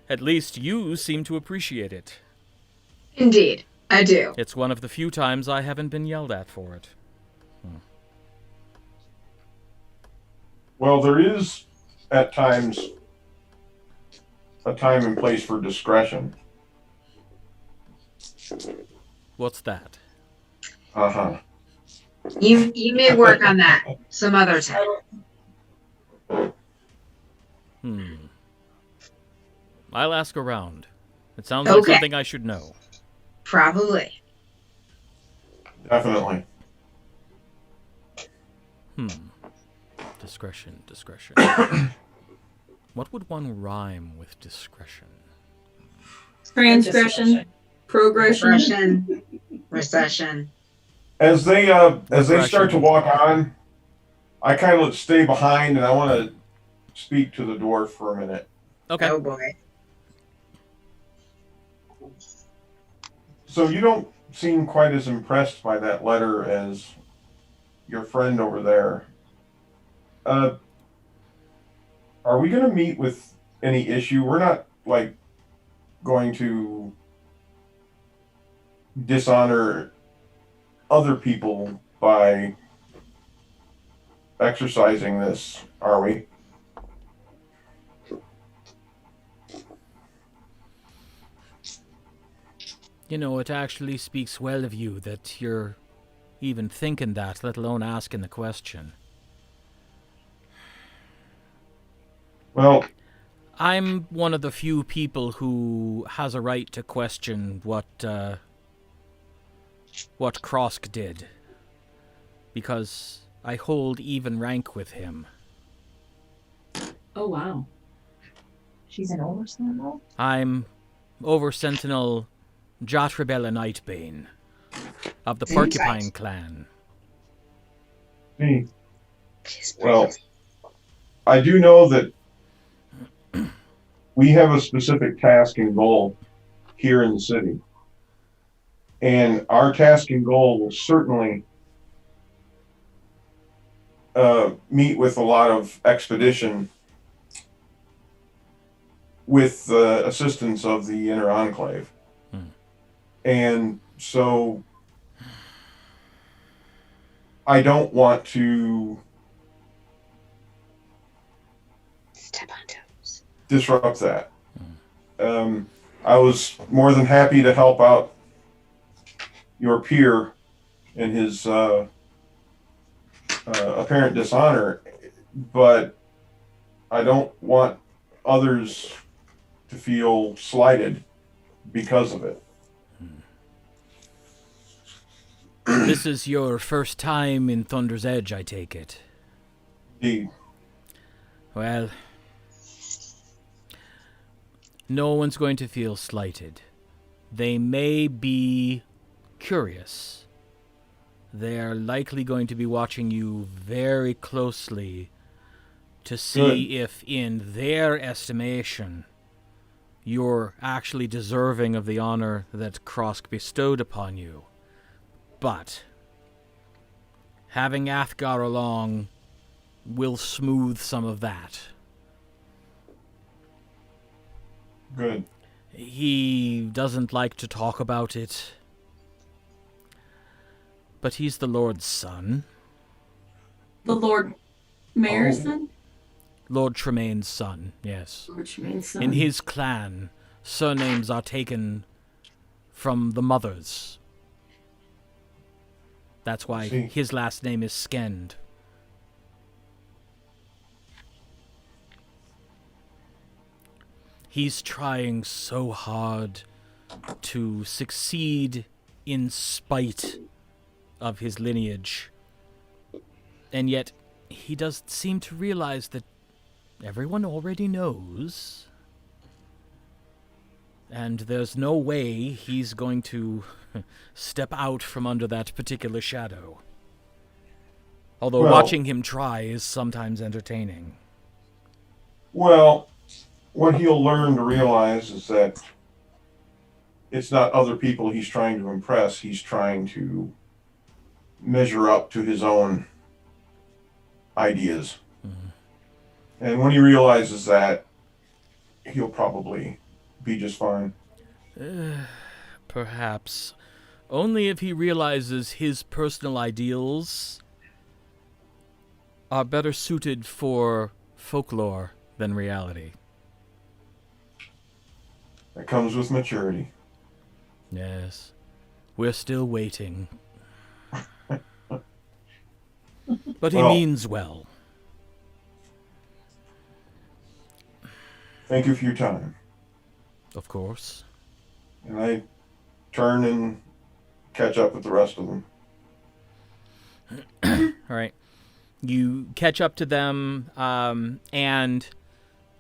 At least you seem to appreciate it. Indeed, I do. It's one of the few times I haven't been yelled at for it. Well, there is at times a time and place for discretion. What's that? Uh-huh. You may work on that some other time. I'll ask around. It sounds like Okay. something I should know. Probably. Definitely. Discretion. What would one rhyme with discretion? Transgression, progression. Depression, recession. As they start to walk on, I kind of stay behind and I want to speak to the dwarf for a minute. Okay. Oh boy. So you don't seem quite as impressed by that letter as your friend over there. Uh, are we going to meet with any issue? We're not like going to dishonor other people by exercising this, are we? You know, it actually speaks well of you that you're even thinking that, let alone asking the question. Well, I'm one of the few people who has a right to question what Krosk did, because I hold even rank with him. Oh, wow. She's an oversentinel? I'm Over Sentinel Jatrabella Nightbane of the Porcupine Clan. see, well, I do know that we have a specific task and goal here in the city. And our task and goal will certainly meet with a lot of expedition with the assistance of the Inner Enclave. And so I don't want to Step on toes. disrupt that. I was more than happy to help out your peer in his apparent dishonor, but I don't want others to feel slighted because of it. This is your first time in Thunder's Edge, I take it. Indeed. Well, no one's going to feel slighted. They may be curious. They are likely going to be watching you very closely to see if, in their estimation, you're actually deserving of the honor that Krosk bestowed upon you. But having Athgarr along will smooth some of that. Good. He doesn't like to talk about it, but he's the Lord's son. The Lord Mayor's son? Lord Tremaine's son, yes. Lord Tremaine's son. In his clan, surnames are taken from the mothers. That's why his last name is Skend. He's trying so hard to succeed in spite of his lineage. And yet, he does seem to realize that everyone already knows. And there's no way he's going to step out from under that particular shadow. Although watching him try is sometimes entertaining. Well, what he'll learn to realize is that it's not other people he's trying to impress. He's trying to measure up to his own ideas. Mm-hmm. And when he realizes that, he'll probably be just fine. Perhaps. Only if he realizes his personal ideals are better suited for folklore than reality. That comes with maturity. Yes. We're still waiting. But he means well. Thank you for your time. Of course. And I turn and catch up with the rest of them. All right. You catch up to them, and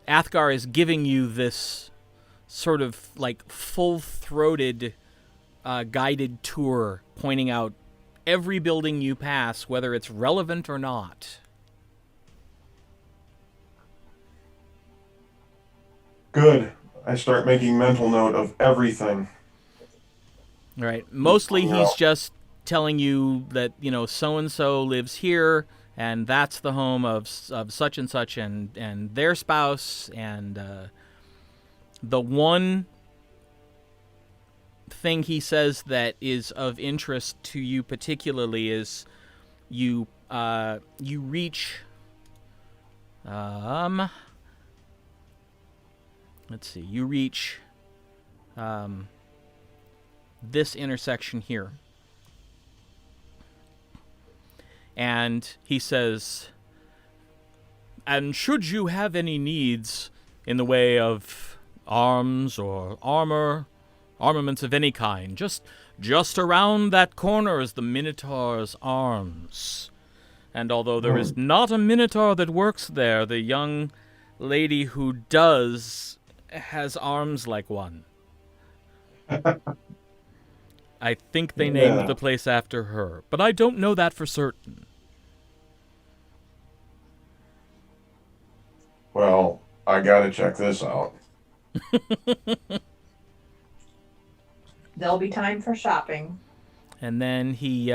Athgarr is giving you this sort of like full-throated guided tour, pointing out every building you pass, whether it's relevant or not. Good. I start making mental note of everything. All right. Mostly he's Well. just telling you that, so and so lives here, and that's the home of such and such, and their spouse, and the one thing he says that is of interest to you particularly is you reach let's see, you reach this intersection here. And he says, and should you have any needs in the way of arms or armaments of any kind, just around that corner is the Minotaur's Arms. And although there is not a Minotaur that works there, the young lady who does has arms like one. I think they named the place after her, but I don't know that for certain. Well, I gotta check this out. There'll be time for shopping. And then he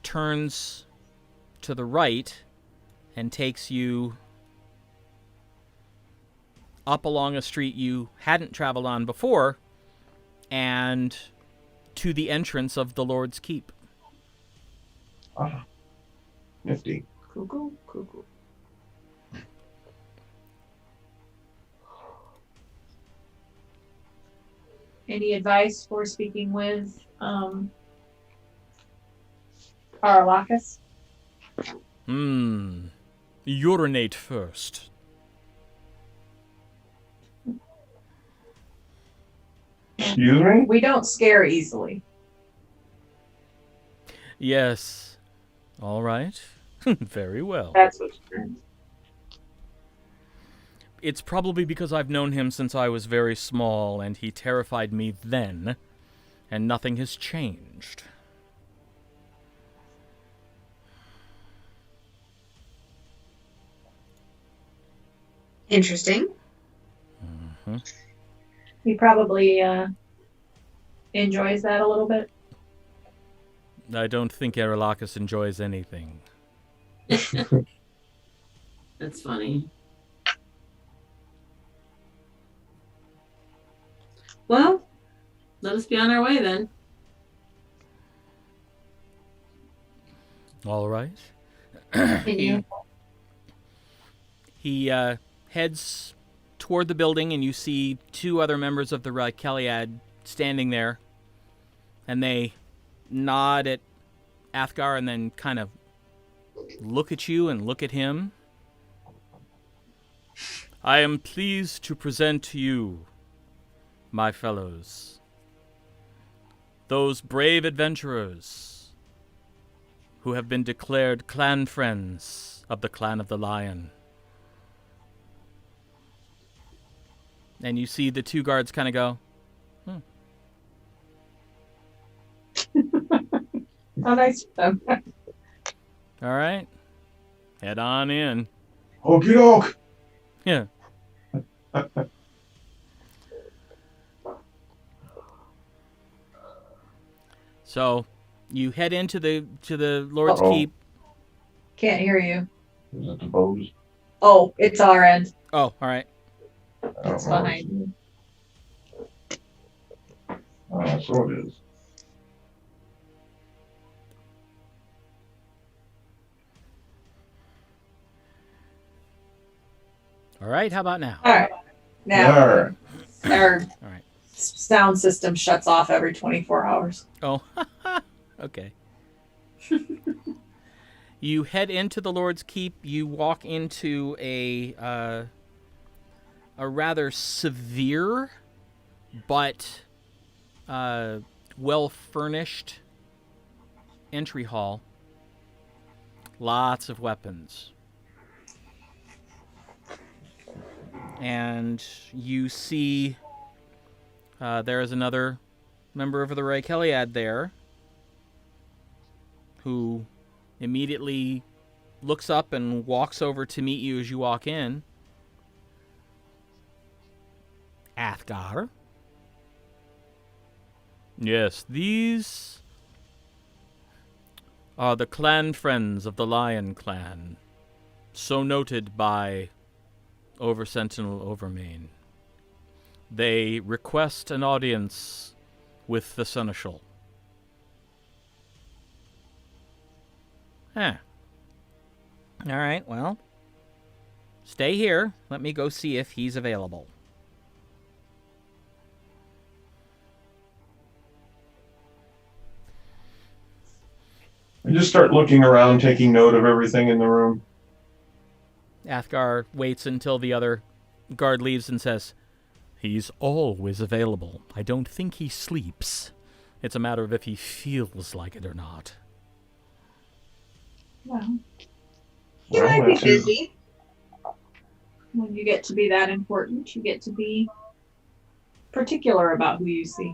turns to the right and takes you up along a street you hadn't traveled on before and to the entrance of the Lord's Keep. Ah, nifty. Cuckoo, cuckoo. Any advice for speaking with Aralakis? Urinate first. Excuse me? We don't scare easily. Yes. All right. Very well. That's what you meant. It's probably because I've known him since I was very small, and he terrified me then, and nothing has changed. Interesting. Mm-hmm. He probably enjoys that a little bit. I don't think Aralakis enjoys anything. That's funny. Well, let us be on our way then. All right. Continue. He heads toward the building, and you see two other members of the Raikeliad standing there, and they nod at Athgarr and then kind of look at you and look at him. I am pleased to present to you, my fellows, those brave adventurers who have been declared clan friends of the Clan of the Lion. And you see the two guards kind of go, How nice of them. all right, head on in. Okie doke. Yeah. So, you head into the Lord's Uh-oh. Keep. Can't hear you. Is it the bows? Oh, it's our end. Oh, all right. I don't It's know. behind you. So it is. All right, how about now? All right. Now, Alright. our All right. sound system shuts off every 24 hours. Oh, okay. You head into the Lord's Keep. You walk into a rather severe but well-furnished entry hall. Lots of weapons. And you see there is another member of the Raikeliad there who immediately looks up and walks over to meet you as you walk in. Athgarr. Yes, these are the clan friends of the Lion Clan, so noted by Over-Sentinel Overmain. They request an audience with the Seneschal. Huh. All right, well, stay here. Let me go see if he's available. I just start looking around, taking note of everything in the room. Athgarr waits until the other guard leaves and says, "He's always available. I don't think he sleeps. It's a matter of if he feels like it or not." Well, He might be that's busy. when you get to be that important, you get to be particular about who you see.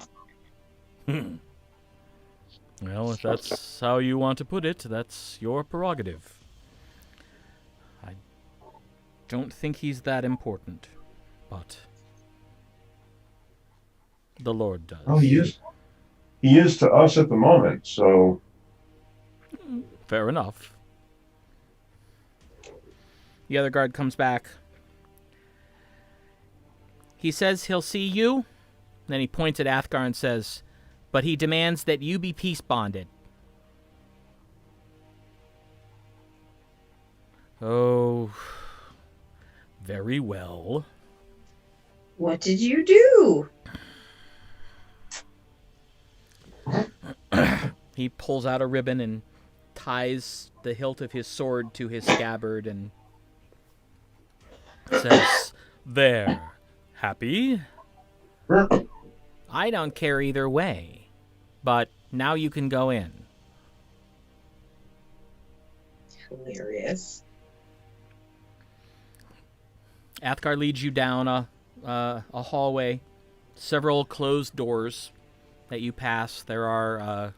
Well, if that's how you want to put it, that's your prerogative. I don't think he's that important, but the Lord does. Oh, he is. He is to us at the moment, so Fair enough. The other guard comes back. He says he'll see you. Then he points at Athgarr and says, "But he demands that you be peace bonded." Oh, very well. What did you do? He pulls out a ribbon and ties the hilt of his sword to his scabbard and says, "There. Happy? I don't care either way, but now you can go in." Hilarious. Athgarr leads you down a hallway, several closed doors that you pass. There are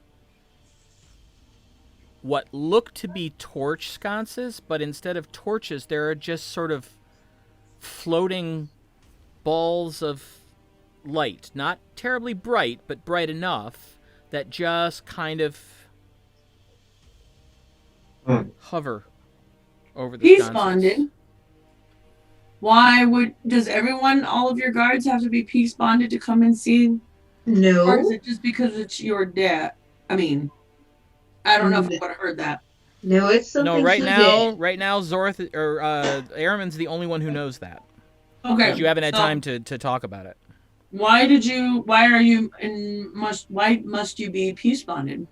what look to be torch sconces, but instead of torches, there are just sort of floating balls of light. Not terribly bright, but bright enough that just kind of hover over the Peace sconces. bonded. Does all of your guards have to be peace bonded to come and see? No. Or is it just because it's your dad? I mean, I don't know if I would have heard that. No, it's something No, right he now, did. Zorith or Arimynn's the only one who knows that. Okay. Because you haven't had so time to talk about it. Why must you be peace bonded?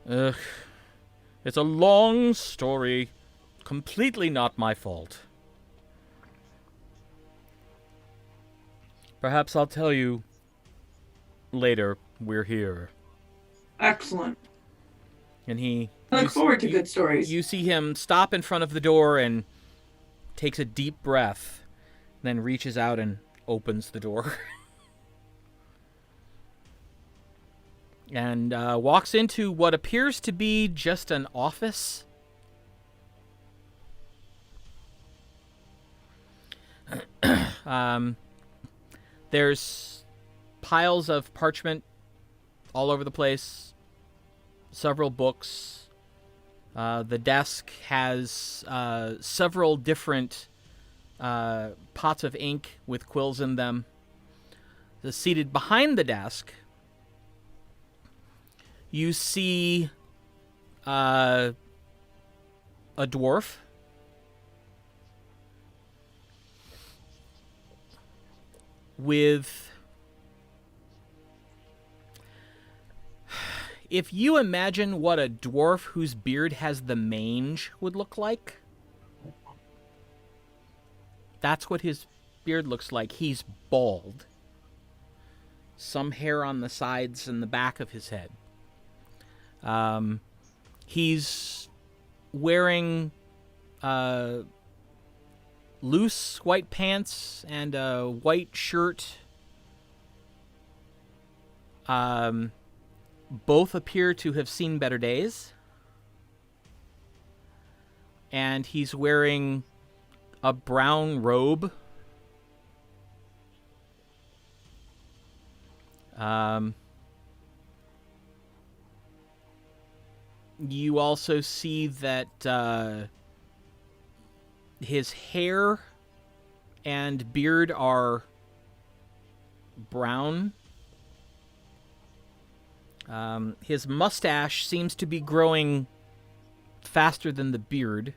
It's a long story. Completely not my fault. Perhaps I'll tell you later. We're here. Excellent. And I look forward to good stories. You see him stop in front of the door and takes a deep breath, then reaches out and opens the door. And walks into what appears to be just an office. There's piles of parchment all over the place, several books. The desk has several different pots of ink with quills in them. Seated behind the desk, you see a dwarf with... If you imagine what a dwarf whose beard has the mange would look like, that's what his beard looks like. He's bald. Some hair on the sides and the back of his head. He's wearing loose white pants and a white shirt. Both appear to have seen better days. And he's wearing a brown robe. You also see that his hair and beard are brown. His mustache seems to be growing faster than the beard.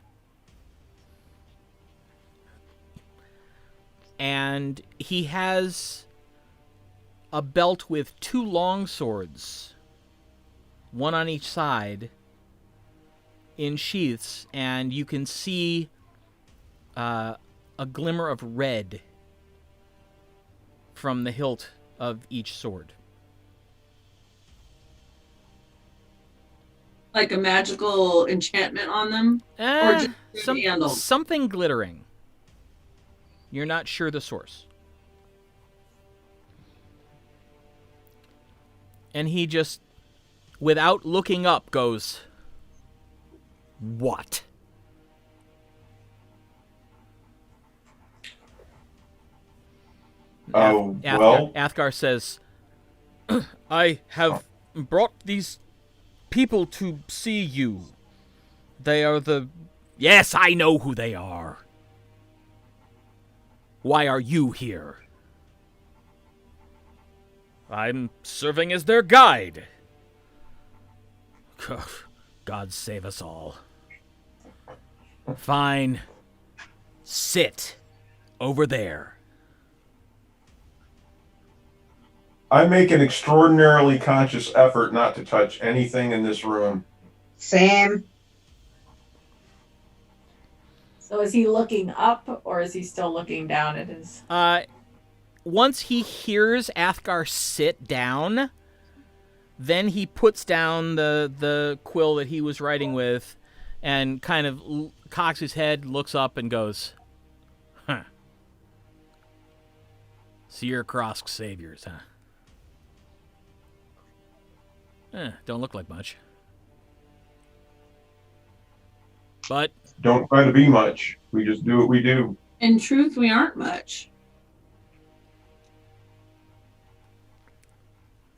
And he has a belt with 2 long swords, one on each side, in sheaths, and you can see a glimmer of red from the hilt of each sword. Like a magical enchantment on them? Or just handles? Something glittering. You're not sure the source. And he just, without looking up, goes, "What?" Oh, well. Athgarr says, "I have brought these people to see you. They are the..." "Yes, I know who they are. Why are you here?" "I'm serving as their guide." "God save us all." "Fine. Sit over there." I make an extraordinarily conscious effort not to touch anything in this room. Same. So is he looking up or is he still looking down at his... Once he hears Athgarr sit down, then he puts down the quill that he was writing with and kind of cocks his head, looks up, and goes, "Huh. So you're Krosk's saviors, huh? Don't look like much. But Don't try to be much. We just do what we do. In truth, we aren't much.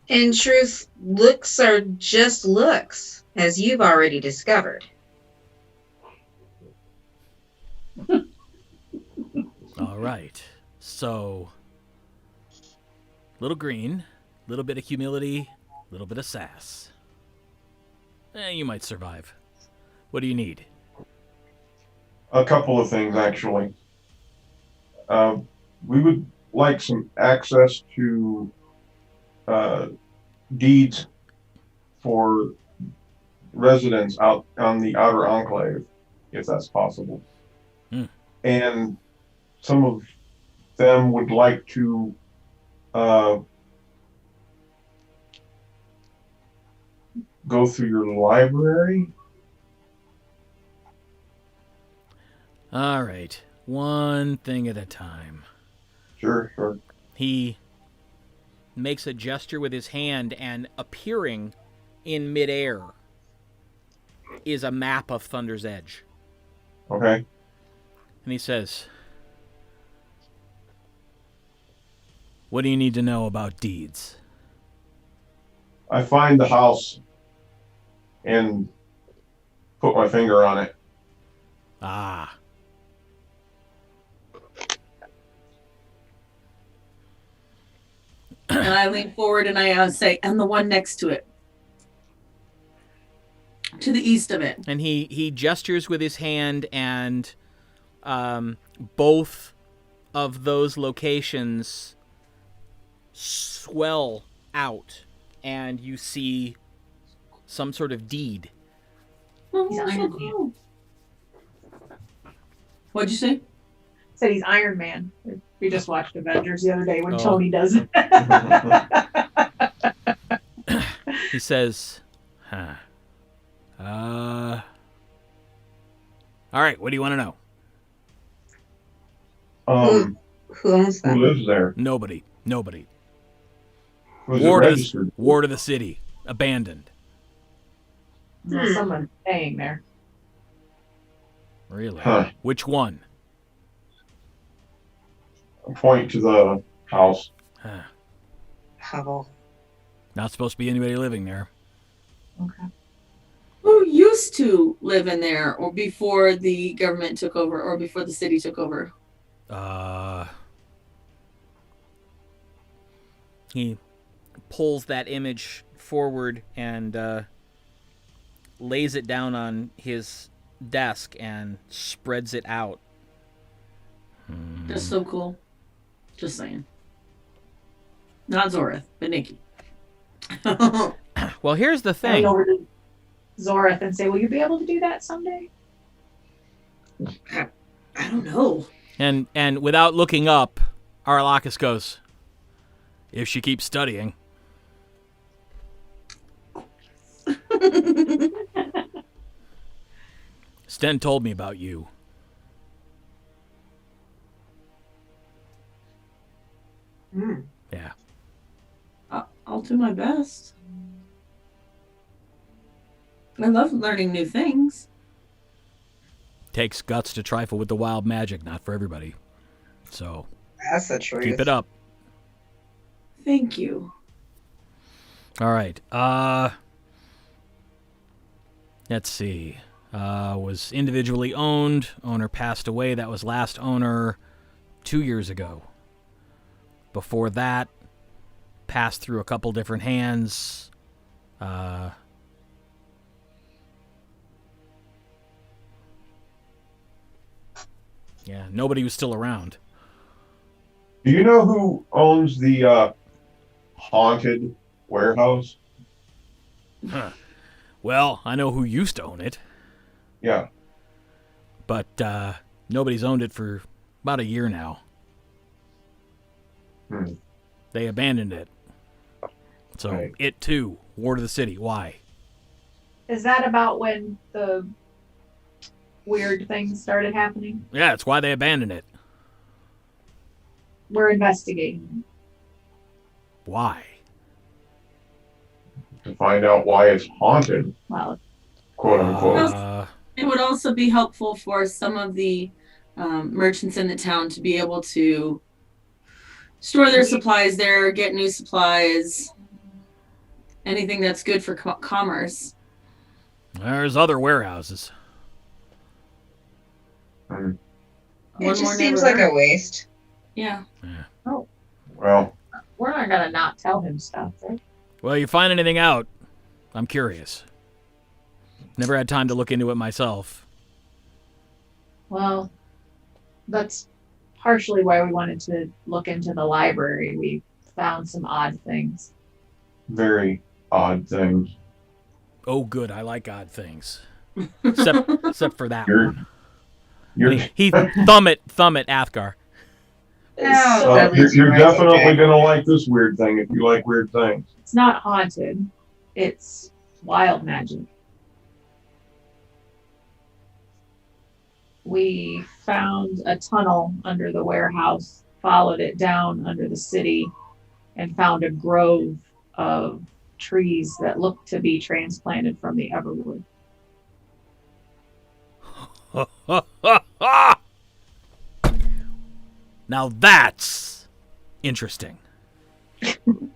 In truth, looks are just looks, as you've already discovered. all right. So, little green, little bit of humility, little bit of sass. You might survive. What do you need? A couple of things, actually. We would like some access to deeds for residents out on the Outer Enclave, if that's possible. And some of them would like to go through your library. All right. One thing at a time. Sure, sure. He makes a gesture with his hand, and appearing in midair is a map of Thunder's Edge. Okay. And he says, "What do you need to know about deeds?" I find the house and put my finger on it. Ah. And I lean forward and I say, "And the one next to it. To the east of it." And he gestures with his hand, and both of those locations swell out, and you see some sort of deed. He's Iron Man. What'd you say? Said he's Iron Man. We just watched Avengers the other day when Tony does it. He says, "Huh. All right, what do you want to know?" Who owns that? Who lives there? Nobody. Was it registered? Ward of the city. Abandoned. There's someone staying there. Really? Huh. Which one? Point to the house. Huh. Hovel. Not supposed to be anybody living there. Okay. Oh, to live in there, or before the government took over, or before the city took over? He pulls that image forward and lays it down on his desk and spreads it out. That's so cool. Just saying. Not Zorith, but Nikki. Well, here's the I thing. go over to Zorith and say, "Will you be able to do that someday?" I don't know. And without looking up, Arlakis goes, if she keeps studying. Sten told me about you. Yeah. I'll do my best. I love learning new things. Takes guts to trifle with the wild magic, not for everybody. So, That's the truth. keep it up. Thank you. All right. Let's see. Was individually owned. Owner passed away. That was last owner 2 years ago. Before that, passed through a couple different hands. Yeah, nobody was still around. Do you know who owns the haunted warehouse? Huh. Well, I know who used to own it, Yeah. but nobody's owned it for about a year now. They abandoned it. So, Right. it too, Ward of the City. Why? Is that about when the weird things started happening? Yeah, it's why they abandoned it. We're investigating. Why? To find out why it's haunted, Well, quote unquote. It would also be helpful for some of the merchants in the town to be able to store their supplies there, get new supplies, anything that's good for commerce. There's other warehouses. Hmm. It One just more seems never like a hurt. waste. Yeah. Well, we're not gonna not tell him stuff, right? Well, you find anything out? I'm curious. Never had time to look into it myself. Well, that's partially why we wanted to look into the library. We found some odd things. very odd things. Oh, good. I like odd things. Except for that You're, one. you're, He thumb it, Athgarr. No, that leads you you're right definitely back. gonna like this weird thing if you like weird things. It's not haunted. It's wild magic. We found a tunnel under the warehouse, followed it down under the city, and found a grove of trees that looked to be transplanted from the Everwood. Now that's interesting.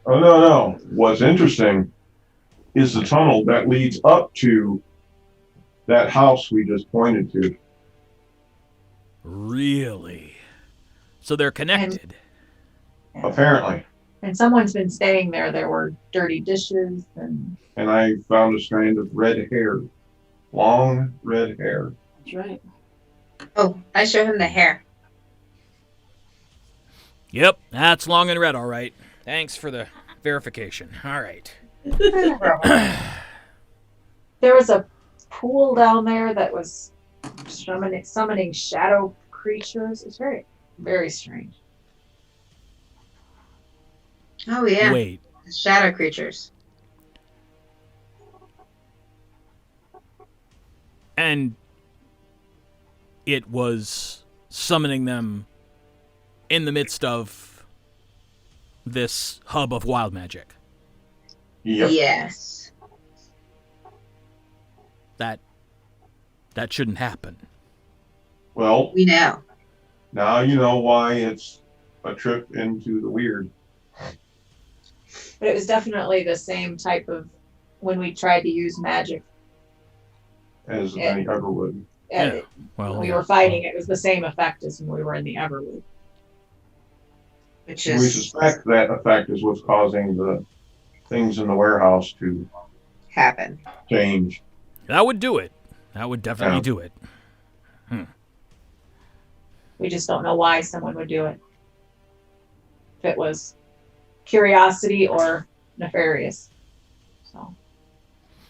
Oh no. What's interesting is the tunnel that leads up to that house we just pointed to. Really? So they're connected. Apparently. And someone's been staying there. There were dirty dishes and And I found a strand of red hair. Long red hair. That's right. Oh, I show him the hair. Yep, that's long and red, all right. Thanks for the verification. All right. there was a pool down there that was summoning shadow creatures. It's very, very strange. Oh yeah, Wait, the shadow creatures. and it was summoning them in the midst of this hub of wild magic. Yep. Yes. That shouldn't happen. Well, We know. now you know why it's a trip into the weird. But it was definitely the same type of when we tried to use magic as Yeah. any Everwood. And Yeah. Well, when we yeah. were fighting, it was the same effect as when we were in the Everwood. Which We is suspect that effect is what's causing the things in the warehouse to happen. change. That would do it. That would definitely Yeah. do it. We just don't know why someone would do it. If it was curiosity or nefarious. So,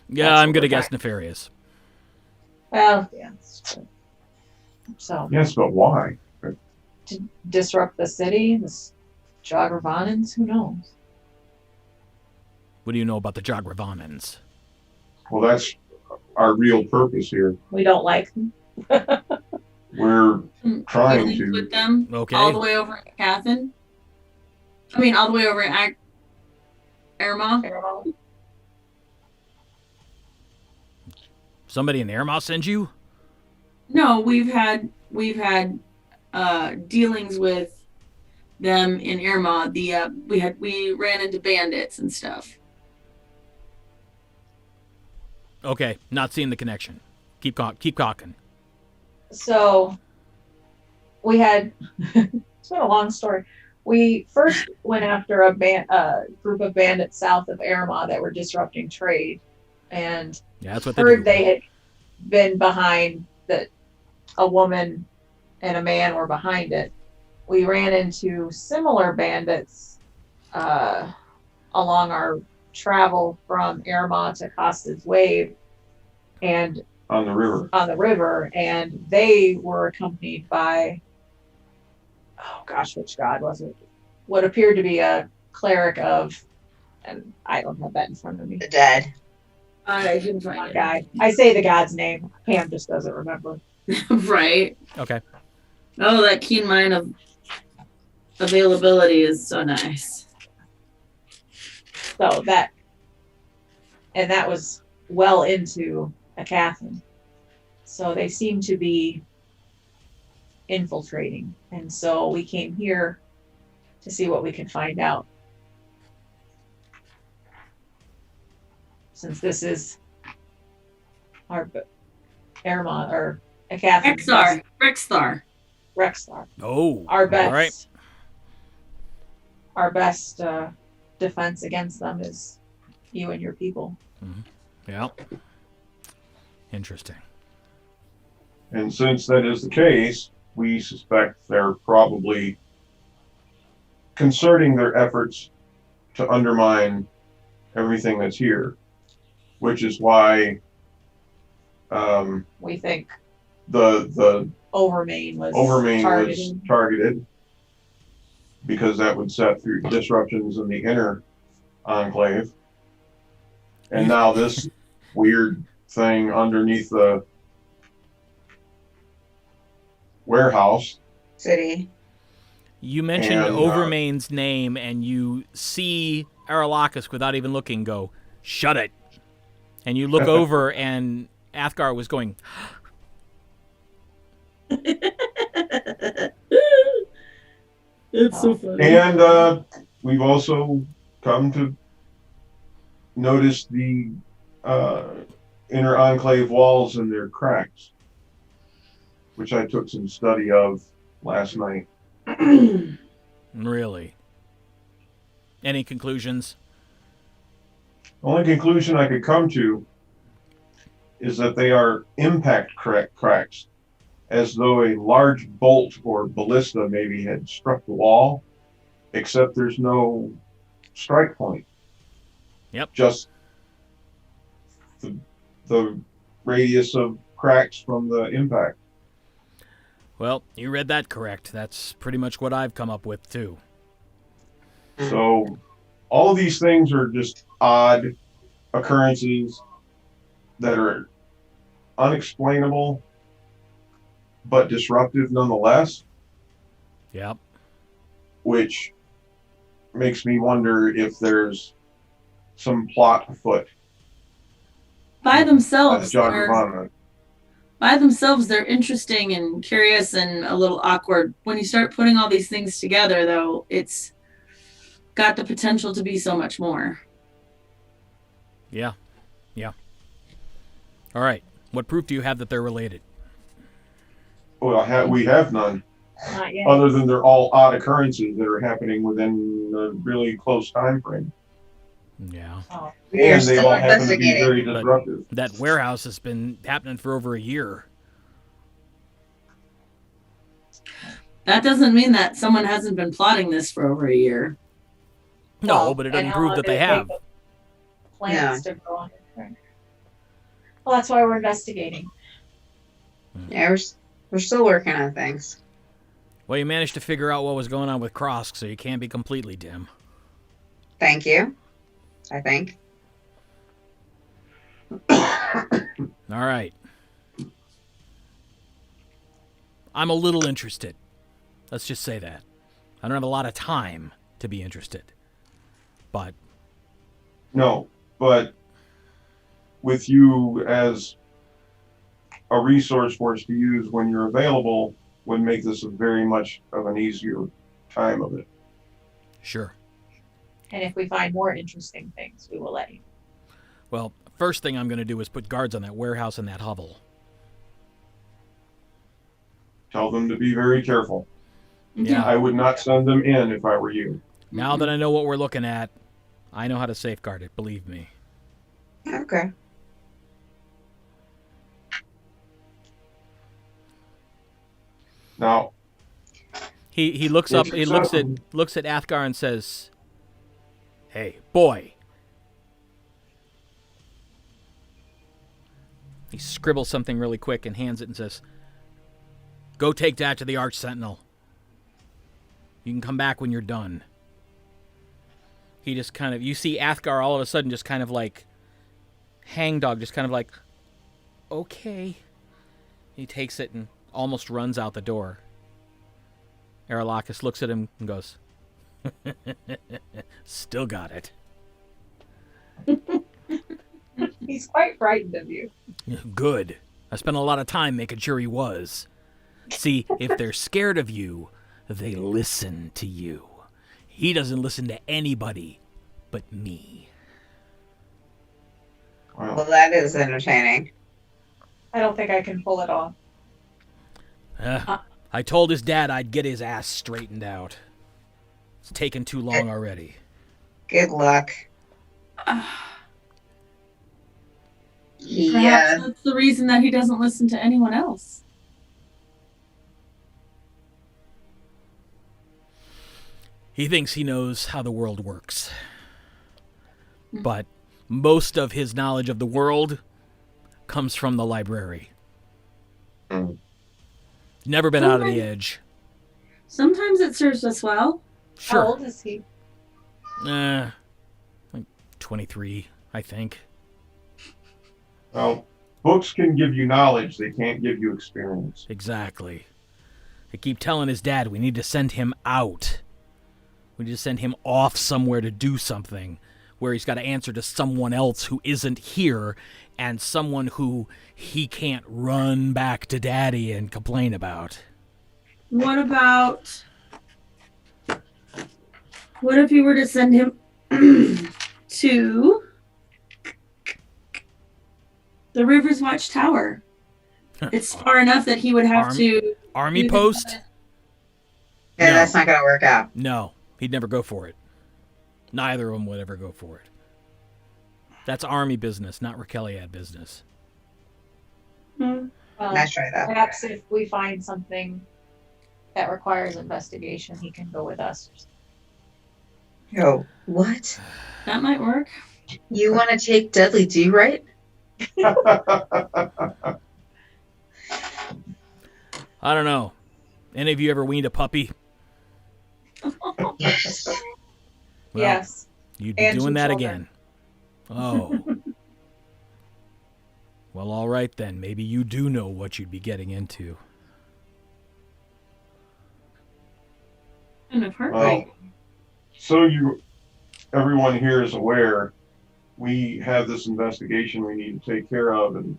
Yeah, That's I'm what going to we're guess trying- nefarious. well, yeah. It's true. So, Yes, but why? to disrupt the city, the Joggervanans, who knows? What do you know about the Joggervanans? Well, that's our real purpose here. We don't like them. We're trying Dealings to. with them Okay. all the way over at Aecathan. I mean, all the way over at Arimynn. Somebody in Airmouth send you? No, we've had dealings with them in Arimynn. We ran into bandits and stuff. Okay, not seeing the connection. Keep talking. So, we had, it's been a long story. We first went after a group of bandits south of Arimynn that were disrupting trade, and Yeah, that's what they heard do. they had been behind that. A woman and a man were behind it. We ran into similar bandits along our travel from Arimynn to Costa's Wave and On the river. on the river, and they were accompanied by, oh gosh, which god was it? What appeared to be a cleric of, and I don't have that in front of me. The dead. I didn't find it. Guy. I say the god's name. Pam just doesn't remember. Right. Okay. Oh, that keen mind of availability is so nice. So that was well into Aecathan. So they seem to be infiltrating. And so we came here to see what we can find out. Since this is our Arimynn or Aecathan. Rexthar. Oh, Our best. all right. Our best defense against them is you and your people. Yeah. Interesting. And since that is the case, we suspect they're probably concerting their efforts to undermine everything that's here, which is why We think the Overmain was Overmain targeted. was targeted, because that would set through disruptions in the Inner Enclave. And now this weird thing underneath the warehouse. City. You mentioned And, Overmain's name, and you see Aralakas without even looking go, shut it. And you look over, and Athgarr was going, It's so funny. And we've also come to notice the Inner Enclave walls and their cracks, which I took some study of last night. really? Any conclusions? The only conclusion I could come to is that they are impact cracks, as though a large bolt or ballista maybe had struck the wall, except there's no strike point. Yep. Just the radius of cracks from the impact. Well, you read that correct. That's pretty much what I've come up with, too. So all of these things are just odd occurrences that are unexplainable but disruptive nonetheless, Yep. which makes me wonder if there's some plot afoot. By By themselves, the Joggervana. they're interesting and curious and a little awkward. When you start putting all these things together, though, it's got the potential to be so much more. Yeah. Yeah. All right. What proof do you have that they're related? Well, we have none, Not yet. other than they're all odd occurrences that are happening within a really close time frame. Yeah. Oh. We are And they still all happen to be investigating. very disruptive. That warehouse has been happening for over a year. That doesn't mean that someone hasn't been plotting this for over a year. No, Well, but it and doesn't how prove long that did they it take have. the plans to go on it? Well, that's why we're investigating. Yeah, we're still working on things. Well, you managed to figure out what was going on with Krosk, so you can't be completely dim. Thank you. I think. All right. I'm a little interested. Let's just say that. I don't have a lot of time to be interested. But No, but with you as a resource for us to use when you're available would make this a very much of an easier time of it. sure. And if we find more interesting things, we will let you. Well, first thing I'm going to do is put guards on that warehouse and that hovel. Tell them to be very careful. Yeah. I would not send them in if I were you. Now that I know what we're looking at, I know how to safeguard it, believe me. Okay. Now, He looks If up, he looks at Athgarr and says, "Hey, boy." He scribbles something really quick and hands it and says, "Go take that to the Arch Sentinel. You can come back when you're done." He just kind of, you see Athgarr all of a sudden just kind of like, hangdog, just kind of like, okay. He takes it and almost runs out the door. Aralakis looks at him and goes, "Still got it." He's quite frightened of you. Good. I spent a lot of time making sure he was. See, if they're scared of you, they listen to you. He doesn't listen to anybody but me. Well, that is entertaining. I don't think I can pull it off. I told his dad I'd get his ass straightened out. It's taken too long already. Good luck. Perhaps Yeah. that's the reason that he doesn't listen to anyone else. He thinks he knows how the world works. But most of his knowledge of the world comes from the library. Never been out of the edge. Sometimes it serves us well. How Sure. old is he? Like 23, I think. Well, books can give you knowledge, they can't give you experience. Exactly. I keep telling his dad we need to send him out. We need to send him off somewhere to do something where he's got to answer to someone else who isn't here and someone who he can't run back to daddy and complain about. What if you were to send him to the River's Watch Tower? It's far enough that he would have to... Army post? Yeah, No. that's not gonna work out. No, he'd never go for it. Neither of them would ever go for it. That's Army business, not Raqueliad business. Hmm. Nice try though. Perhaps if we find something that requires investigation, he can go with us. Yo, what? That might work. You want to take Dudley Do Right? I don't know. Any of you ever weaned a puppy? Yes. Well, Yes. You'd be And doing two that children. again. Oh. Well, all right then. Maybe you do know what you'd be getting into. Kind of heartbreak. Well, so everyone here is aware, we have this investigation we need to take care of and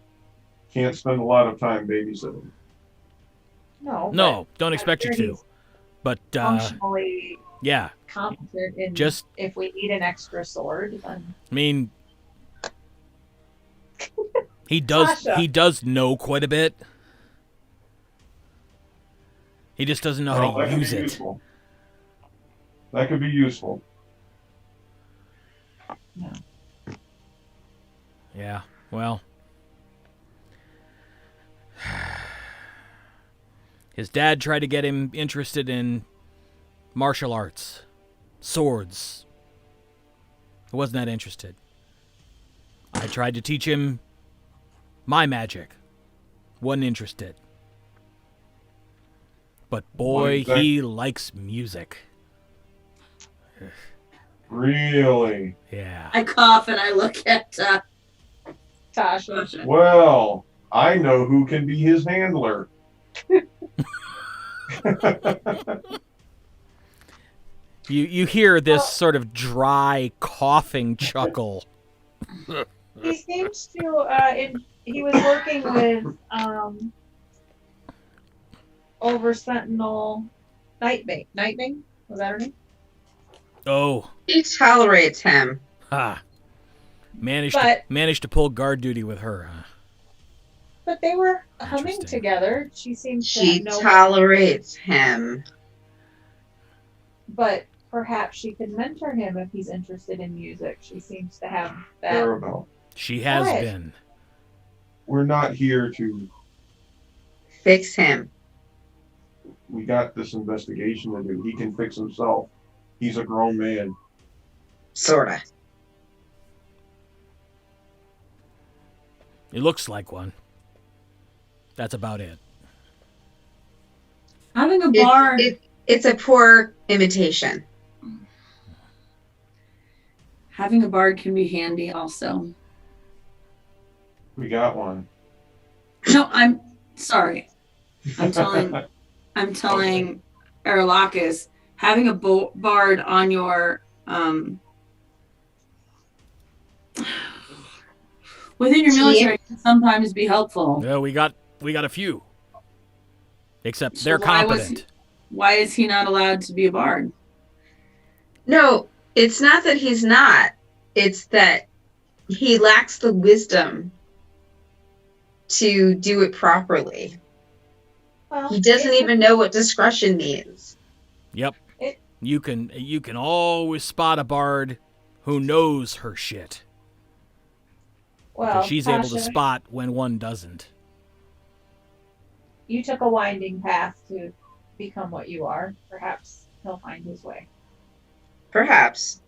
can't spend a lot of time babysitting. No. No, don't expect you sure to. he's But, functionally yeah, competent in just, if we need an extra sword, then I mean, He does. Tasha. He does know quite a bit. He just doesn't know Well, how that to could use be it. useful. That could be useful. Yeah. Well, his dad tried to get him interested in martial arts, swords. He wasn't that interested. I tried to teach him my magic. Wasn't interested. But boy, he likes music. Really? Yeah. I cough and I look at Tasha. Tasha. Well, I know who can be his handler. You hear this sort of dry coughing chuckle. He seems to. He was working with Over Sentinel Nightwing. Nightwing, was that her name? Oh, He tolerates him. managed But- to pull guard duty with her. Huh? But they were humming Interesting. together. She seems She to know. tolerates him. But perhaps she could mentor him if he's interested in music. She seems to have that. Aribell. She has What? been. We're not here to. Fix him. We got this investigation to do. He can fix himself. He's a grown man. Sorta. It looks like one. That's about it. Having a bar. It's a poor imitation. Having a bard can be handy also. We got one. No, I'm sorry. I'm telling Erlakis, having a bard on your within your military can sometimes be helpful. Well, we got a few. Except So they're why was competent. Why is he not allowed to be a bard? No, it's not that he's not. It's that he lacks the wisdom to do it properly. Well, He doesn't even know what discretion means. Yep. It- You can always spot a bard who knows her shit. Well, Because she's able to Tasha, spot when one doesn't. you took a winding path to become what you are. Perhaps he'll find his way. Perhaps.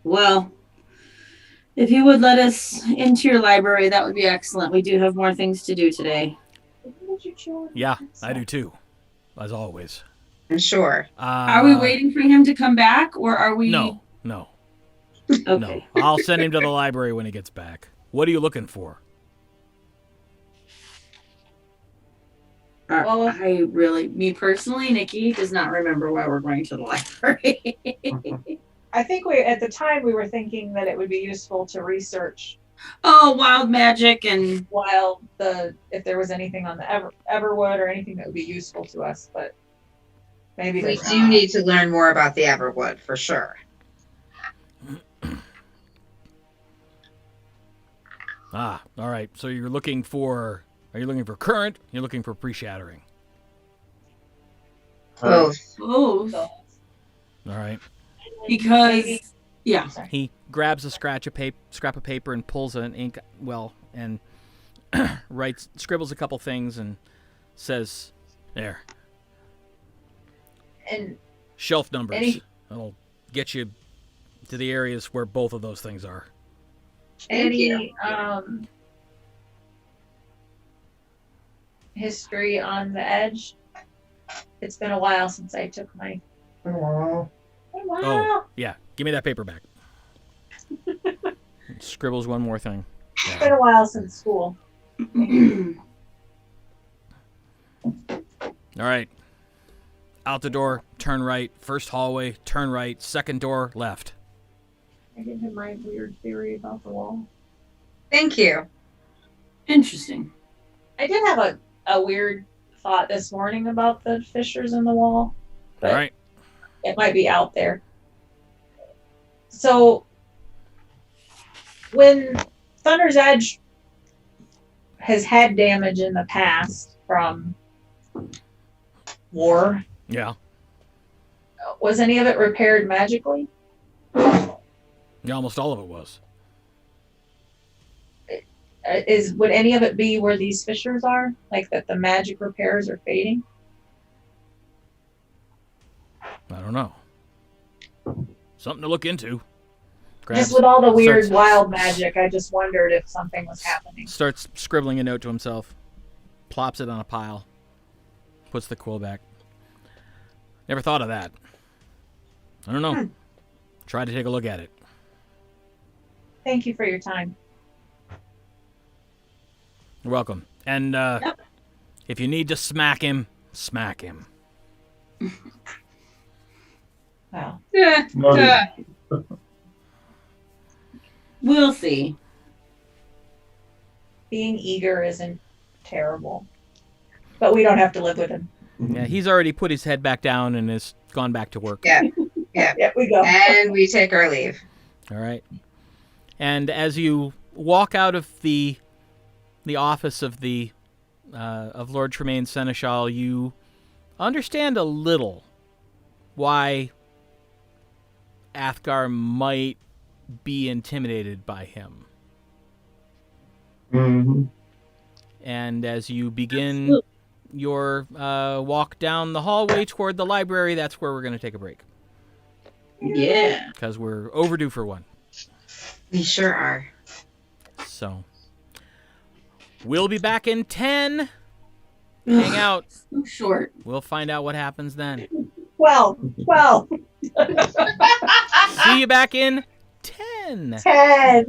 Well, if you would let us into your library, that would be excellent. We do have more things to do today. Did you chew on Yeah, that? I do too. As always. I'm sure. Are we waiting for him to come back, or are we? No. Okay. No. I'll send him to the library when he gets back. What are you looking for? Well- Me personally, Nikki does not remember why we're going to the library. I think at the time we were thinking that it would be useful to research Oh, wild magic and if there was anything on the Everwood or anything that would be useful to us, but maybe We there's do not. need to learn more about the Everwood, for sure. All right. So are you looking for current? You're looking for pre-shattering. Both. both So, All right. because maybe- yeah. Sorry. He grabs a scrap of paper and pulls an ink and scribbles a couple things and says, "There, And shelf numbers. Any- That'll get you to the areas where both of those things are." Thank you. any history on the edge? It's been a while since I took my. Well, Oh, yeah. Give me that paper back. Scribbles one more thing. It's been a while since school. All right. Out the door, turn right. First hallway, turn right. Second door, left. I give him my weird theory about the wall. Thank you. Interesting. I did have a weird thought this morning about the fissures in the wall, but All right. it might be out there. So when Thunder's Edge has had damage in the past from war, Yeah. was any of it repaired magically? Yeah, almost all of it was. Would any of it be where these fissures are? Like that the magic repairs are fading? I don't know. Something to look into. Just with all the weird starts- wild magic, I just wondered if something was happening. Starts scribbling a note to himself. Plops it on a pile. Puts the quill back. Never thought of that. I don't know. Try to take a look at it. Thank you for your time. You're welcome. And if you need to smack him, smack him. Wow. Noted. We'll see. Being eager isn't terrible. But we don't have to live with him. Yeah, he's already put his head back down and has gone back to work. Yeah. Yeah, we go. And we take our leave. All right. And as you walk out of the office of the of Lord Tremaine's Seneschal, you understand a little why Athgarr might be intimidated by him. Mm-hmm. And as you begin your walk down the hallway toward the library, that's where we're going to take a break. Yeah. Because we're overdue for one. We sure are. So, we'll be back in 10. Hang out. So short. We'll find out what happens then. Well, See you back in 10. 10.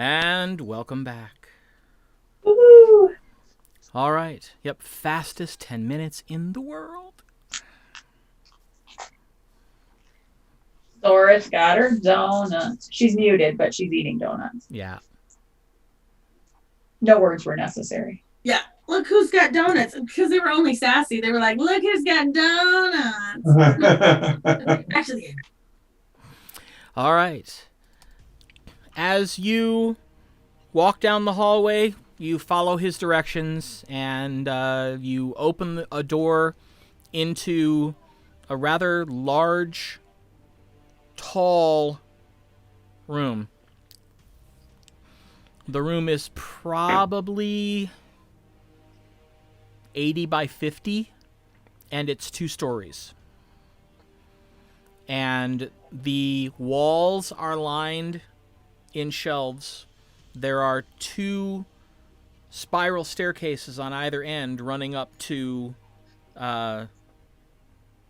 And welcome back. Woohoo! All right. Yep, fastest 10 minutes in the world. Zorith got her donuts. She's muted, but she's eating donuts. Yeah. No words were necessary. Yeah. Look who's got donuts. Because they were only sassy. They were like, look who's got donuts. Actually, All right. As you walk down the hallway, you follow his directions, and you open a door into a rather large, tall room. The room is probably 80 by 50, and it's 2 stories. And the walls are lined in shelves. There are 2 spiral staircases on either end running up to a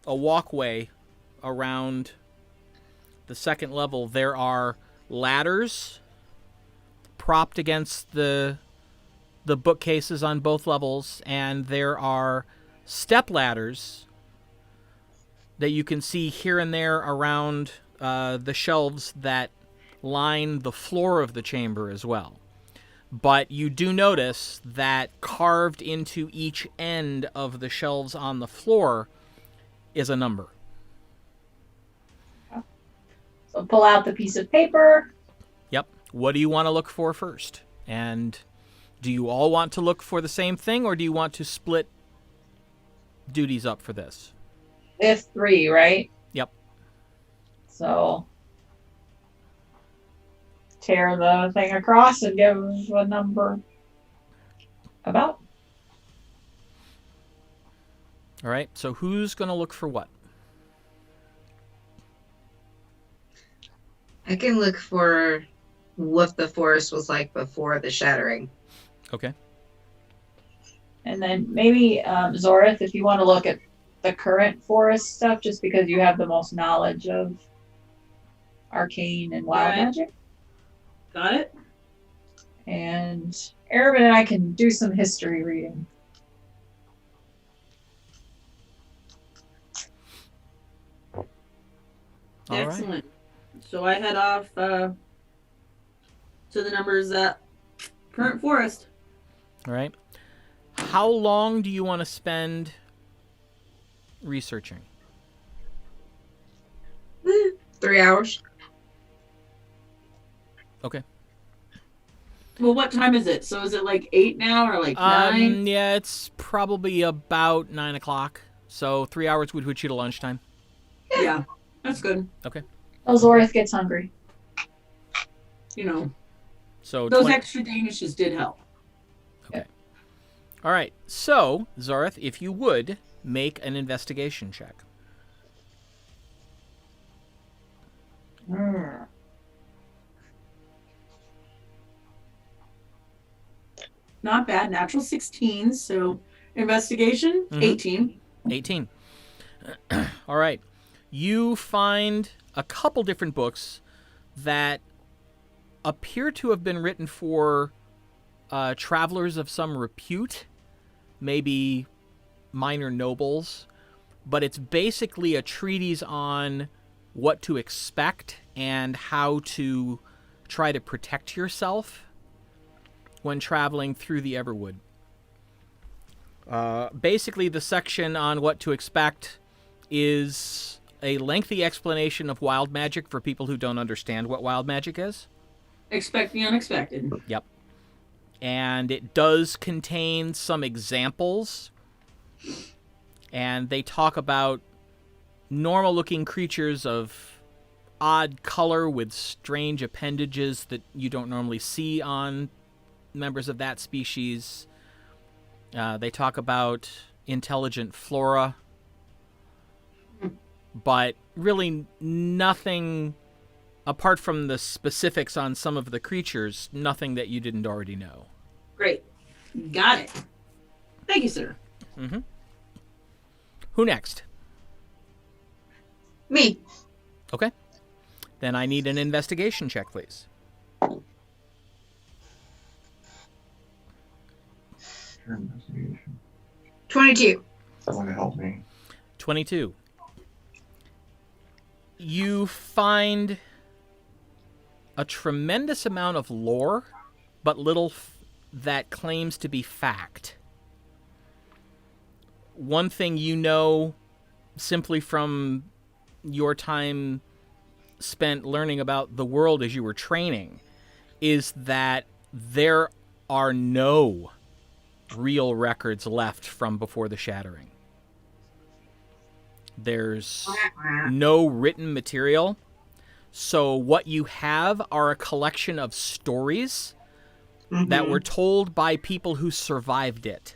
walkway around the second level. There are ladders propped against the bookcases on both levels, and there are step ladders that you can see here and there around the shelves that line the floor of the chamber as well. But you do notice that carved into each end of the shelves on the floor is a number. So pull out the piece of paper. Yep. What do you want to look for first? And do you all want to look for the same thing, or do you want to split duties up for this? There's 3, right? Yep. So tear the thing across and give a number about. All right. So who's going to look for what? I can look for what the forest was like before the shattering. Okay. And then maybe Zorith, if you want to look at the current forest stuff, just because you have the most knowledge of arcane and wild Right. magic. got it. And Arimynn and I can do some history reading. All right. Excellent. So I head off to the numbers that current forest. All right. How long do you want to spend researching? 3 hours. Okay. Well, what time is it? So is it like 8 now or like 9? Yeah, it's probably about 9 o'clock. So 3 hours would put you to lunchtime. Yeah, that's good. Okay. Oh, Zorith gets hungry. You know, So those 20 extra Danishes did help. All right. So, Zorith, if you would, make an investigation check. Not bad. Natural 16. So investigation, Mhm. 18. 18. All right. You find a couple different books that appear to have been written for travelers of some repute, maybe minor nobles, but it's basically a treatise on what to expect and how to try to protect yourself when traveling through the Everwood. Basically, the section on what to expect is a lengthy explanation of wild magic for people who don't understand what wild magic is. Expect the unexpected. Yep. And it does contain some examples. And they talk about normal-looking creatures of odd color with strange appendages that you don't normally see on members of that species. They talk about intelligent flora. But really nothing, apart from the specifics on some of the creatures, nothing that you didn't already know. Great. Got it. Thank you, sir. Mm-hmm. Who next? Me. Okay. Then I need an investigation check, please. Investigation. 22. That's going to help me. 22. You find a tremendous amount of lore, but little that claims to be fact. One thing you know simply from your time spent learning about the world as you were training is that there are no real records left from before the Shattering. There's no written material. So what you have are a collection of stories that were told by people who survived it.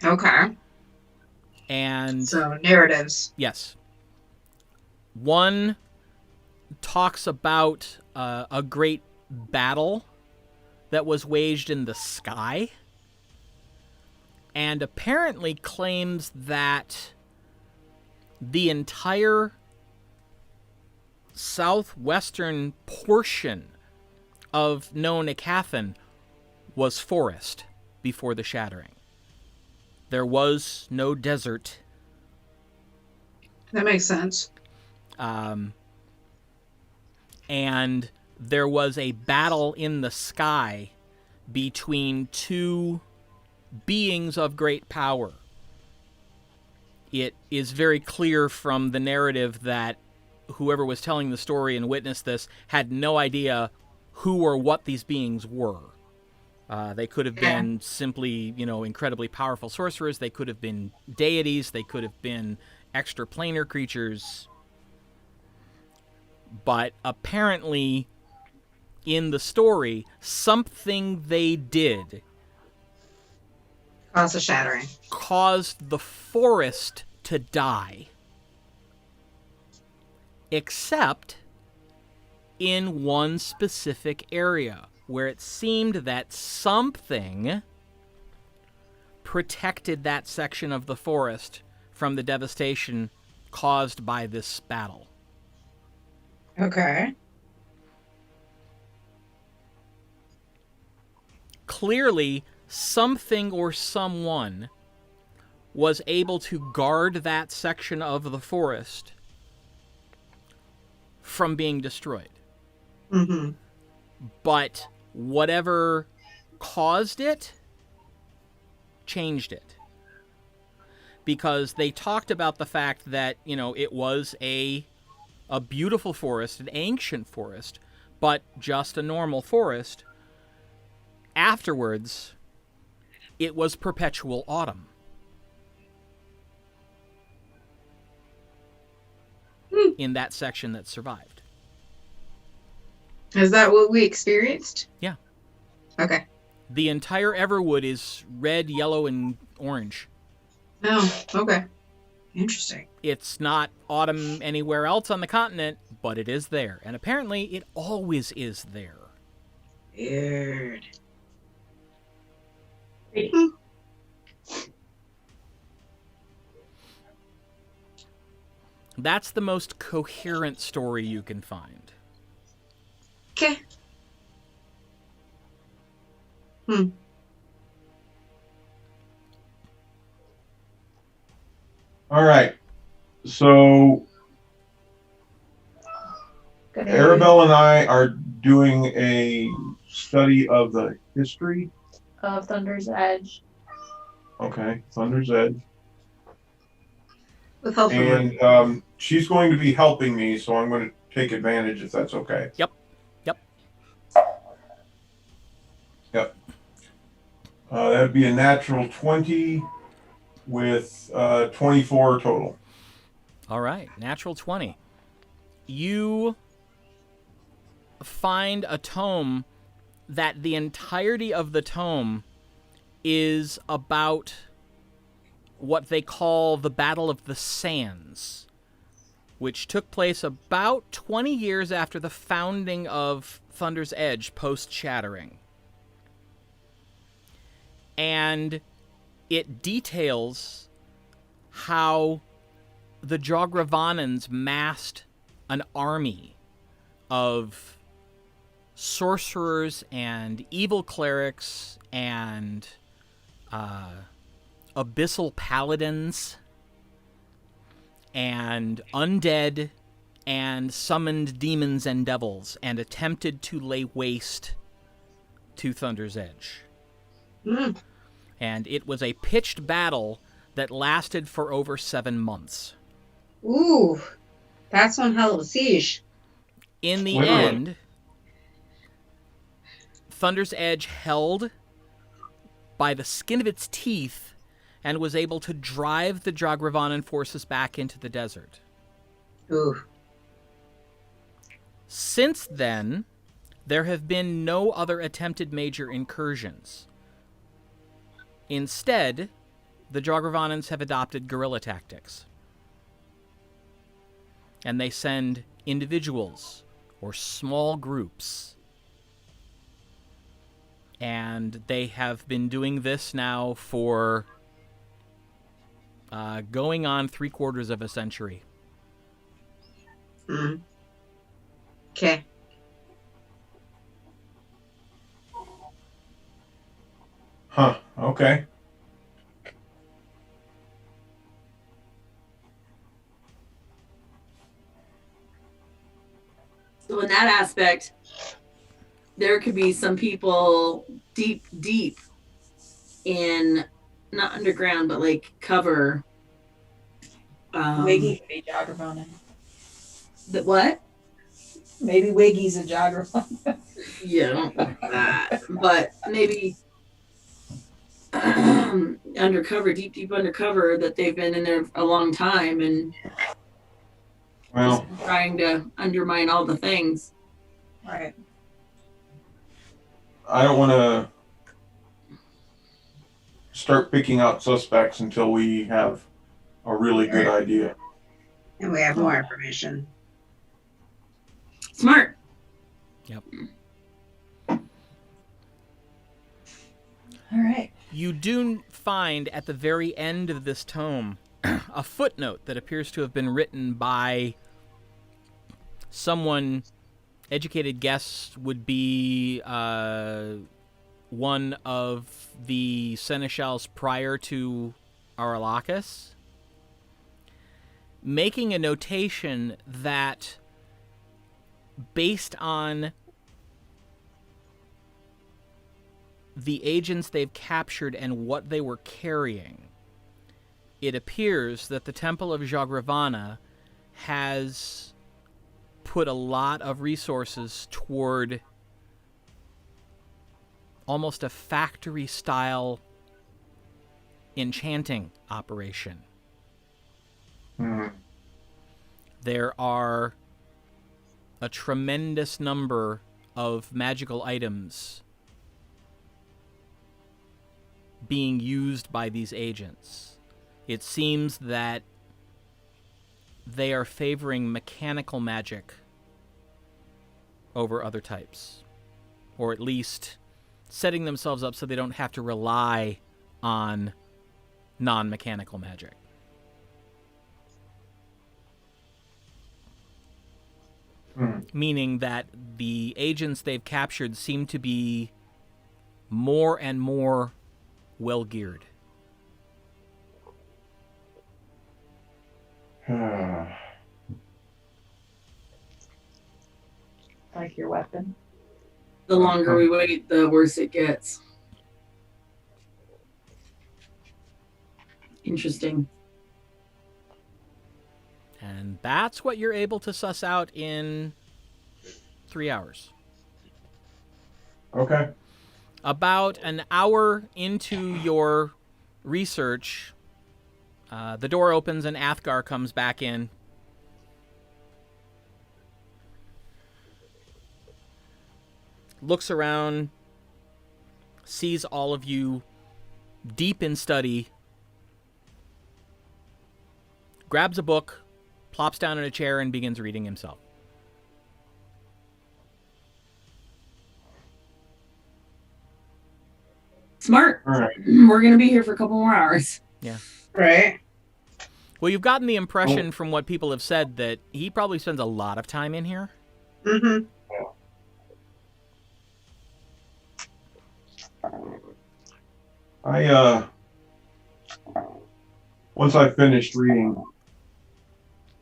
Okay. And so narratives. yes. One talks about a great battle that was waged in the sky, and apparently claims that the entire southwestern portion of known Aecathan was forest before the Shattering. There was no desert. That makes sense. And there was a battle in the sky between two beings of great power. It is very clear from the narrative that whoever was telling the story and witnessed this had no idea who or what these beings were. They could have been simply, incredibly powerful sorcerers. They could have been deities. They could have been extraplanar creatures. But apparently, in the story, something they did Caused a shattering. caused the forest to die. Except in one specific area, where it seemed that something protected that section of the forest from the devastation caused by this battle. Okay. Clearly, something or someone was able to guard that section of the forest from being destroyed. Mm-hmm. But whatever caused it changed it. Because they talked about the fact that, it was a beautiful forest, an ancient forest, but just a normal forest. Afterwards, it was perpetual autumn. In that section that survived. Is that what we experienced? Yeah. Okay. The entire Everwood is red, yellow, and orange. Oh, okay. Interesting. It's not autumn anywhere else on the continent, but it is there. And apparently, it always is there. Weird. That's the most coherent story you can find. Okay. All right. So Good Aribell and I are doing a study of the history. of Thunder's Edge. Okay, Thunder's Edge. With help from And she's going to be helping me, so I'm going to take advantage if that's okay. Yep. That would be a natural 20 with 24 total. All right, natural 20. You find a tome that the entirety of the tome is about what they call the Battle of the Sands, which took place about 20 years after the founding of Thunder's Edge post-Shattering. And it details how the Jogravanans massed an army of sorcerers and evil clerics and abyssal paladins and undead and summoned demons and devils and attempted to lay waste to Thunder's Edge. Mm. And it was a pitched battle that lasted for over 7 months. Ooh, that's one hell of a siege. In the Literally. end, Thunder's Edge held by the skin of its teeth and was able to drive the Jogravanan forces back into the desert. Ooh. Since then, there have been no other attempted major incursions. Instead, the Jogravanans have adopted guerrilla tactics. And they send individuals or small groups. And they have been doing this now for going on 3/4 of a century. Mm. Okay. Huh. Okay. So in that aspect, there could be some people deep in, not underground, but like cover. Wiggy could be Jogravanan. The what? Maybe Wiggy's a Jogravanan. Yeah, I don't know that. But maybe undercover, deep undercover, that they've been in there a long time and Well, trying to undermine all the things. Right. I don't want to start picking out suspects until we have a really good idea. And we have more information. Smart. Yep. All right. You do find at the very end of this tome a footnote that appears to have been written by someone. Educated guess would be one of the seneschals prior to Aurelakis, making a notation that based on the agents they've captured and what they were carrying, it appears that the Temple of Jogravana has put a lot of resources toward almost a factory-style enchanting operation. Hmm. There are a tremendous number of magical items being used by these agents. It seems that they are favoring mechanical magic over other types, or at least setting themselves up so they don't have to rely on non-mechanical magic. Hmm. Meaning that the agents they've captured seem to be more and more well-geared. Like your weapon. The longer we wait, the worse it gets. Interesting. And that's what you're able to suss out in 3 hours. Okay. About an hour into your research, the door opens and Athgarr comes back in. Looks around, sees all of you deep in study, grabs a book, plops down in a chair, and begins reading himself. Smart. All right. We're going to be here for a couple more hours. Right? Well, you've gotten the impression from what people have said that he probably spends a lot of time in here. Mm-hmm. I once I finished reading,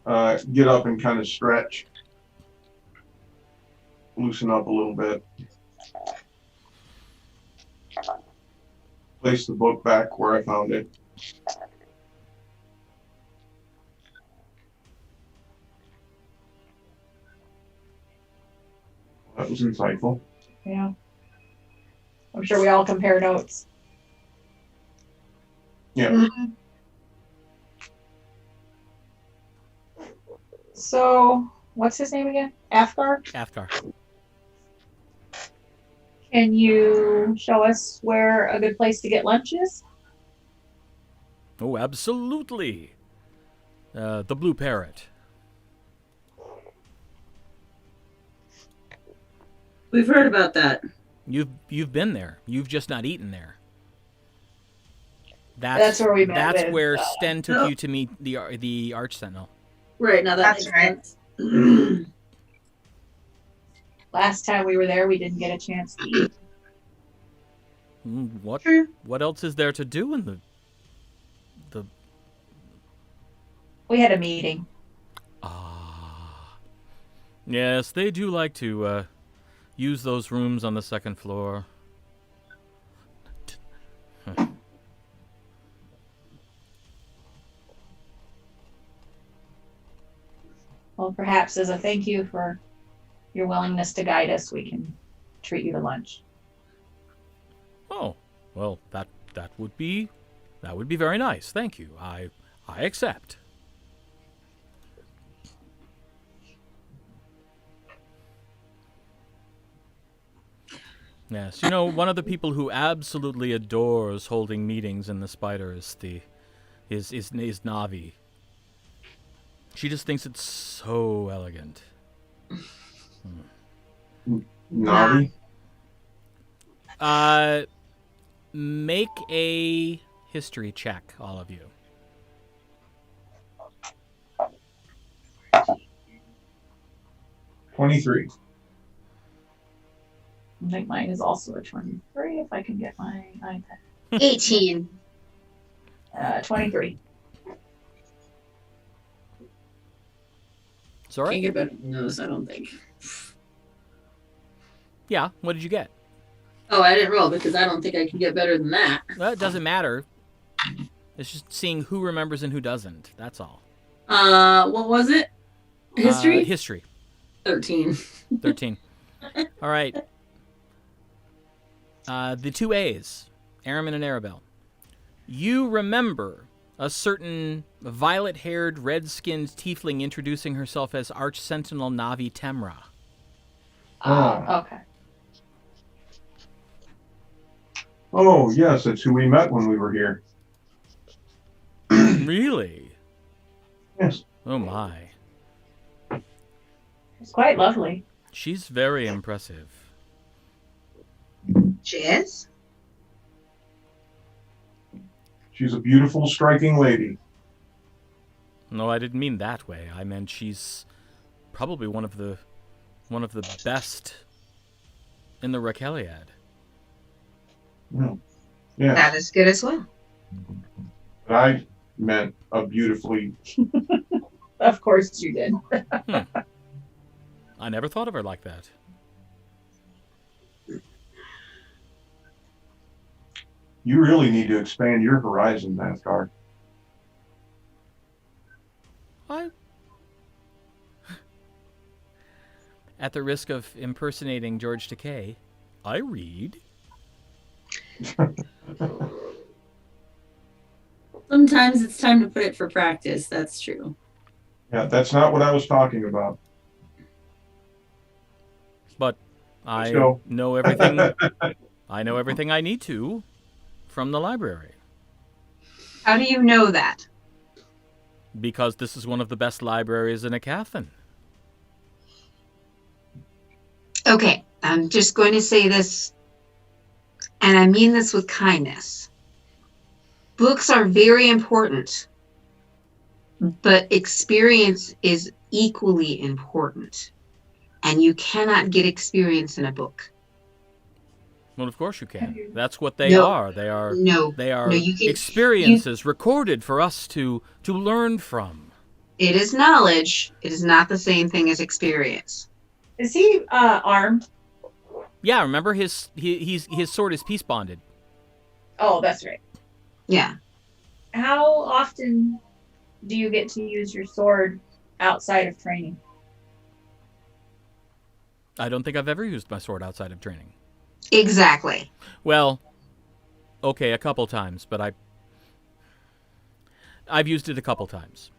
get up and kind of stretch, loosen up a little bit, place the book back where I found it. That was insightful. Yeah. I'm sure we all compare notes. Yeah. Mhm. So, what's his name again? Athgarr? Athgarr. Can you show us where a good place to get lunch is? Oh, absolutely. The Blue Parrot. We've heard about that. You've been there. You've just not eaten there. That's where we met That's with, where Skend took Oh. you to meet the Arch Sentinel. Right, now that That's makes right. sense. Last time we were there, we didn't get a chance to eat. What True. what else is there to do in the We had a meeting. Ah. Yes, they do like to use those rooms on the second floor. Well, perhaps as a thank you for your willingness to guide us, we can treat you to lunch. Oh, well, that would be very nice. Thank you. I accept. Yes, one of the people who absolutely adores holding meetings in the Spider is Navi. She just thinks it's so elegant. Navi? Make a history check, all of you. $23. I think mine is also a 23 if I can get my iPad. 18. 23. Sorry? Can't get better than those, I don't think. Yeah, what did you get? Oh, I didn't roll because I don't think I can get better than that. Well, it doesn't matter. It's just seeing who remembers and who doesn't. That's all. What was it? History? History. 13. 13. All right. The two A's, Arimynn and Aribell. You remember a certain violet-haired, red-skinned tiefling introducing herself as Arch Sentinel Navi Temra. Okay. Oh, yes, that's who we met when we were here. Really? Yes. Oh my. It's quite lovely. She's very impressive. Jizz? She's a beautiful, striking lady. No, I didn't mean that way. I meant she's probably one of the best in the Rakeliad. Yeah, That is good as well. but I meant a beautifully. Of course you did. I never thought of her like that. You really need to expand your horizon, Athgarr. At the risk of impersonating George Takei, I read. Sometimes it's time to put it for practice, that's true. Yeah, that's not what I was talking about. But I So- know everything. I know everything I need to from the library. How do you know that? Because this is one of the best libraries in Aecathan. Okay, I'm just going to say this, and I mean this with kindness. Books are very important, but experience is equally important. And you cannot get experience in a book. Well, of course you can. That's what they No. are. They are. No. They are No, you can. experiences recorded for us to learn from. It is knowledge. It is not the same thing as experience. Is he armed? Yeah, remember his sword is peace bonded. Oh, that's right. Yeah. How often do you get to use your sword outside of training? I don't think I've ever used my sword outside of training. Exactly. Well, okay, a couple times, but I've used it a couple times.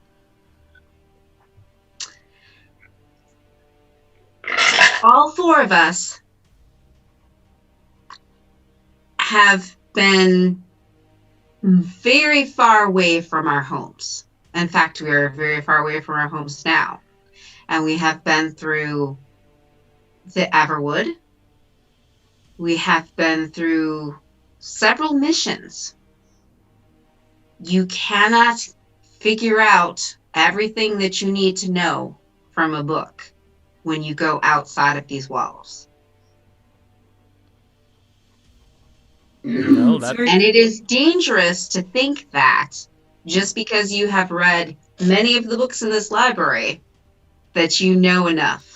All four of us have been very far away from our homes. In fact, we are very far away from our homes now. And we have been through the Everwood. We have been through several missions. You cannot figure out everything that you need to know from a book when you go outside of these walls. No, that- And it is dangerous to think that just because you have read many of the books in this library that you know enough.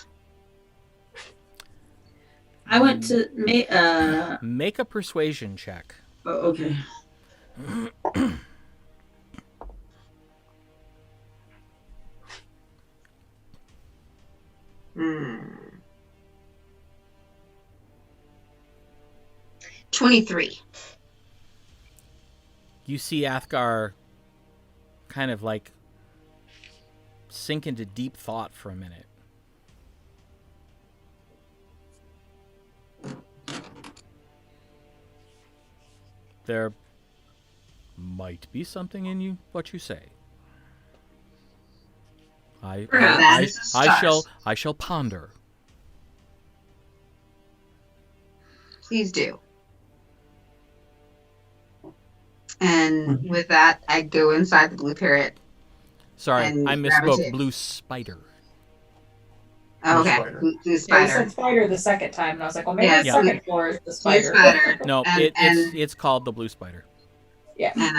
I went to Make a persuasion check. oh, okay. Hmm. 23. You see Athgarr kind of like sink into deep thought for a minute. There might be something in you, what you say. Perhaps. I shall ponder. Please do. And with that, I go inside the blue parrot. Sorry, And I grab a misspoke. tip. Blue spider. Oh, okay. spider. Blue Yeah, you spider. said spider the second time, and I was like, well, maybe Yeah, the blue- second floor is the Blue spider. spider. No, And- it's called the blue spider. Yeah. And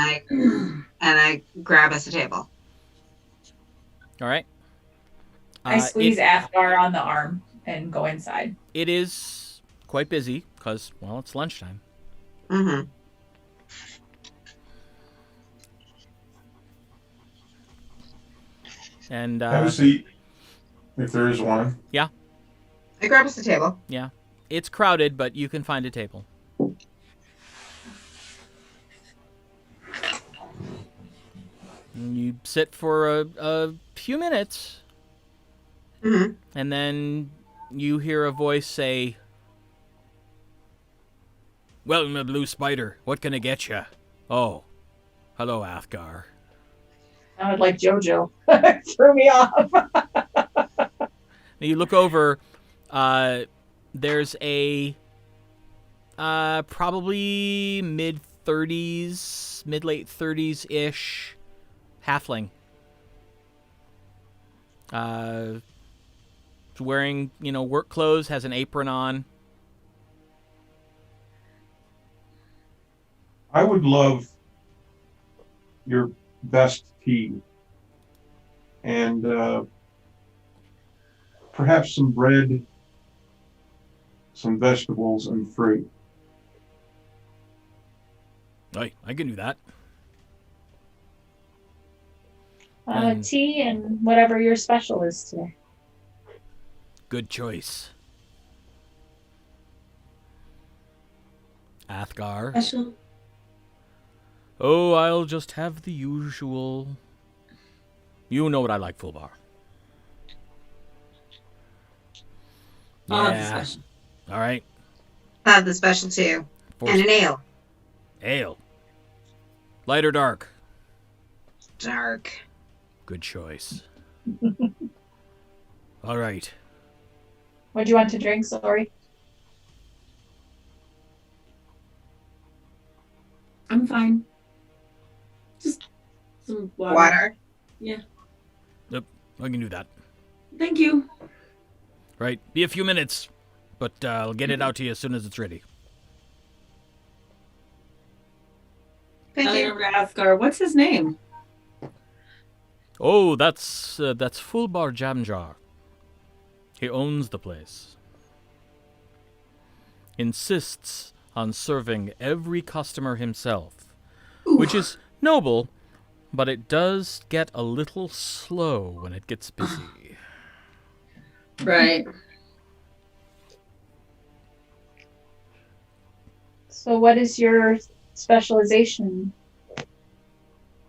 I grab us a table. All right. I squeeze it, Athgarr on the arm and go inside. it is quite busy because, well, it's lunchtime. Mm-hmm. And Have a seat, if there is one. I grab us a table. yeah, it's crowded, but you can find a table. And you sit for a few minutes, Mm-hmm. and then you hear a voice say, "Welcome to Blue Spider. What can I get you?" "Oh, hello, Athgarr." I would like JoJo. Threw me off. You look over. There's a probably mid late 30s ish halfling. Wearing work clothes, has an apron on. I would love your best tea and perhaps some bread, some vegetables, and fruit. I can do that. And- Tea and whatever your special is today. Good choice. Athgarr. Special. Oh, I'll just have the usual. You know what I like, Fullbar. I'll have the Yeah. special. All right. Have the special too. Four- And an ale. Ale. Light or dark? Dark. Good choice. All right. What do you want to drink, Sorry? I'm fine. Just some water. Water. I can do that. Thank you. Right. Be a few minutes, but I'll get it out to you as soon as it's ready. Thank Heading you. over to Athgarr. What's his name? Oh, that's Fulbar Jamjar. He owns the place. Insists on serving every customer himself, which is noble, but it does get a little slow when it gets busy. Right. So what is your specialization,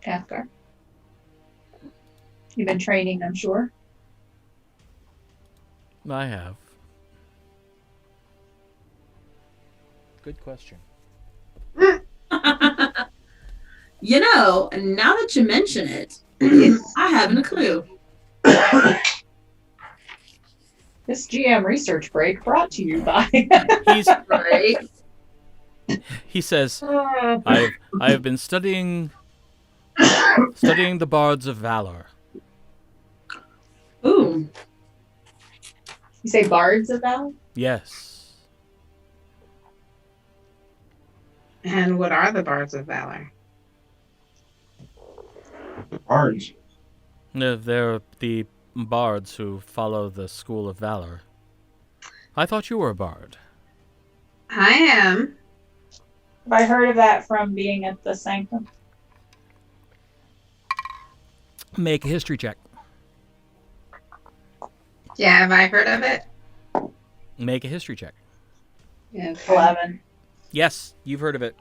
Athgarr? You've been training, I'm sure. I have. Good question. You know, now that you mention it, I haven't a clue. This GM research break brought to you by. Right. He says, I have been studying the bards of valor. Ooh. You say bards of valor? Yes. And what are the bards of valor? Bards. They're the bards who follow the school of valor. I thought you were a bard. I am. Have I heard of that from being at the Sanctum? Make a history check. Yeah, have I heard of it? Make a history check. Yeah. 11. Yes, you've heard of it.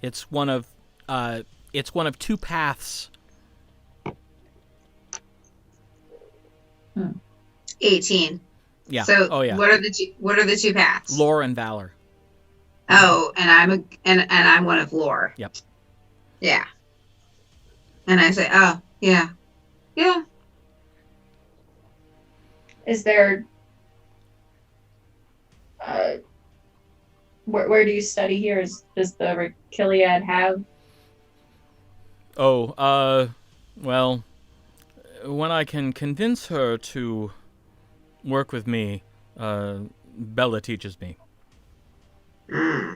It's one of two paths. 18. Yeah. So oh yeah. what are the two paths? Lore and valor. Oh, and I'm one of lore. Yep. Yeah. And I say, oh, yeah. Yeah. Is there... where do you study here? Does the Gilead have... Oh, well, when I can convince her to work with me, Bella teaches me. Mm.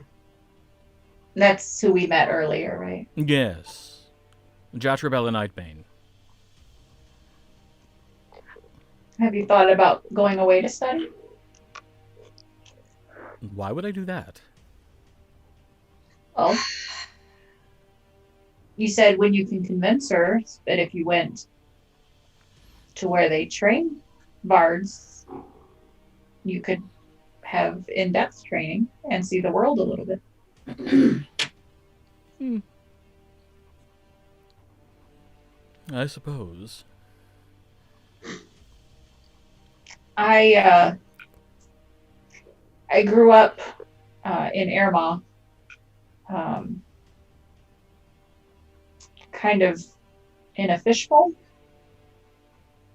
That's who we met earlier, right? Yes. Jatrabella Nightbane. Have you thought about going away to study? Why would I do that? Well, you said when you can convince her, but if you went to where they train bards, you could have in-depth training and see the world a little bit. I suppose. I grew up in Arrimynn, kind of in a fishbowl,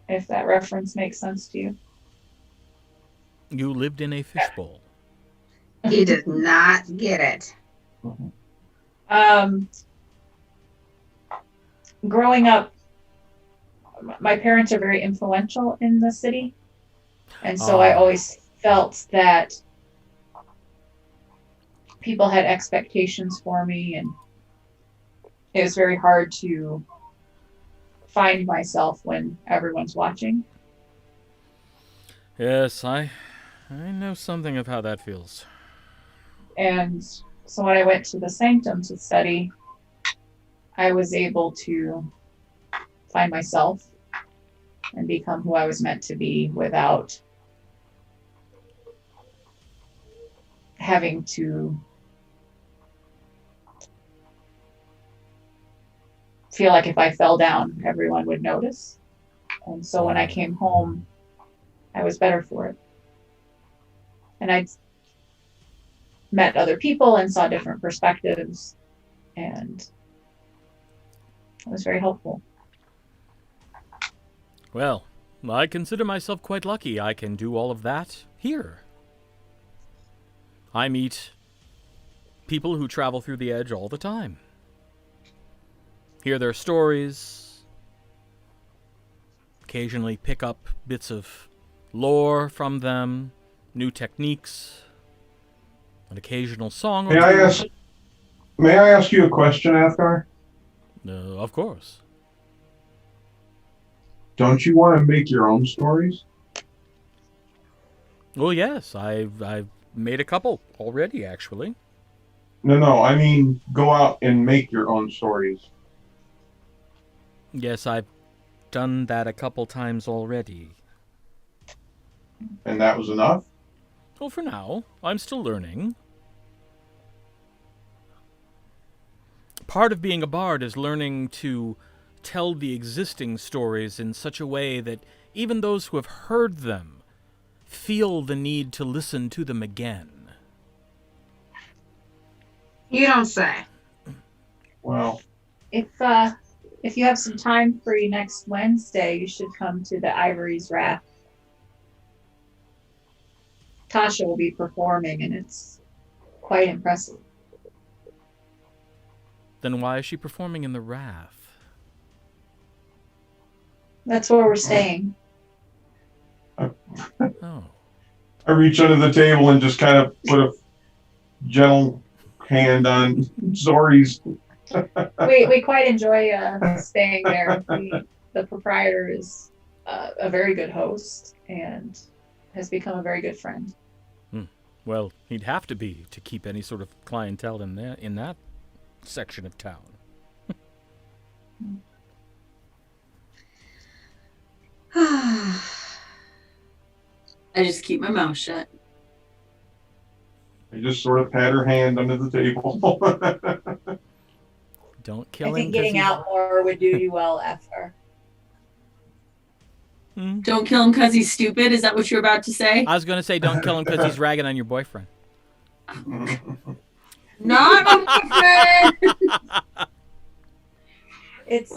if that reference makes sense to you. You lived in a fishbowl. He does not get it. Growing up, my parents are very influential in the city, and so I always felt that people had expectations for me, and it was very hard to find myself when everyone's watching. Yes, I know something of how that feels. And so when I went to the Sanctum to study, I was able to find myself and become who I was meant to be without having to feel like if I fell down, everyone would notice. And so when I came home, I was better for it. And I met other people and saw different perspectives, and it was very helpful. Well, I consider myself quite lucky I can do all of that here. I meet people who travel through the Edge all the time. Hear their stories. Occasionally pick up bits of lore from them, new techniques. An occasional song or May I two. ask? May I ask you a question, Athgarr? Of course. Don't you want to make your own stories? Well, yes, I've made a couple already, actually. No. I mean, go out and make your own stories. Yes, I've done that a couple times already. And that was enough? Well, for now, I'm still learning. Part of being a bard is learning to tell the existing stories in such a way that even those who have heard them feel the need to listen to them again. You don't say. Well, If you have some time free next Wednesday, you should come to the Ivory's Wrath. Tasha will be performing, and it's quite impressive. Then why is she performing in the Wrath? That's where we're staying. Oh. I reach under the table and just kind of put a gentle hand on Zori's. We quite enjoy staying there. The proprietor is a very good host and has become a very good friend. Well, he'd have to be to keep any sort of clientele in that section of town. I just keep my mouth shut. I just sort of pat her hand under the table. Don't kill I him. think 'cause getting he's- out more would do you well, Athgarr. Don't kill him because he's stupid. Is that what you're about to say? I was going to say don't kill him because he's ragging on your boyfriend. Not my friend. It's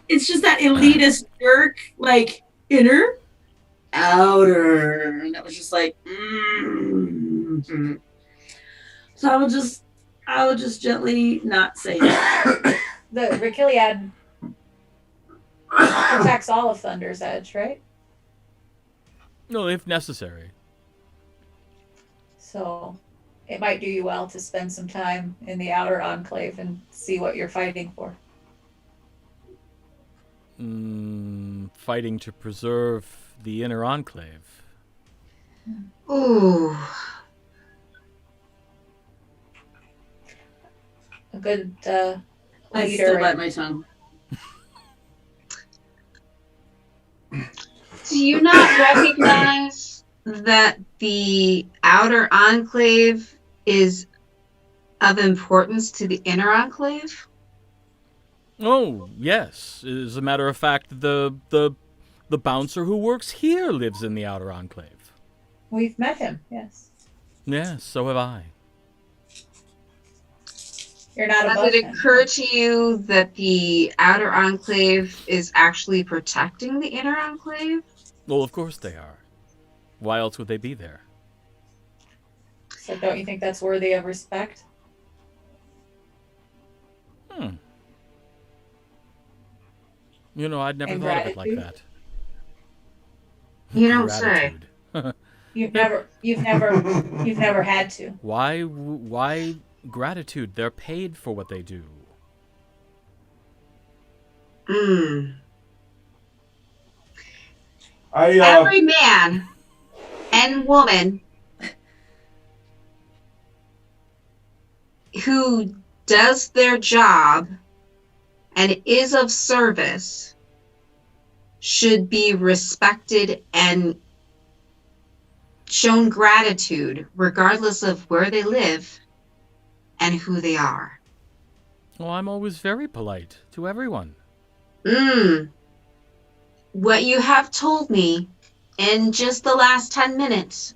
It's just that elitist jerk, like inner, outer. And that was just like, So I will just gently not say it. the Rikiliad protects all of Thunder's Edge, right? No, if necessary. So it might do you well to spend some time in the outer enclave and see what you're fighting for. Fighting to preserve the Inner Enclave. Ooh. A good I leader. still bite my tongue. Do you not recognize that the outer enclave is of importance to the inner enclave? Oh, yes. As a matter of fact, the bouncer who works here lives in the Outer Enclave. We've met him, yes. Yes, so have I. You're not above Has it him. occurred to you that the outer enclave is actually protecting the inner enclave? Well, of course they are. Why else would they be there? So don't you think that's worthy of respect? You know, I'd never And thought of it like gratitude? that. You don't say. Gratitude. You've never had to. Why gratitude? They're paid for what they do. Every man and woman who does their job and is of service should be respected and shown gratitude regardless of where they live and who they are. Well, I'm always very polite to everyone. What you have told me in just the last 10 minutes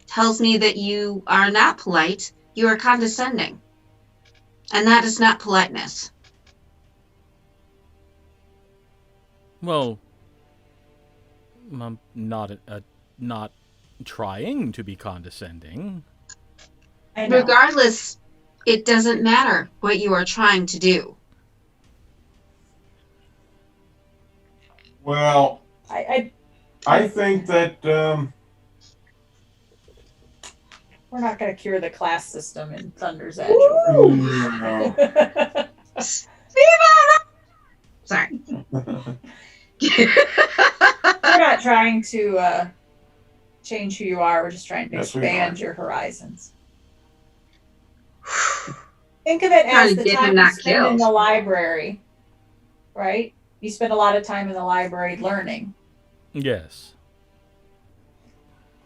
tells me that you are not polite, you are condescending. And that is not politeness. Well, I'm not trying to be condescending. I know. Regardless, it doesn't matter what you are trying to do. Well, I I think that We're not going to cure the class system in Thunder's Edge. Over. Sorry. We're not trying to change who you are. We're just trying to Yes, we expand are. your horizons. Think of it Trying as to the get time him you not spend in killed. the library, right? You spend a lot of time in the library learning. Yes.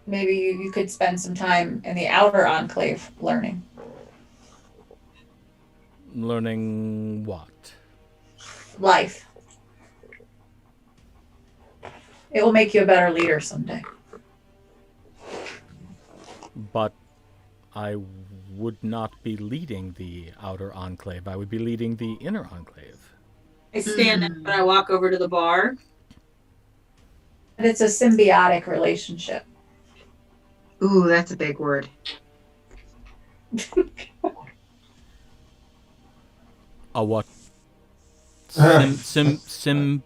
Maybe you could spend some time in the Outer Enclave learning. Learning what? Life. It will make you a better leader someday. But I would not be leading the Outer Enclave. I would be leading the Inner Enclave. I stand up and I walk over to the bar. And it's a symbiotic relationship. Ooh, that's a big word. A what? Sim.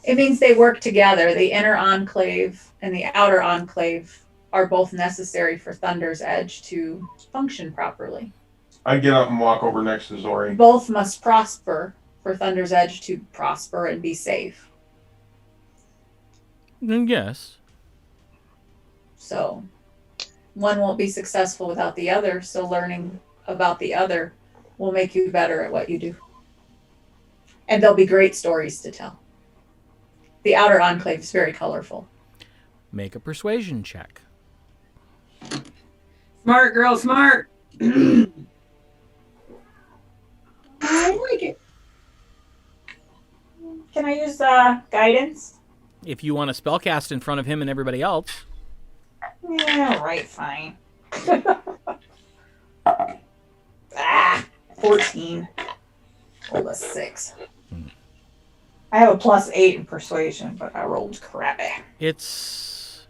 It means they work together. The Inner Enclave and the Outer Enclave are both necessary for Thunder's Edge to function properly. I get up and walk over next to Zori. Both must prosper for Thunder's Edge to prosper and be safe. Yes. So one won't be successful without the other, so learning about the other will make you better at what you do. And there'll be great stories to tell. The Outer Enclave is very colorful. Make a persuasion check. Smart girl, smart. I like it. Can I use guidance? If you want to spellcast in front of him and everybody else. Yeah, right, fine. 14. Rolled a 6. I have a +8 in persuasion, but I rolled crappy. It's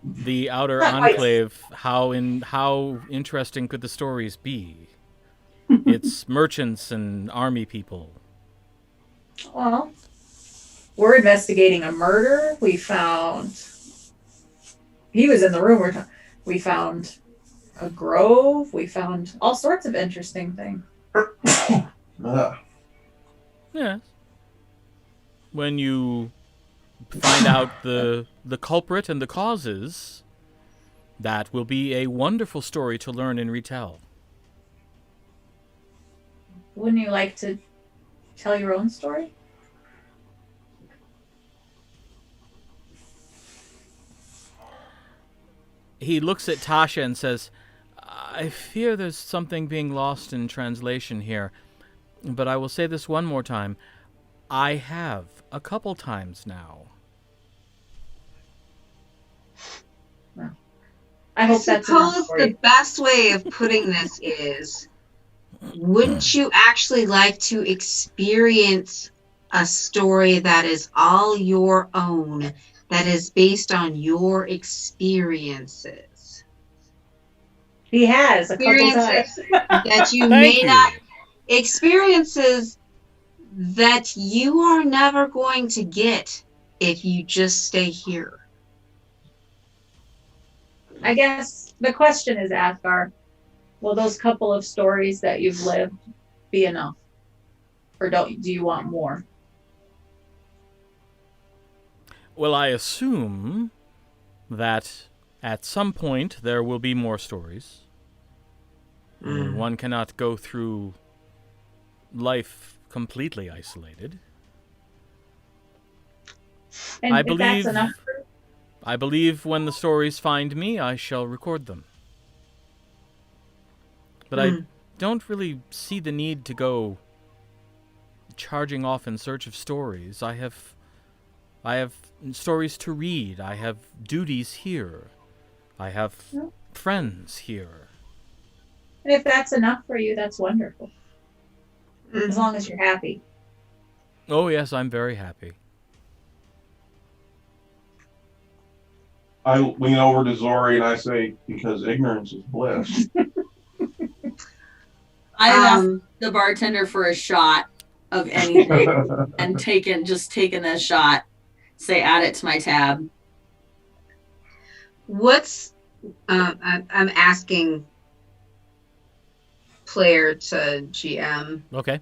the Outer Not quite. Enclave. How interesting could the stories be? It's merchants and army people. Well, we're investigating a murder. We found... He was in the room. We found a grove. We found all sorts of interesting things. Yeah. When you find out the culprit and the causes, that will be a wonderful story to learn and retell. Wouldn't you like to tell your own story? He looks at Tasha and says, I fear there's something being lost in translation here, but I will say this one more time. I have a couple times now. I hope that's enough suppose for the you. best way of putting this is, wouldn't you actually like to experience a story that is all your own, that is based on your experiences? He has a couple times. Experiences that you Thank may you. not, experiences that you are never going to get if you just stay here. I guess the question is, Athgarr, will those couple of stories that you've lived be enough? Or do you want more? Well, I assume that at some point there will be more stories. One cannot go through life completely isolated. And I if believe that's enough for I believe when the stories find me, I shall record them. But I don't really see the need to go charging off in search of stories. I have stories to read. I have duties here. I have friends here. And if that's enough for you, that's wonderful. As long as you're happy. Oh, yes, I'm very happy. I lean over to Zori and I say, because ignorance is bliss. I asked the bartender for a shot of anything and taken a shot. Say, add it to my tab. What's I'm asking player to GM. Okay.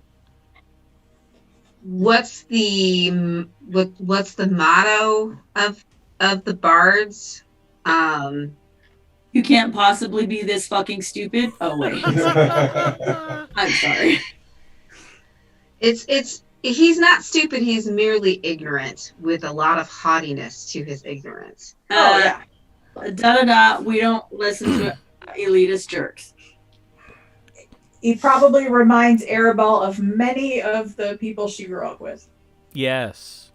What's the motto of the bards? You can't possibly be this fucking stupid. Oh wait, I'm sorry. It's he's not stupid. He's merely ignorant with a lot of haughtiness to his ignorance. Oh yeah. Da da da. We don't listen to elitist jerks. He probably reminds Aribell of many of the people she grew up with Yes.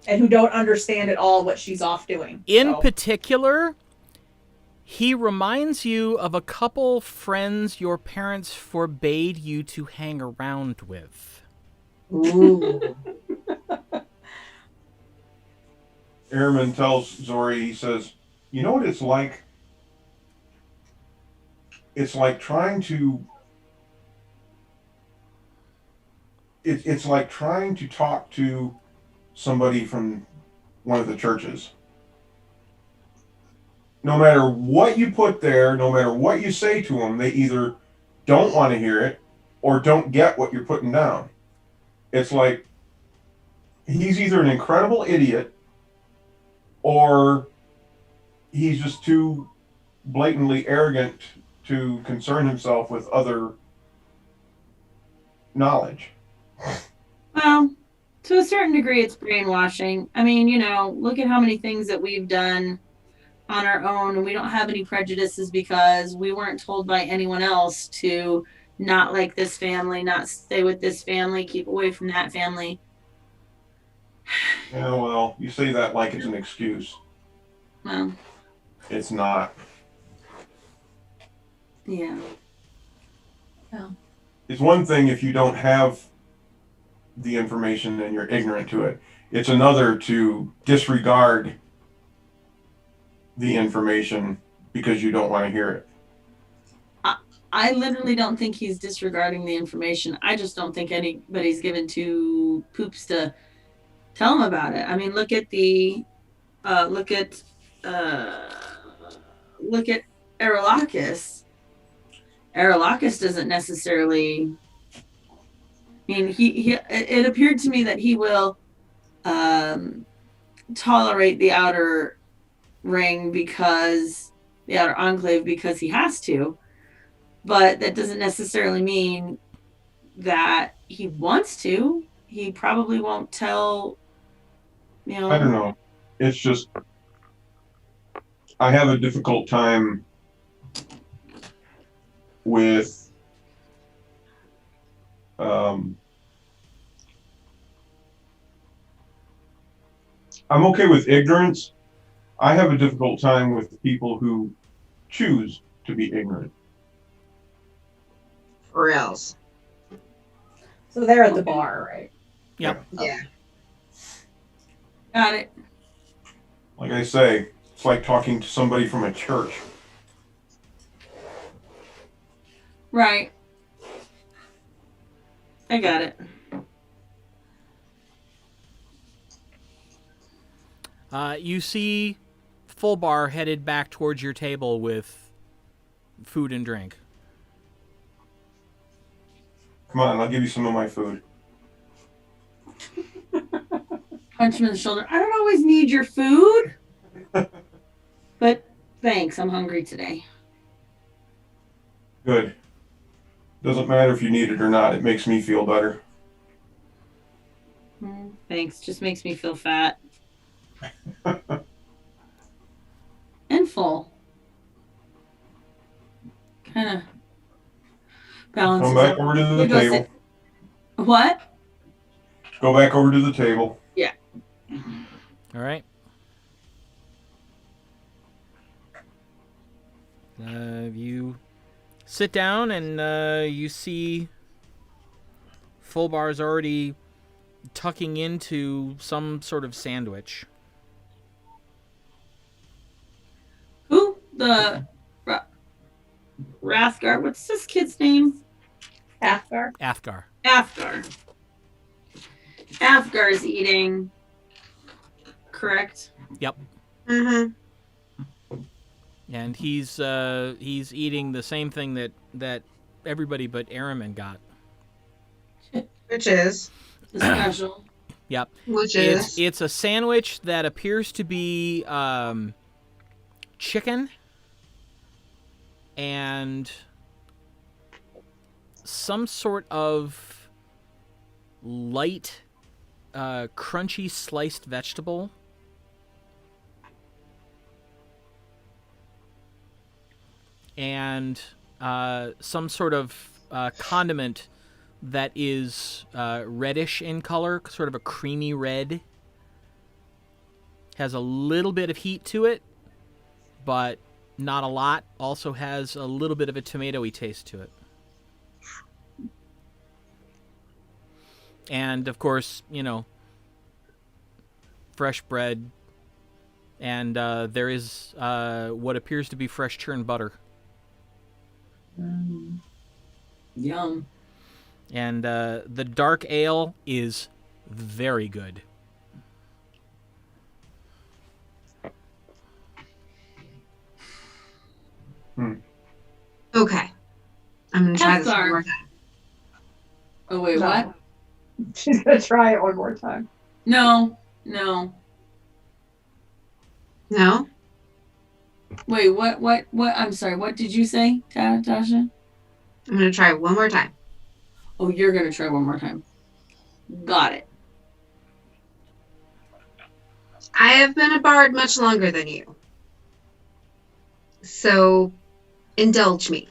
and who don't understand at all what she's off doing. In So, particular, he reminds you of a couple friends your parents forbade you to hang around with. Ooh. Arimynn tells Zori, he says, you know what it's like? It's like trying to... It's like trying to talk to somebody from one of the churches. No matter what you put there, no matter what you say to them, they either don't want to hear it or don't get what you're putting down. It's like he's either an incredible idiot or he's just too blatantly arrogant to concern himself with other knowledge. Well, to a certain degree, it's brainwashing. I mean, you know, look at how many things that we've done on our own, and we don't have any prejudices because we weren't told by anyone else to not like this family, not stay with this family, keep away from that family. Yeah, well, you say that like it's an excuse. Well, It's not. yeah. It's one thing if you don't have the information and you're ignorant to it. It's another to disregard the information because you don't want to hear it. I literally don't think he's disregarding the information. I just don't think anybody's given two poops to tell him about it. I mean, look at Arilakis. Arilakis doesn't necessarily. I mean, he. It appeared to me that he will tolerate the outer ring because the outer enclave because he has to, but that doesn't necessarily mean that he wants to. He probably won't tell. You know. I don't know. It's just I have a difficult time with I'm okay with ignorance. I have a difficult time with people who choose to be ignorant. Or else. so they're at the bar, right? Yep. Yeah. Got it. Like I say, it's like talking to somebody from a church. Right. I got it. You see Full Bar headed back towards your table with food and drink. Come on, I'll give you some of my food. Punch him in the shoulder. I don't always need your food. But thanks, I'm hungry today. Good. Doesn't matter if you need it or not. It makes me feel better. Thanks, just makes me feel fat. And full. Kind of balances. Come back over to the You go table. sit- What? Go back over to the table. Yeah. All right. You sit down and you see Full Bar's already tucking into some sort of sandwich. Who? The Rathgar. What's this kid's name? Athgarr. Athgarr. Athgarr. Athgar's eating. Correct. Yep. Mm-hmm. And he's eating the same thing that everybody but Arimynn got. Which is? Special. Yep. Which is? It's a sandwich that appears to be chicken and some sort of light, crunchy sliced vegetable. And some sort of condiment that is reddish in color, sort of a creamy red. Has a little bit of heat to it, but not a lot. Also has a little bit of a tomatoey taste to it. And, of course, fresh bread. And there is what appears to be fresh churned butter. Yum. And the dark ale is very good. Okay. I'm going to try this one Athgarr. more time. Oh, wait, No. what? She's gonna try it one more time. No. No? Wait, what? I'm sorry, what did you say, Tasha? I'm going to try it one more time. Oh, you're going to try one more time. Got it. I have been a bard much longer than you. So, indulge me.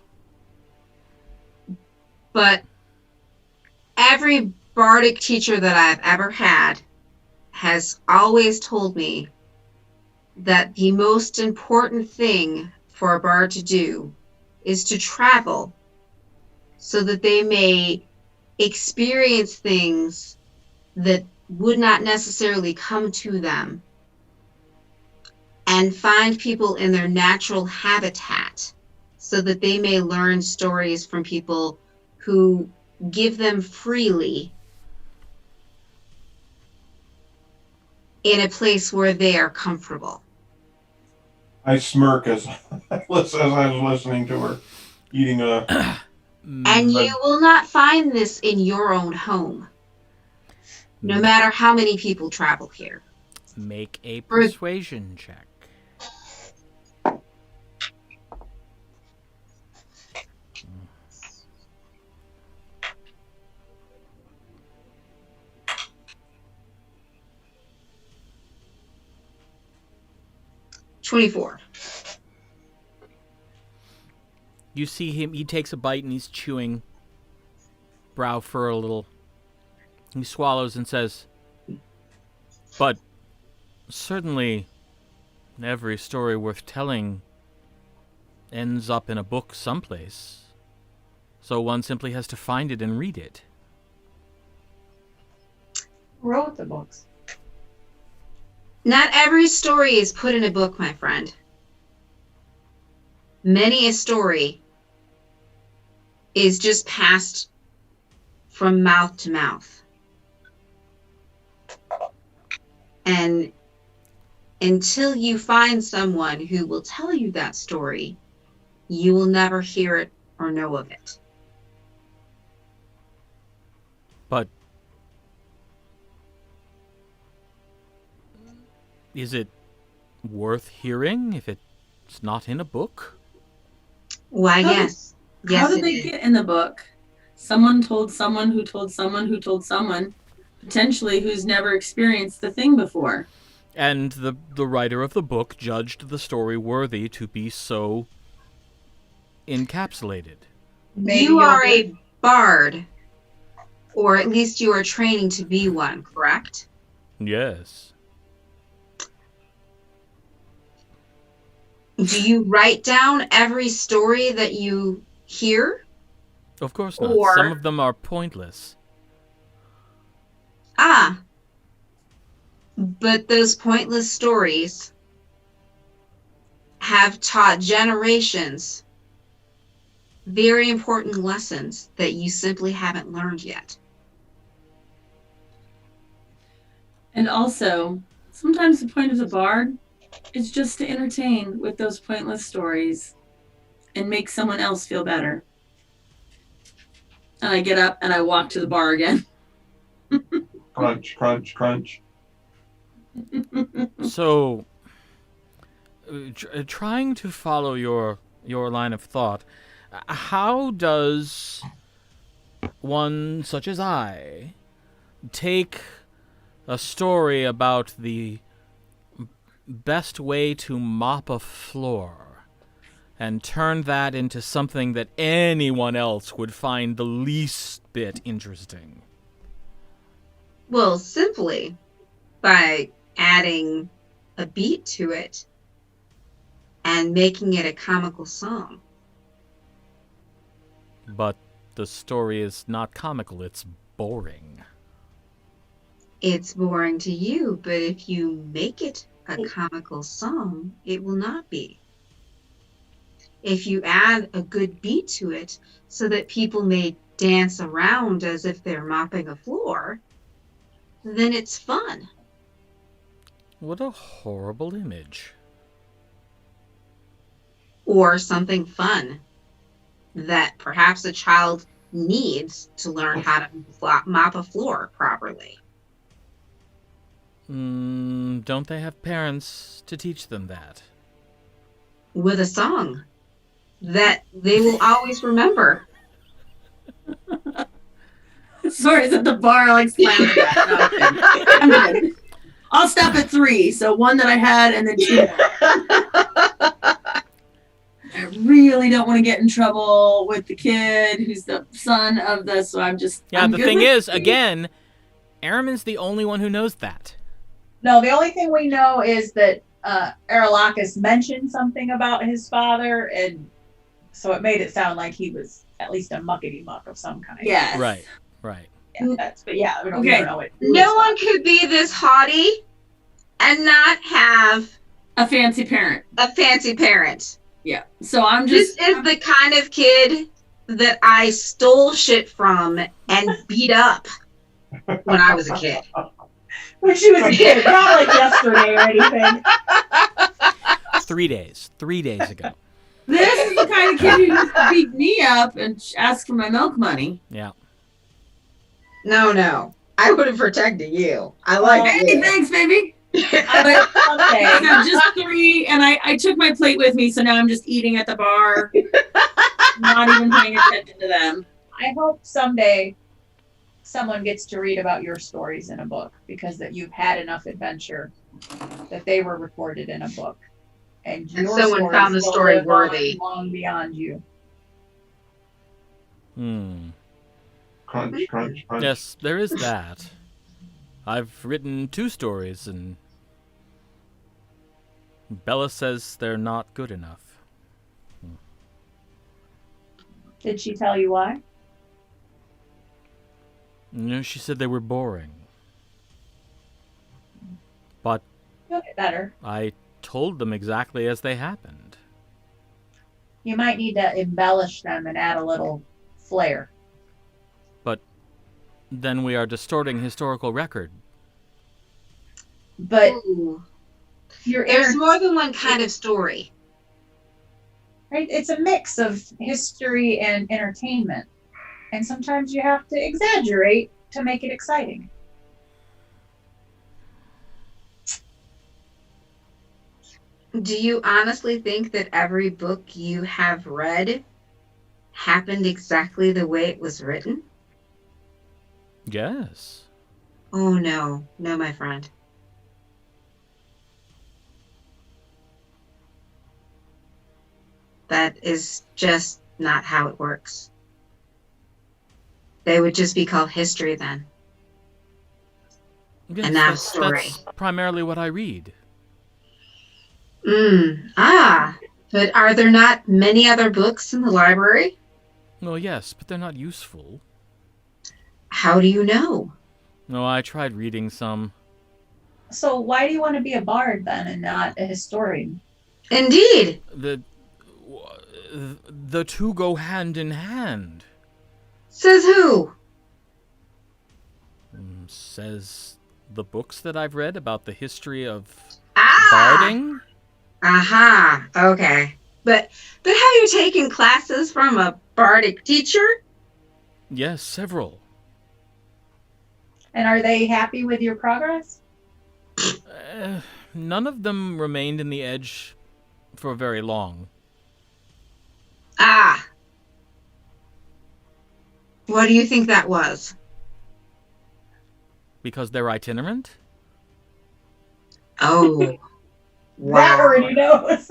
But every bardic teacher that I've ever had has always told me that the most important thing for a bard to do is to travel so that they may experience things that would not necessarily come to them and find people in their natural habitat so that they may learn stories from people who give them freely in a place where they are comfortable. I smirk as I was listening to her eating a. And you will not find this in your own home, no matter how many people travel here. Make a persuasion check. $24. You see him, he takes a bite and he's chewing, brow furrow a little. He swallows and says, "But certainly every story worth telling ends up in a book someplace. So one simply has to find it and read it." Who wrote the books? Not every story is put in a book, my friend. Many a story is just passed from mouth to mouth. And until you find someone who will tell you that story, you will never hear it or know of it. But is it worth hearing if it's not in a book? Why, How did- yes. Yes, How did it they is. get in the book? Someone told someone who told someone who told someone, potentially who's never experienced the thing before. And the writer of the book judged the story worthy to be so encapsulated. Maybe You you'll are get- a bard, or at least you are training to be one, correct? Yes. Do you write down every story that you hear? Of course not. Or- Some of them are pointless. Ah. But those pointless stories have taught generations very important lessons that you simply haven't learned yet. And also, sometimes the point of the bard It's just to entertain with those pointless stories and make someone else feel better. And I get up and I walk to the bar again. Crunch, crunch, crunch. So, trying to follow your line of thought, how does one such as I take a story about the best way to mop a floor and turn that into something that anyone else would find the least bit interesting? Well, simply by adding a beat to it and making it a comical song. But the story is not comical, it's boring. It's boring to you, but if you make it a comical song, it will not be. If you add a good beat to it so that people may dance around as if they're mopping a floor, then it's fun. What a horrible image. Or something fun that perhaps a child needs to learn how to mop a floor properly. Don't they have parents to teach them that? With a song that they will always remember. Sorry, at the bar, like slamming that. No, I'm good. I'll stop at 3. So 1 that I had, and then 2 more. I really don't want to get in trouble with the kid who's the son of the. So I'm just. Yeah, I'm the good thing with is, 3. again, Arimyn's the only one who knows that. No, the only thing we know is that Arelakis mentioned something about his father, and so it made it sound like he was at least a muckety muck of some kind. Yes. Right. Yeah, we don't Okay. know it. No one could be this haughty and not have A fancy parent. a fancy parent. Yeah. So I'm This just. is the kind of kid that I stole shit from and beat up when I was a kid. When she was a kid, not like yesterday or anything. 3 days. 3 days ago. This is the kind of kid who used to beat me up and ask for my milk money. Yeah. No. I would have protected you. I like Hey, you. thanks, baby. But someday, I have just 3, and I took my plate with me, so now I'm just eating at the bar, not even paying attention to them. I hope someday someone gets to read about your stories in a book, because that you've had enough adventure that they were recorded in a book, and your someone stories found the will story live worthy. on long beyond you. Crunch, crunch, crunch. Yes, there is that. I've written 2 stories, and Bella says they're not good enough. Did she tell you why? No, she said they were boring. But You'll get better. I told them exactly as they happened. You might need to embellish them and add a little flair. Then we are distorting historical record. But Ooh. your There's inner, more than one kind of story. right? It's a mix of history and entertainment. And sometimes you have to exaggerate to make it exciting. Do you honestly think that every book you have read happened exactly the way it was written? Yes. Oh, no. No, my friend. That is just not how it works. They would just be called history then. Yes, And not a that's story. primarily what I read. But are there not many other books in the library? Well, yes, but they're not useful. How do you know? No, I tried reading some. So why do you want to be a bard then and not a historian? Indeed. The 2 go hand in hand. Says who? Says the books that I've read about the history of Ah! barding. Aha. Okay. But have you taken classes from a bardic teacher? Yes, several. And are they happy with your progress? None of them remained in the edge for very long. Ah. What do you think that was? Because they're itinerant? Oh. That Wow. already knows.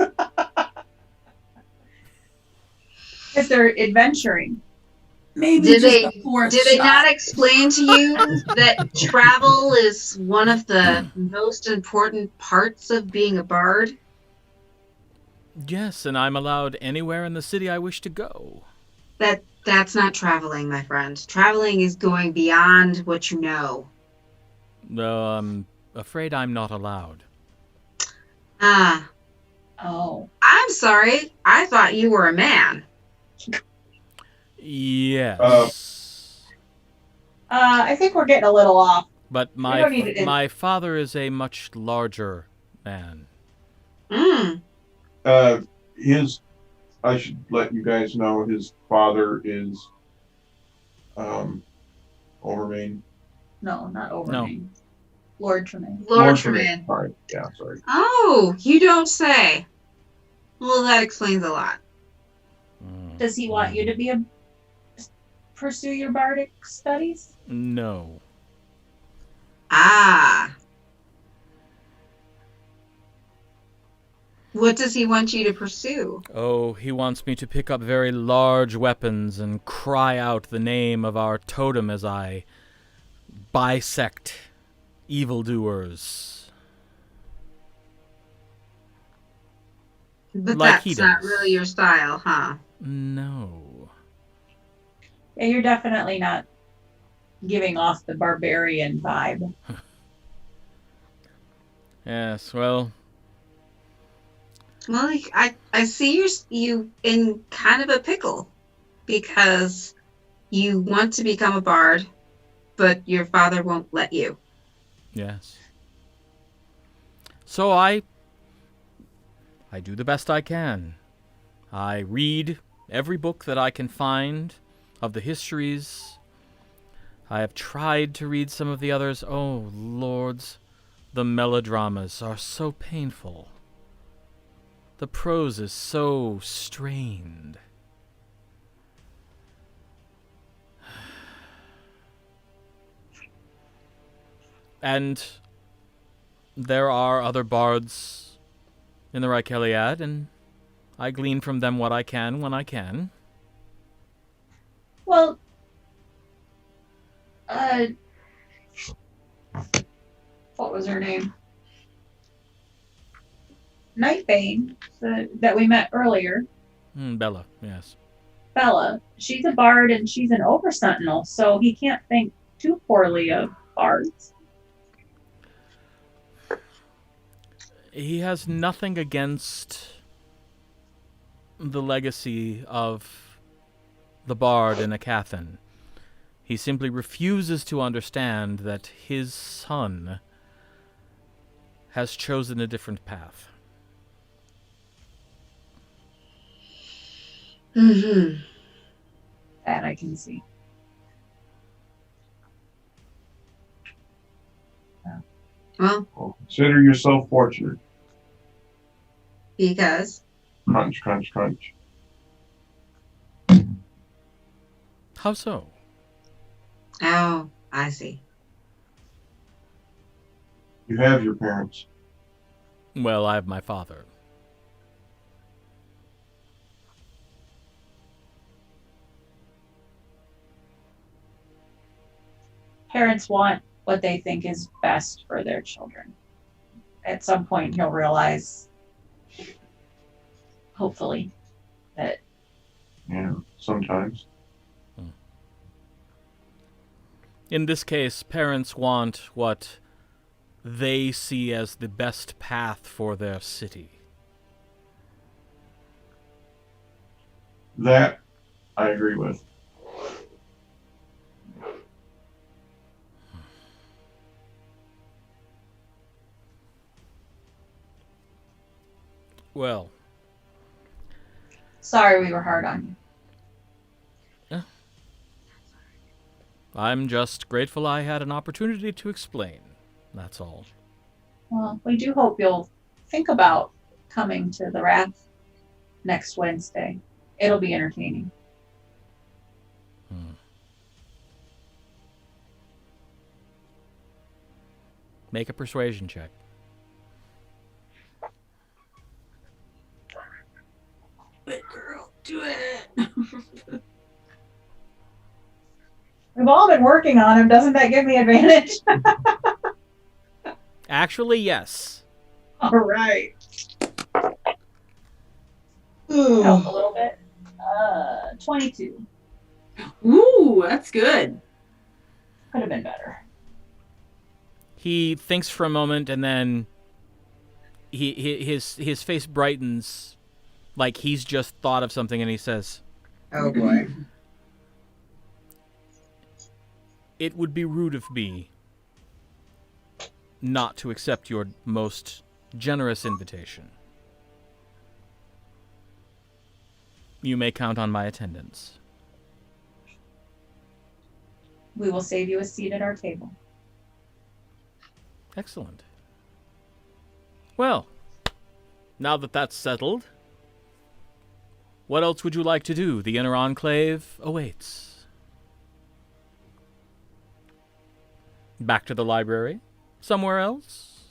Because they're adventuring. Maybe Did just they a fourth did they shot. not explain to you that travel is one of the most important parts of being a bard? Yes, and I'm allowed anywhere in the city I wish to go. That's not traveling, my friend. Traveling is going beyond what you know. Though I'm afraid I'm not allowed. Ah, Oh. I'm sorry. I thought you were a man. Yes. I think we're getting a little off. But don't need it in- my father is a much larger man. Mm. I should let you guys know his father is Overmain. No, not Overmain. Lord Tremaine. Lord Tremaine. Sorry. Yeah, sorry. Oh, you don't say. Well, that explains a lot. Does he want you to pursue your bardic studies? No. Ah. What does he want you to pursue? Oh, he wants me to pick up very large weapons and cry out the name of our totem as I bisect evildoers. But Like he that's not does. really your style, huh? No. Yeah, you're definitely not giving off the barbarian vibe. Yes, well, Well, I see you in kind of a pickle because you want to become a bard, but your father won't let you. yes. So I do the best I can. I read every book that I can find of the histories. I have tried to read some of the others. Oh, lords, the melodramas are so painful. The prose is so strained. And there are other bards in the Reich-Eliad, and I glean from them what I can when I can. Well, what was her name? Nightbane, that we met earlier. Bella, yes. Bella, she's a bard and she's an over sentinel, so he can't think too poorly of bards. He has nothing against the legacy of the bard in Aecathan. He simply refuses to understand that his son has chosen a different path. Mm-hmm. That I can see. Well, Consider yourself fortunate. because Crunch, crunch, crunch. How so? oh, I see. You have your parents. Well, I have my father. Parents want what they think is best for their children. At some point, he'll realize, hopefully, that Yeah, sometimes. In this case, parents want what they see as the best path for their city. That I agree with. Well, Sorry we were hard on you. I'm just grateful I had an opportunity to explain. That's all. Well, we do hope you'll think about coming to the Wrath next Wednesday. It'll be entertaining. Make a persuasion check. Good girl, do it. We've all been working on him. Doesn't that give me advantage? Actually, yes. All right. Help a little bit. 22. Ooh, that's good. Could have been better. He thinks for a moment, and then his face brightens, like he's just thought of something, and he says, Oh boy. "It would be rude of me not to accept your most generous invitation. You may count on my attendance." We will save you a seat at our table. Excellent. Well, now that that's settled, what else would you like to do? The Inner Enclave awaits. Back to the library? Somewhere else?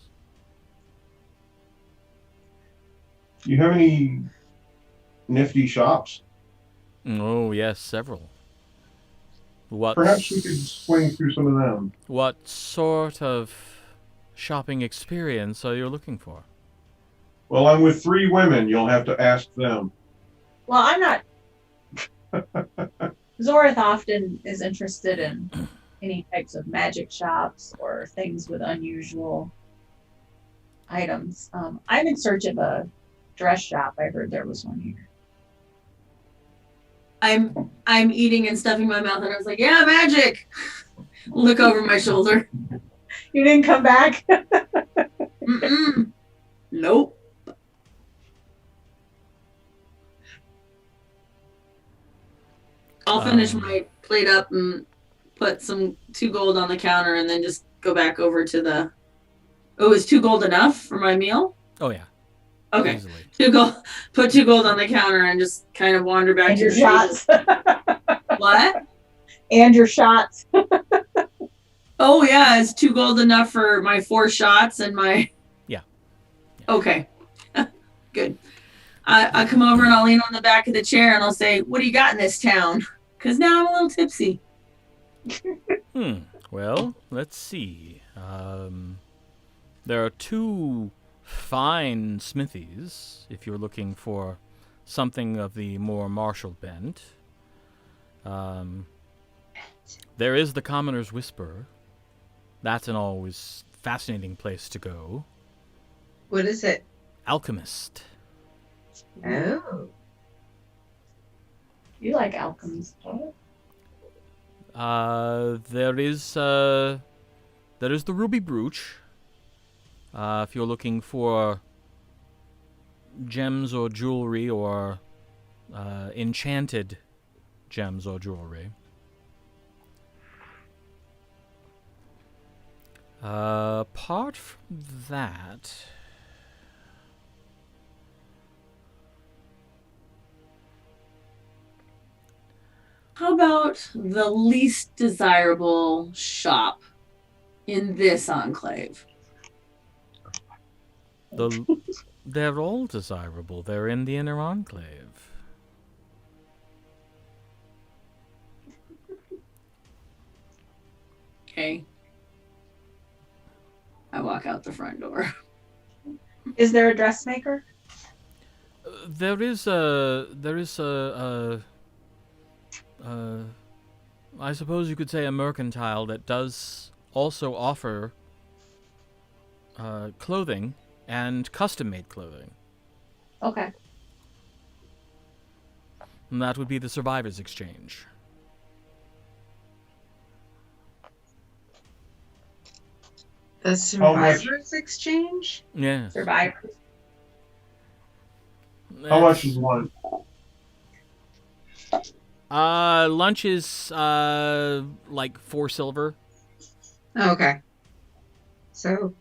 Do you have any nifty shops? Oh, yes, several. What Perhaps we could swing through some of them. What sort of shopping experience are you looking for? Well, I'm with 3 women. You'll have to ask them. Well, I'm not. Zorith often is interested in any types of magic shops or things with unusual items. I'm in search of a dress shop. I heard there was one here. I'm eating and stuffing my mouth, and I was like, "Yeah, magic." Look over my shoulder. You didn't come back? Mm-mm. Nope. I'll finish my plate up and put 2 gold on the counter, and then just go back over to the. Oh, is 2 gold enough for my meal? Oh, yeah. Okay. Easily. 2 gold. Put 2 gold on the counter and just kind of wander back And to your the shots. What? And your shots. Oh yeah, is 2 gold enough for my 4 shots and my? Yeah. Okay. Good. I come over and I'll lean on the back of the chair and I'll say, "What do you got in this town?" Because now I'm a little tipsy. Well, let's see. There are 2 fine smithies, if you're looking for something of the more martial bent. There is the Commoner's Whisper. That's an always fascinating place to go. What is it? Alchemist. Oh. You like alchemies, don't you? There is the Ruby Brooch. If you're looking for gems or jewelry or enchanted gems or jewelry. Apart from that, How about the least desirable shop in this enclave? they're all desirable. They're in the Inner Enclave. Okay. I walk out the front door. Is there a dressmaker? There is a I suppose you could say a mercantile that does also offer clothing and custom-made clothing. Okay. And that would be the Survivors Exchange. The Survivors Exchange? Yeah. Survivors. How much is one? Lunch is like 4 silver. Okay. So,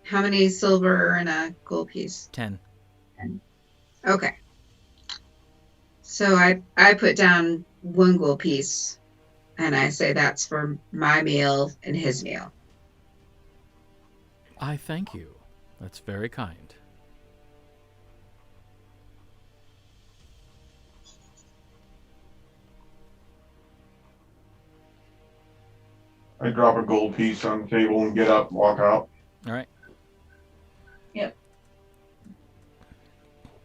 how many silver in a gold piece? 10. Okay. So I put down 1 gold piece, and I say that's for my meal and his meal. I thank you. That's very kind. I drop a gold piece on the table and get up, walk out. All right.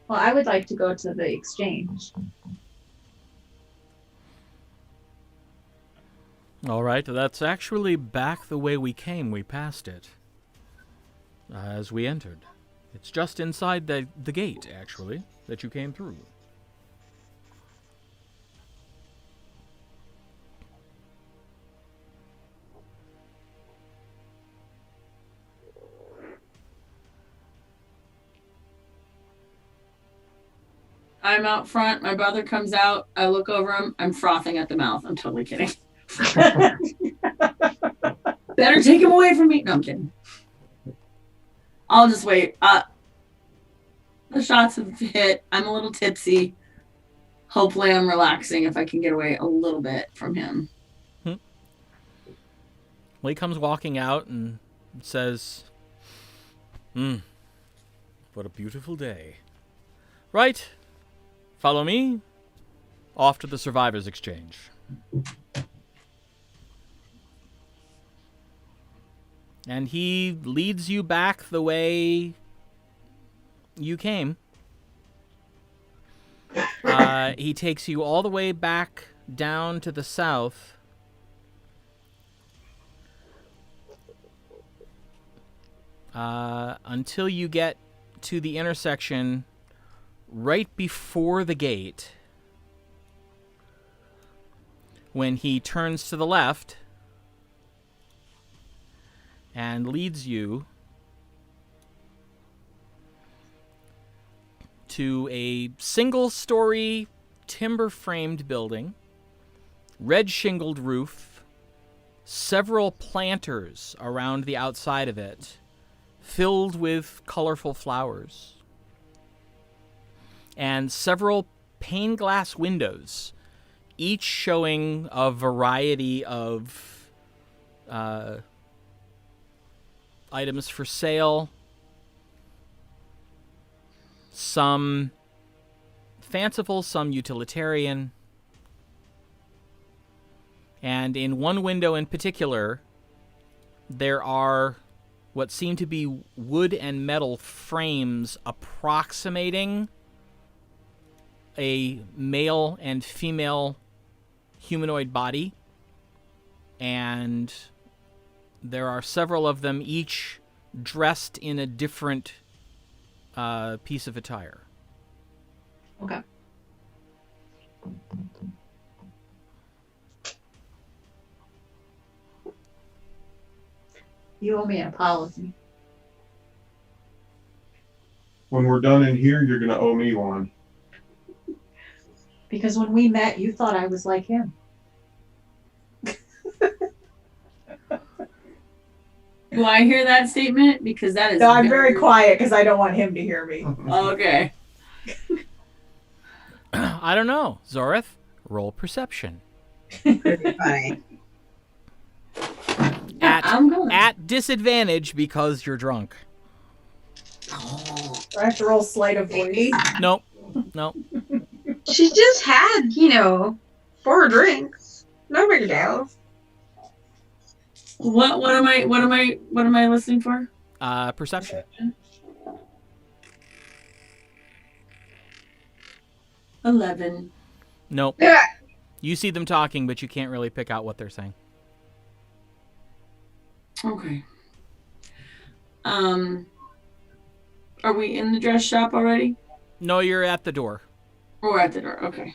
Well, I would like to go to the exchange. All right. That's actually back the way we came. We passed it as we entered. It's just inside the gate, actually, that you came through. I'm out front. My brother comes out. I look over him. I'm frothing at the mouth. I'm totally kidding. Better take him away from me. No, I'm kidding. I'll just wait. The shots have hit. I'm a little tipsy. Hopefully I'm relaxing if I can get away a little bit from him. Well, he comes walking out and says, what a beautiful day. Right. Follow me. Off to the Survivors Exchange. And he leads you back the way you came. He takes you all the way back down to the south. Until you get to the intersection right before the gate, when he turns to the left and leads you to a single-story timber-framed building, red-shingled roof, several planters around the outside of it, filled with colorful flowers, and several pane glass windows, each showing a variety of items for sale. Some fanciful, some utilitarian. And in one window in particular, there are what seem to be wood and metal frames approximating a male and female humanoid body. And there are several of them, each dressed in a different piece of attire. Okay. You owe me an apology. When we're done in here, you're gonna owe me one. Because when we met, you thought I was like him. Do I hear that statement? Because that is. No, I'm very quiet because I don't want him to hear me. Okay. I don't know. Zorith, roll perception. Pretty funny. I'm going. At disadvantage because you're drunk. Do I have to roll sleight of voice? Nope. She just had, 4 drinks. No big deal. What am I listening for? Perception. 11. Nope. Yeah. You see them talking, but you can't really pick out what they're saying. Okay. Are we in the dress shop already? No, you're at the door. Oh, we're at the door. Okay.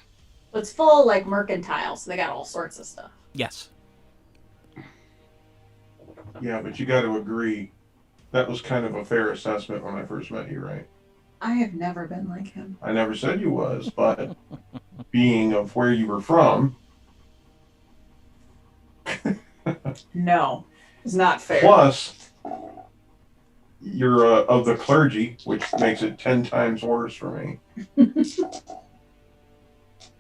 It's full like mercantile, so they got all sorts of stuff. Yes. Yeah, but you got to agree, that was kind of a fair assessment when I first met you, right? I have never been like him. I never said you was, but being of where you were from. No, it's not fair. Plus, you're of the clergy, which makes it 10 times worse for me.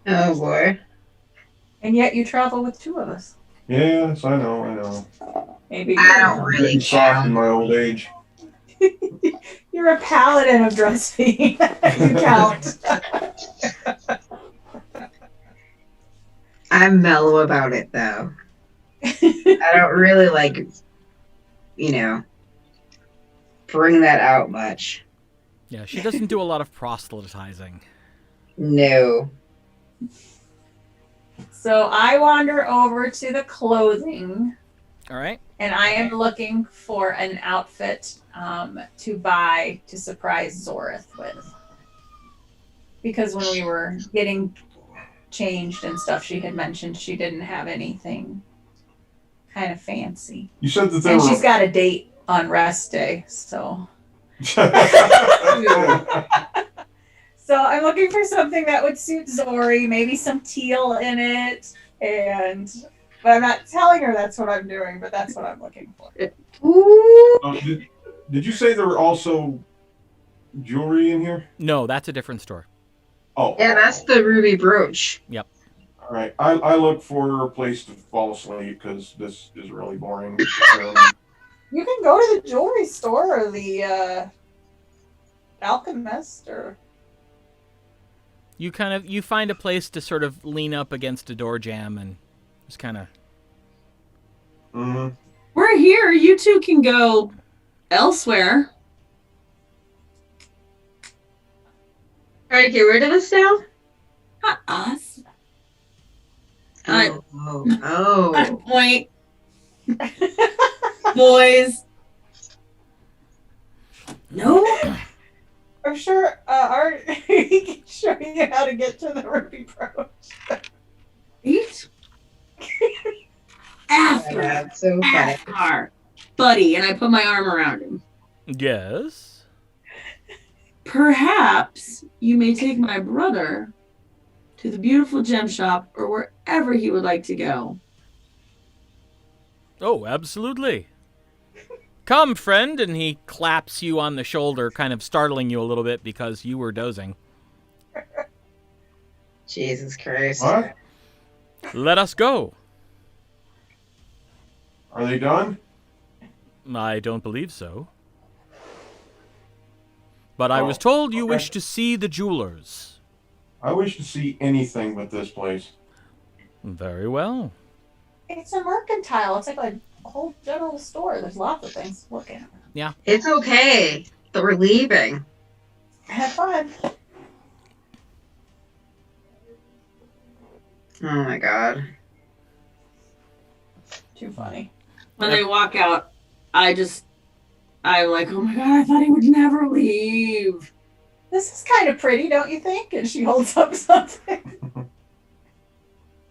Oh boy. And yet you travel with two of us. Yes, I know. Maybe I don't really Getting soft in count. my old age. you're a paladin of dress fee. You count. I'm mellow about it though. I don't really like, bring that out much. Yeah, she doesn't do a lot of proselytizing. No. So I wander over to the clothing, All right. and I am looking for an outfit to buy to surprise Zorith with. Because when we were getting changed and stuff, she had mentioned she didn't have anything kind of fancy. You said that there And were... she's got a date on rest day, so... So I'm looking for something that would suit Zori, maybe some teal in it, but I'm not telling her that's what I'm doing, but that's what I'm looking for. Oh, did you say there were also jewelry in here? No, that's a different store. Oh. Yeah, that's the ruby brooch. Yep. All right. I look for a place to fall asleep because this is really boring. You can go to the jewelry store or the alchemist or... You find a place to sort of lean up against a door jamb and just kind of... Mm-hmm. We're here. You two can go elsewhere. Try to get rid of us now? Not us. Oh. Point. Boys. No? I'm sure he can show you how to get to the ruby brooch. Eat? After. That's so funny. Athgarr. Buddy, and I put my arm around him. Yes? Perhaps you may take my brother to the beautiful gem shop or wherever he would like to go. Oh, absolutely. Come, friend, and he claps you on the shoulder, kind of startling you a little bit because you were dozing. Jesus Christ. What? Let us go. Are they done? I don't believe so. But I Oh, was told you okay. wish to see the jewelers. I wish to see anything but this place. Very well. It's a mercantile. It's like a whole general store. There's lots of things to look at. It's okay. But we're leaving. Have fun. Oh my god. Too funny. When they walk out, I'm like, oh my god, I thought he would never leave. This is kind of pretty, don't you think? And she holds up something.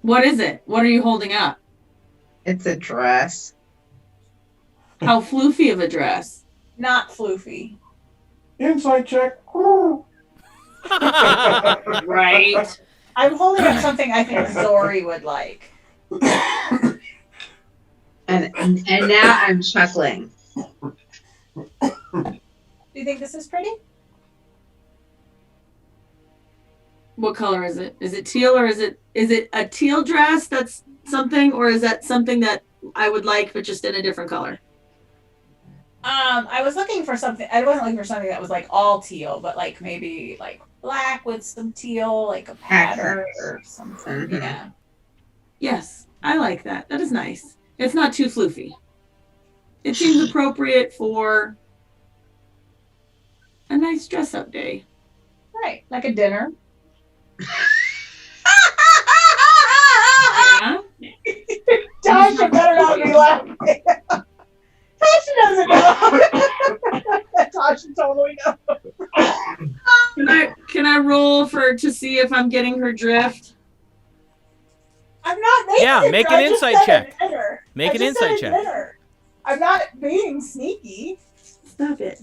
What is it? What are you holding up? It's a dress. How floofy of a dress. Not floofy. Inside check. Right. I'm holding up something I think Zori would like. And now I'm chuckling. Do you think this is pretty? What color is it? Is it teal or is it a teal dress that's something, or is that something that I would like but just in a different color? I was looking for something. I wasn't looking for something that was like all teal, but like maybe like black with some teal, like a pattern or something. Mhm. Yeah. Yes, I like that. That is nice. It's not too floofy. It seems appropriate for a nice dress-up day. Right. Like a dinner. Yeah. Tasha better not be laughing. Tasha doesn't know. Tasha totally knows. Can I roll to see if I'm getting her drift? I'm not making Yeah, it. make I an just insight said check. a dinner. Make I an just said insight a check. dinner. I'm not being sneaky. Stop it.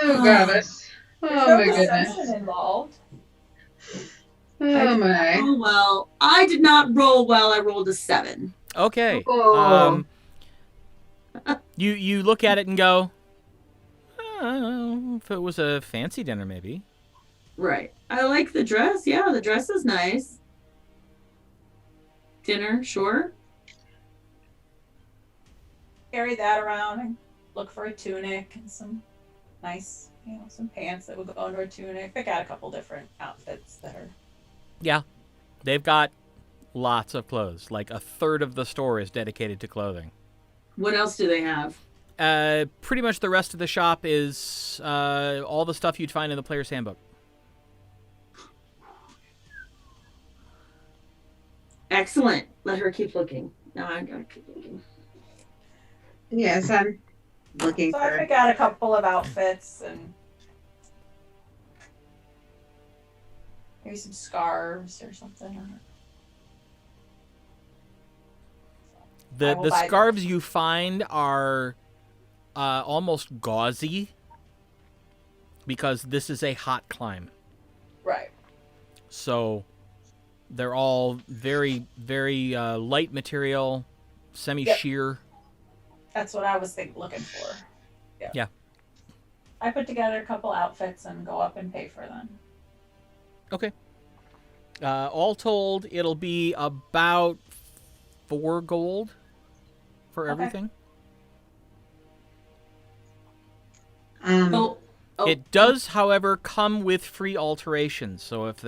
Oh goodness. There's Oh no my deception goodness. involved. Oh my. Oh well, I did not roll well. I rolled a 7. Okay. Oh. You look at it and go, if it was a fancy dinner, maybe. Right. I like the dress. Yeah, the dress is nice. Dinner, sure. Carry that around and look for a tunic and some nice, some pants that would go under a tunic. They got a couple different outfits that are. Yeah, they've got lots of clothes. Like a third of the store is dedicated to clothing. What else do they have? Pretty much the rest of the shop is all the stuff you'd find in the player's handbook. Excellent. Let her keep looking. No, I gotta keep looking. Yes, I'm looking So I for. pick out a couple of outfits and maybe some scarves or something. I will The buy scarves you find are almost gauzy because this is a hot climb. Right. So they're all very, very light material, semi-sheer. That's what I was looking for. Yeah. I put together a couple outfits and go up and pay for them. Okay. All told, it'll be about 4 gold for Okay. everything. Oh, It does, however, come with free alterations. So if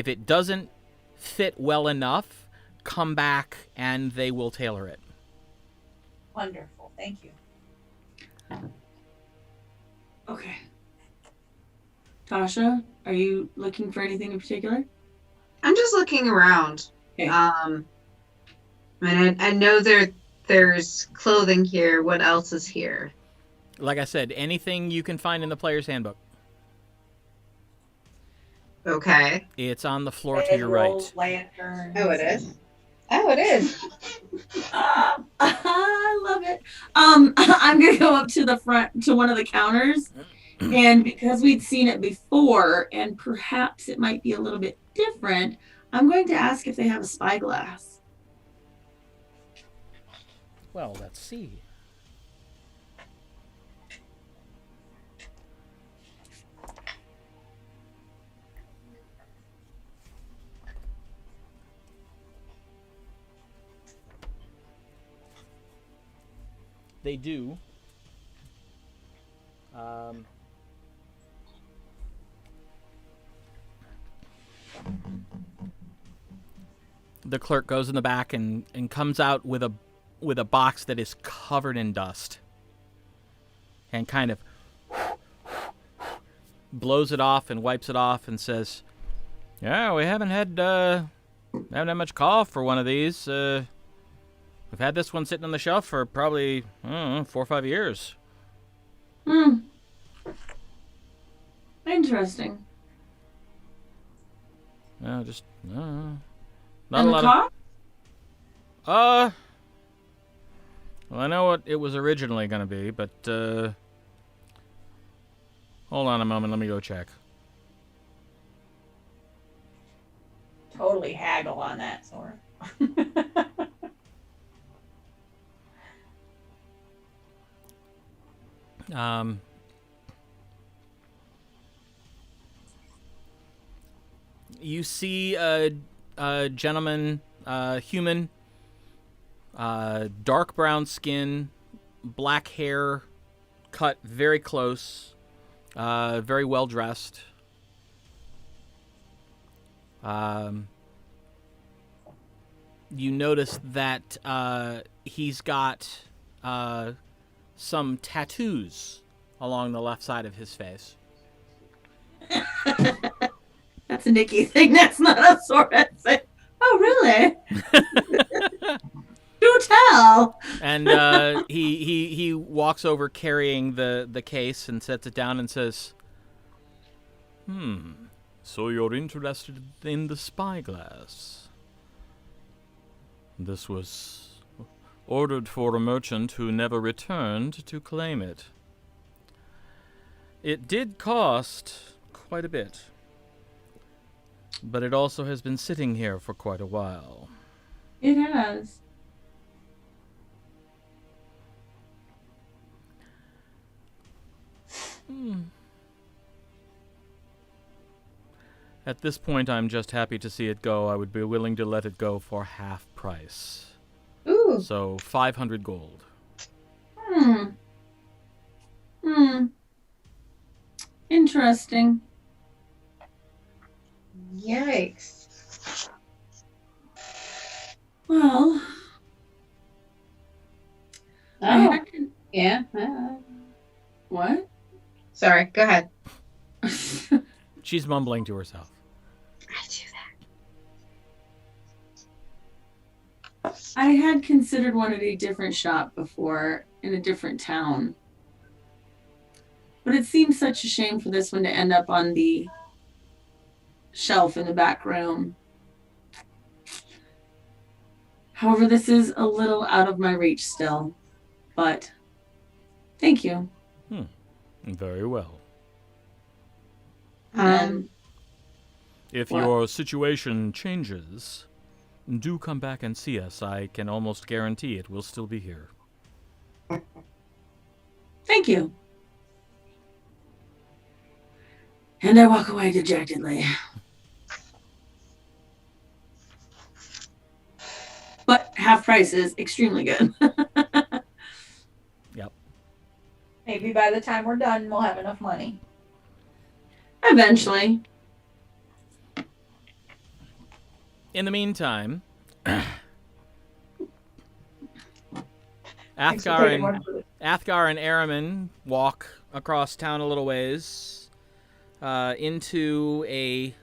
it doesn't fit well enough, come back and they will tailor it. Wonderful. Thank you. okay. Tasha, are you looking for anything in particular? I'm just looking around. Okay. I know there's clothing here. What else is here? Like I said, anything you can find in the player's handbook. Okay. It's on the floor to your right. Lanterns. Oh, it is. Oh, it is. I love it. I'm gonna go up to the front to one of the counters, and because we'd seen it before, and perhaps it might be a little bit different, I'm going to ask if they have a spyglass. Well, let's see. They do. The clerk goes in the back and comes out with a box that is covered in dust. And kind of blows it off and wipes it off and says, "Yeah, we haven't had much call for one of these. We've had this one sitting on the shelf for probably, I don't know, 4 or 5 years." Interesting. Just not And a the lot cost? of. Well, I know what it was originally going to be, but hold on a moment. Let me go check. Totally haggle on that sword. You see a gentleman, human, dark brown skin, black hair, cut very close, very well dressed. You notice that he's got some tattoos along the left side of his face. That's a Nikki thing. That's not a Zorith thing. Oh, really? Do tell. And he walks over carrying the case and sets it down and says, "So you're interested in the spyglass? This was ordered for a merchant who never returned to claim it. It did cost quite a bit. But it also has been sitting here for quite a while. It has. At this point, I'm just happy to see it go. I would be willing to let it go for half price. Ooh. So 500 gold. Interesting. Yikes. Well, Oh, yeah. What? Sorry, go ahead. She's mumbling to herself. I do that. I had considered one at a different shop before in a different town. But it seems such a shame for this one to end up on the shelf in the back room. However, this is a little out of my reach still. But thank you. Very well. If What? your situation changes, do come back and see us. I can almost guarantee it will still be here. Thank you. And I walk away dejectedly. But half price is extremely good. Yep. Maybe by the time we're done, we'll have enough money. Eventually. In the meantime, Thanks for Athgarr taking and one for the- Arimynn walk across town a little ways into a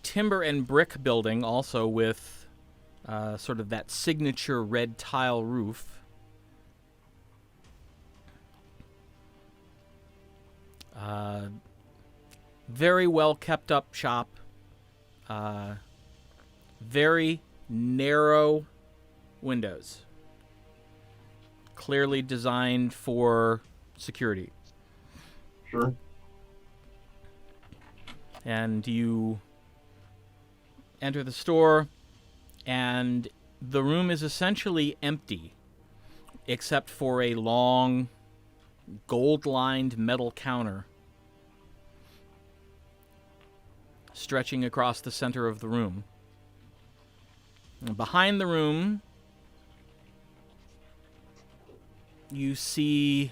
timber and brick building, also with sort of that signature red tile roof. Very well kept up shop. Very narrow windows. Clearly designed for security. Sure. And you enter the store, and the room is essentially empty, except for a long, gold-lined metal counter stretching across the center of the room. And behind the room, you see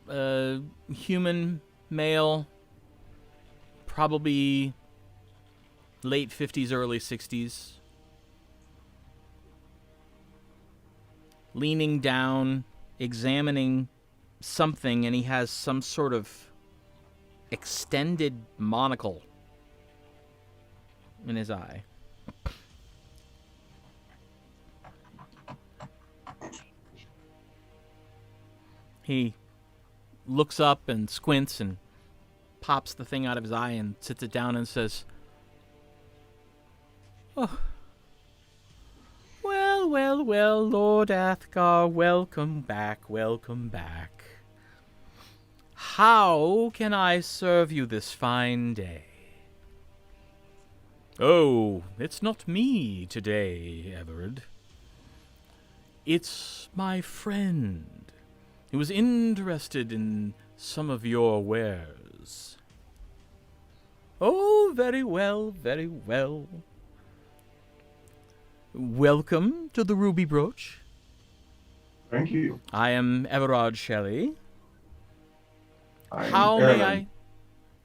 a human male, probably late 50s, early 60s, leaning down, examining something, and he has some sort of extended monocle in his eye. He looks up and squints and pops the thing out of his eye and sits it down and says, "Oh, well, Lord Athgarr, welcome back, welcome back. How can I serve you this fine day?" "Oh, it's not me today, Everwood. It's my friend. He was interested in some of your wares." "Oh, very well, very well. Welcome to the Ruby Brooch. Thank you. I am Everard Shelley. I'm How Arimynn. may I?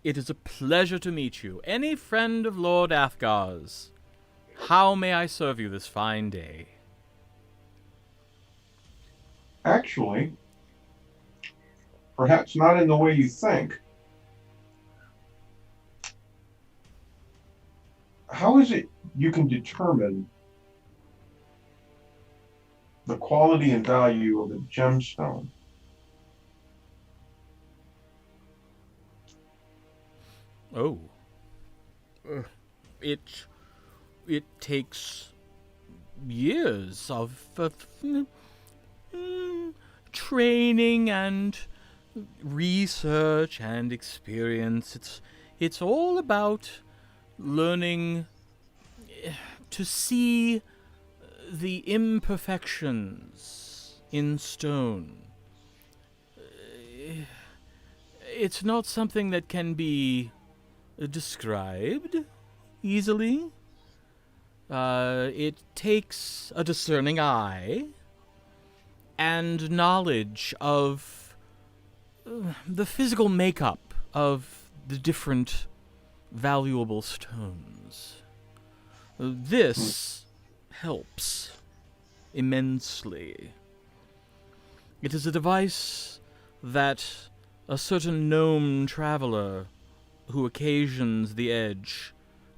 It is a pleasure to meet you. Any friend of Lord Athgar's. How may I serve you this fine day?" Actually, perhaps not in the way you think. How is it you can determine the quality and value of a gemstone? Oh. It takes years of training and research and experience. It's all about learning to see the imperfections in stone. It's not something that can be described easily. It takes a discerning eye and knowledge of the physical makeup of the different valuable stones. This helps immensely. It is a device that a certain gnome traveler who occasions the edge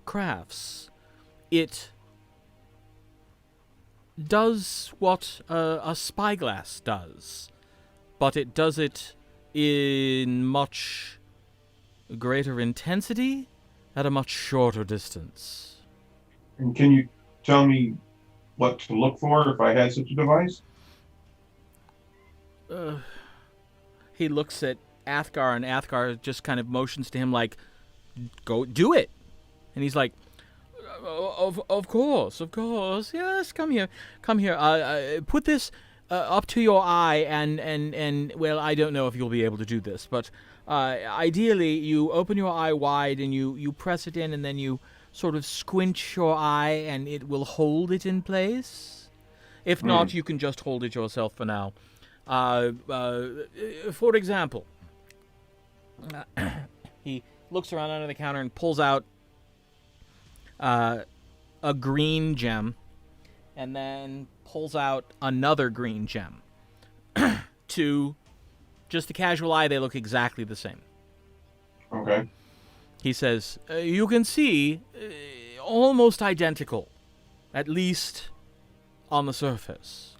crafts. It does what a spyglass does, but it does it in much greater intensity at a much shorter distance. And can you tell me what to look for if I had such a device? He looks at Athgarr, and Athgarr just kind of motions to him like, go do it. And he's like, of course, yes, come here. Put this up to your eye, and well, I don't know if you'll be able to do this, but ideally you open your eye wide and you press it in, and then you sort of squint your eye, and it will hold it in place. If not, you can just hold it yourself for now. For example, he looks around under the counter and pulls out a green gem, and then pulls out another green gem. To just the casual eye, they look exactly the same. Okay. He says, you can see almost identical, at least on the surface.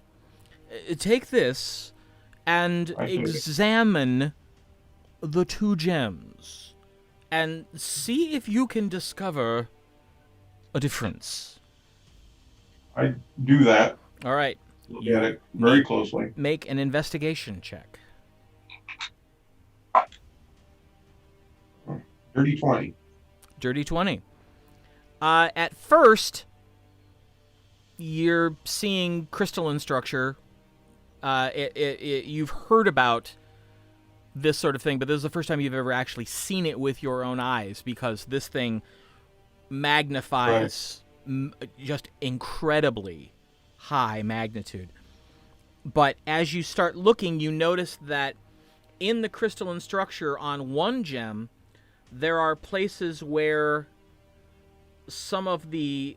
Take this and examine the two gems and see if you can discover a difference. I do that. All right. Look at it very closely. Make an investigation check. Dirty 20. Dirty 20. At first, you're seeing crystalline structure. You've heard about this sort of thing, but this is the first time you've ever actually seen it with your own eyes, because this thing magnifies just incredibly high magnitude. But as you start looking, you notice that in the crystalline structure on one gem, there are places where some of the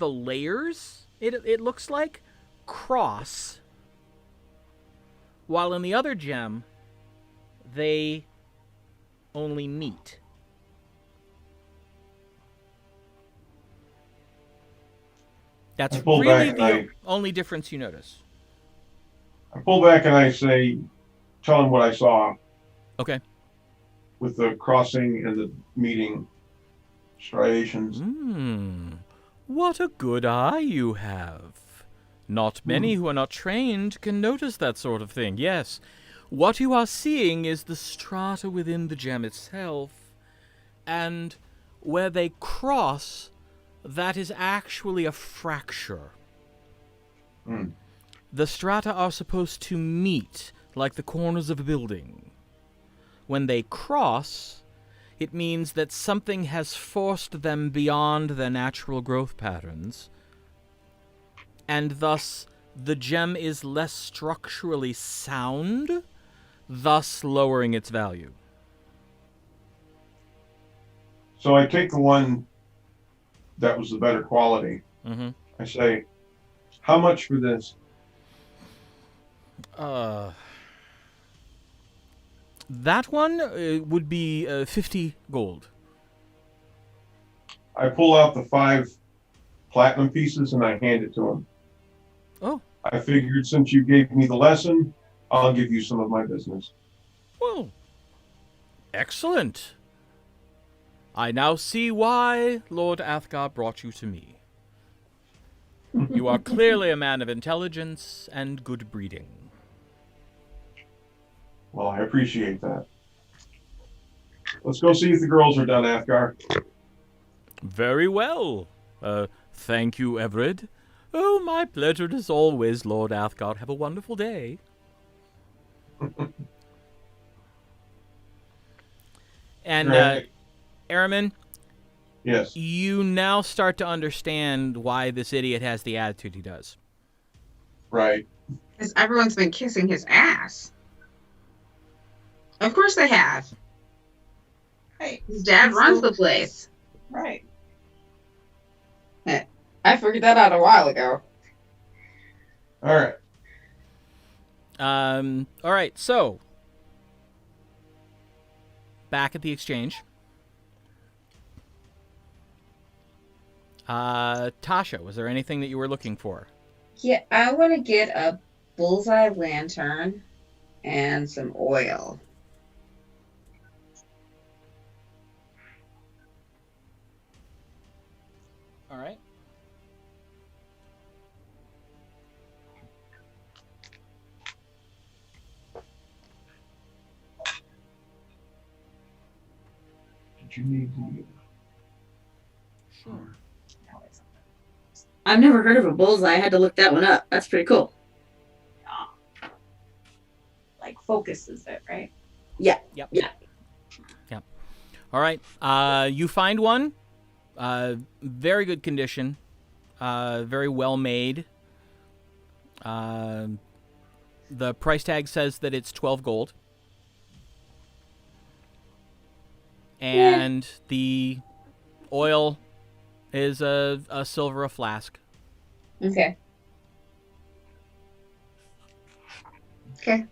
layers, it looks like, cross, while in the other gem, they only meet. That's really the only difference you notice. I pull back and I say, tell him what I saw. Okay. With the crossing and the meeting striations. What a good eye you have. Not many who are not trained can notice that sort of thing. Yes, what you are seeing is the strata within the gem itself, and where they cross, that is actually a fracture. The strata are supposed to meet like the corners of a building. When they cross, it means that something has forced them beyond their natural growth patterns, and thus the gem is less structurally sound, thus lowering its value. So I take the one that was the better quality. I say, how much for this? That one would be 50 gold. I pull out the 5 platinum pieces and I hand it to him. Oh. I figured since you gave me the lesson, I'll give you some of my business. Well, excellent. I now see why Lord Athgarr brought you to me. You are clearly a man of intelligence and good breeding. Well, I appreciate that. Let's go see if the girls are done, Athgarr. Very well. Thank you, Everwood. Oh, my pleasure as always, Lord Athgarr. Have a wonderful day. And, Right. Arimynn, Yes. you now start to understand why this idiot has the attitude he does. Right. Because everyone's been kissing his ass. Of course they have. Right. His dad runs the place. Right. I figured that out a while ago. All right. All right, so back at the exchange. Tasha, was there anything that you were looking for? Yeah, I want to get a bullseye lantern and some oil. All right. Did you need the... Sure. I've never heard of a bullseye. I had to look that one up. That's pretty cool. Like focuses it, right? Yep. All right. You find one. Very good condition. Very well made. The price tag says that it's 12 gold. And the oil is a silver a flask. Okay. Okay.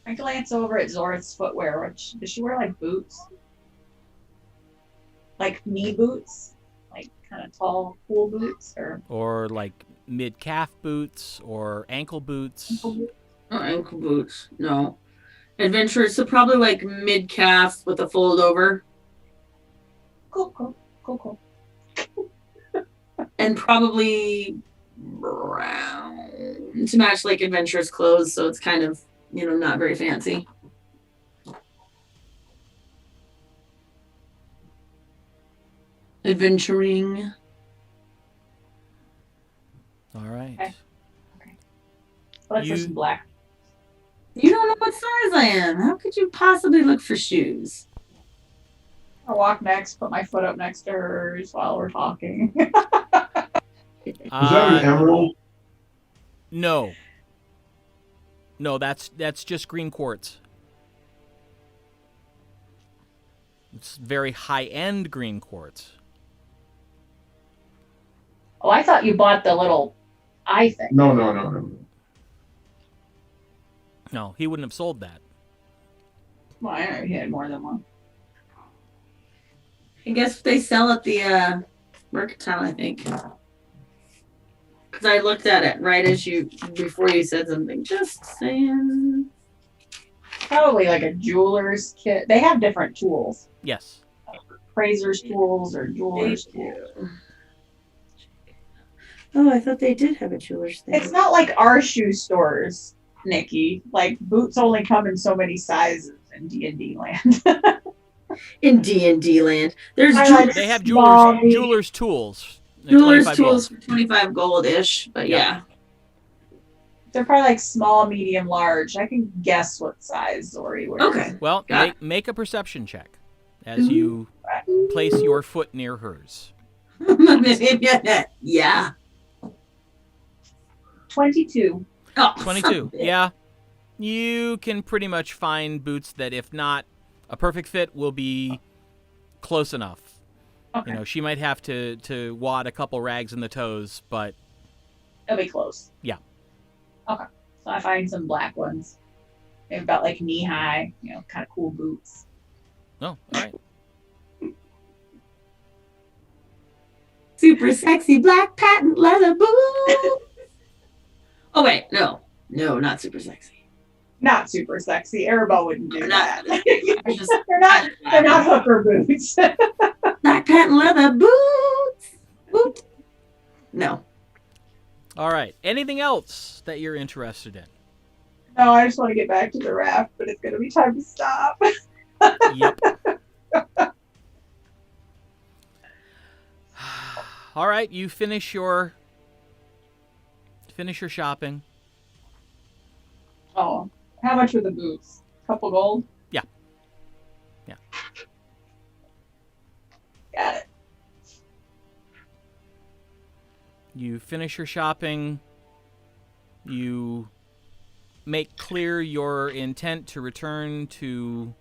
I glance over at Zorith's footwear. Which, does she wear like boots? Like knee boots? Like kind of tall, cool boots? Or like mid-calf boots or ankle boots. Oh, ankle boots. No. Adventurers, so probably like mid-calf with a fold over. Cool. And probably brown to match like adventurers clothes, so it's kind of, not very fancy. Adventuring. All right. Okay. Let's You- for some black. You don't know what size I am. How could you possibly look for shoes? I'll walk next, put my foot up next to hers while we're talking. Is that an emerald? No. No, that's just green quartz. It's very high-end green quartz. Oh, I thought you bought the little eye thing. No. No, he wouldn't have sold that. Well, I know he had more than one. I guess they sell at the Mercantile, I think. Because I looked at it right before you said something. Just saying. Probably like a jeweler's kit. They have different tools. Yes. Appraiser's tools or jeweler's tools. Oh, I thought they did have a jeweler's thing. It's not like our shoe stores, Nikki. Like boots only come in so many sizes in D&D land. In D&D land. There's I jewelers, like They have small, jewelers tools. at jewelers 25 tools gold. for 25 gold-ish, but yeah. They're probably like small, medium, large. I can guess what size Zori wears. Okay. Well, Got make a perception check as you place your foot near hers. Yeah. 22. Oh, 22. Yeah. You can pretty much find boots that, if not a perfect fit, will be close enough. Okay. She might have to wad a couple rags in the toes, but It'll be close. Yeah. Okay. So I find some black ones. They've got like knee high, kind of cool boots. no. All right. super sexy black patent leather boots. Oh, wait. No, not super sexy. Not super sexy. Aribell wouldn't do Not- that. Just they're not hooker boots. black patent leather boots. Whoop. No. All right. Anything else that you're interested in? No, I just want to get back to the raft, but it's going to be time to stop. Yep. All right. You finish your shopping. Oh, how much were the boots? Couple gold? Yeah. Yeah. Got it. You finish your shopping. You make clear your intent to return to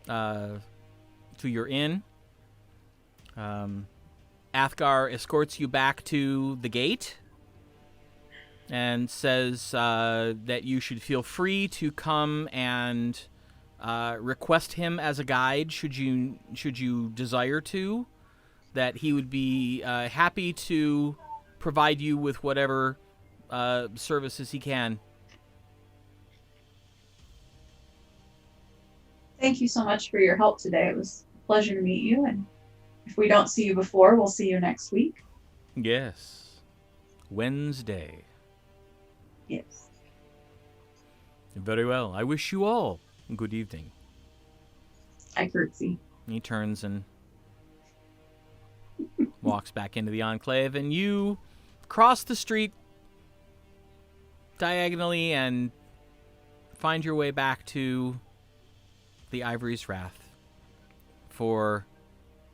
your inn. Athgarr escorts you back to the gate and says that you should feel free to come and request him as a guide should you desire to. That he would be happy to provide you with whatever services he can. Thank you so much for your help today. It was a pleasure to meet you, and if we don't see you before, we'll see you next week. Yes. Wednesday. Yes. Very well. I wish you all good evening. I curtsy. He turns and walks back into the Enclave, and you cross the street diagonally and find your way back to the Ivory's Wrath for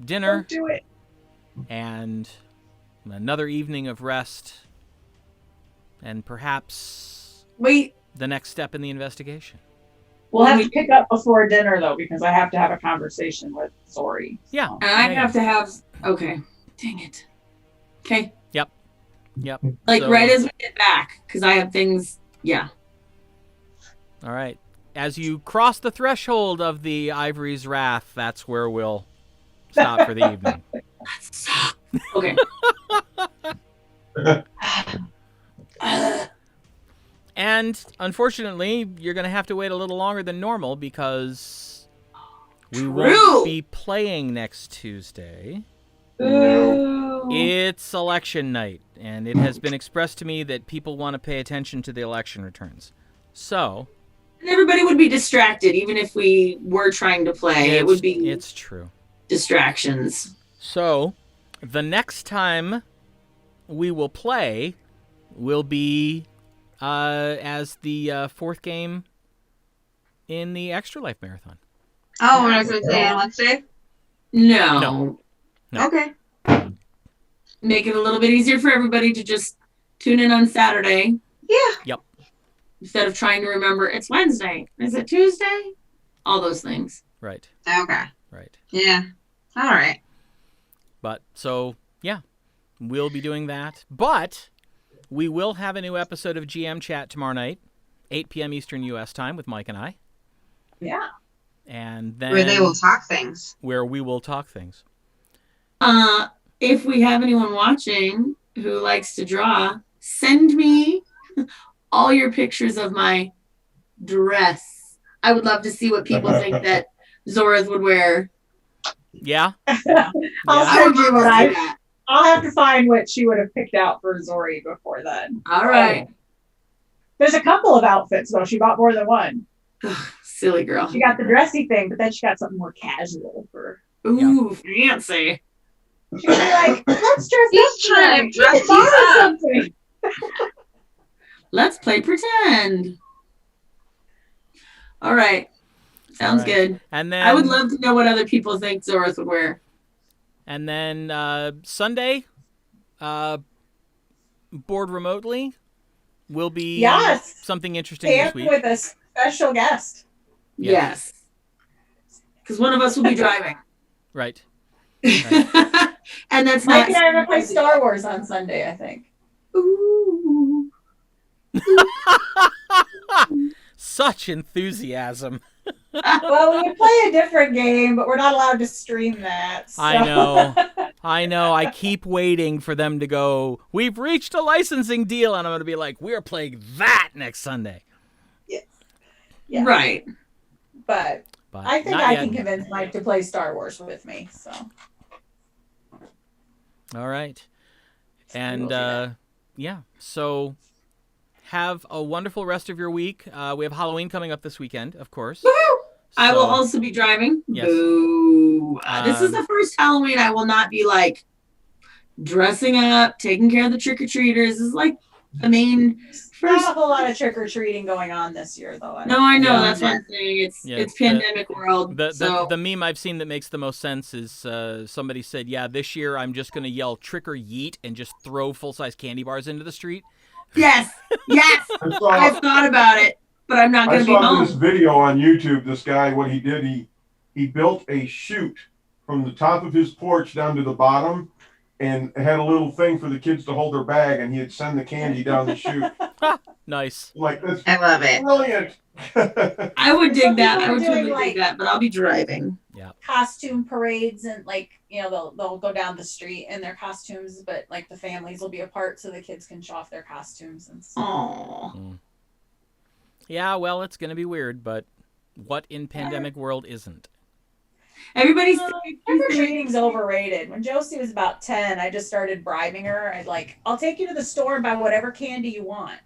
dinner. Don't do it. And another evening of rest, and perhaps Wait. the next step in the investigation. We'll have to pick up before dinner, though, because I have to have a conversation with Zori. Yeah. And I Yeah, have to have. Okay. Dang it. Okay. Yep. Like So- right as we get back, because I have things. Yeah. All right. As you cross the threshold of the Ivory's Wrath, that's where we'll stop for the evening. Okay. And unfortunately, you're going to have to wait a little longer than normal because we True. won't be playing next Tuesday. Ooh. It's election night, and it has been expressed to me that people want to pay attention to the election returns. So, And everybody would be distracted, even if we were trying to play. It would be it's true. distractions. So, the next time we will play will be as the fourth game in the Extra Life Marathon. Oh, we're not going to play on Wednesday? No. No. Okay. Make it a little bit easier for everybody to just tune in on Saturday Yeah. instead of trying to remember it's Wednesday. Is it Tuesday? All those things. Right. Okay. Right. Yeah. All right. But, so, yeah, we'll be doing that. But we will have a new episode of GM Chat tomorrow night, 8 p.m. Eastern U.S. time with Mike and I. Yeah. And then Where they will talk things. where we will talk things. If we have anyone watching who likes to draw, send me all your pictures of my dress. I would love to see what people think that Zorith would wear. Yeah? I'll I would send you love what to see I. that. I'll have to find what she would have picked out for Zori before then. All right. There's a couple of outfits though. She bought more than one. Silly girl. She got the dressy thing, but then she got something more casual for. Ooh, fancy. She was like, "Let's dress He's up trying tonight. to dress Let's borrow you up." something." Let's play pretend. All right. Sounds All right. good. And then I would love to know what other people think Zorith would wear. And then Sunday, board remotely, will be Yes. something interesting this And week. with a special guest. Yeah. Yes. Because one of us will be driving. Right. And that's Mike not. and I are gonna play Star Wars on Sunday, I think. Ooh. Such enthusiasm. Well, we play a different game, but we're not allowed to stream that. So. I know. I know. I keep waiting for them to go, we've reached a licensing deal. And I'm going to be like, we're playing that next Sunday. Yes. Yeah. Right. But But I think not I yet. can convince Mike to play Star Wars with me. So All right. We will And do that. yeah, so have a wonderful rest of your week. We have Halloween coming up this weekend, of course. Woohoo! I will So, also be driving. Yes. Boo. This is Um, the first Halloween I will not be like dressing up, taking care of the trick or treaters. This is like the main Not first. a whole lot of trick or treating going on this year, though. No, I know. Yeah. That's what I'm saying. Yeah, It's pandemic world. The meme I've seen that makes the most sense is somebody said, "Yeah, this year I'm just going to yell trick or yeet and just throw full-size candy bars into the street." yes, yes. I've thought about it, but I'm not I going to be saw this home. video on YouTube. This guy, what he did, he built a chute from the top of his porch down to the bottom, and had a little thing for the kids to hold their bag, and he'd send the candy down the chute. Nice. Like, that's I love it. brilliant. I would dig Some that. people I are would doing, totally like- dig that, but I'll be driving. Costume parades and they'll go down the street in their costumes, but like the families will be apart so the kids can show off their costumes and stuff. Oh, Yeah, well, it's going to be weird, but what in pandemic world isn't? everybody's Trick or treating's overrated. When Josie was about 10, I just started bribing her. I'll take you to the store and buy whatever candy you want.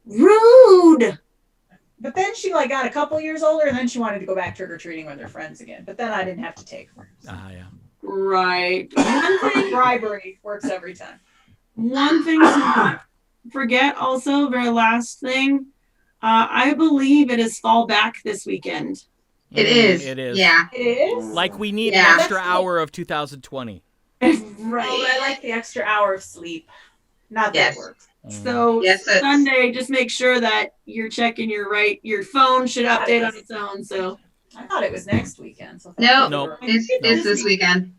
rude. But then she got a couple years older, and then she wanted to go back trick or treating with her friends again. But then I didn't have to take her. Yeah. Right. One thing, Bribery works every time. one thing to not forget. Also, very last thing. I believe it is fall back this weekend. It is. It is. Yeah. It is. Like we need Yeah. an extra That's hour of 2020. Oh, I like the extra hour of sleep. Not that Yes. it works. So Yes, that's- Sunday, just make sure that you're checking your phone should update on its own. So I thought it was next weekend. So No. No. It's this weekend.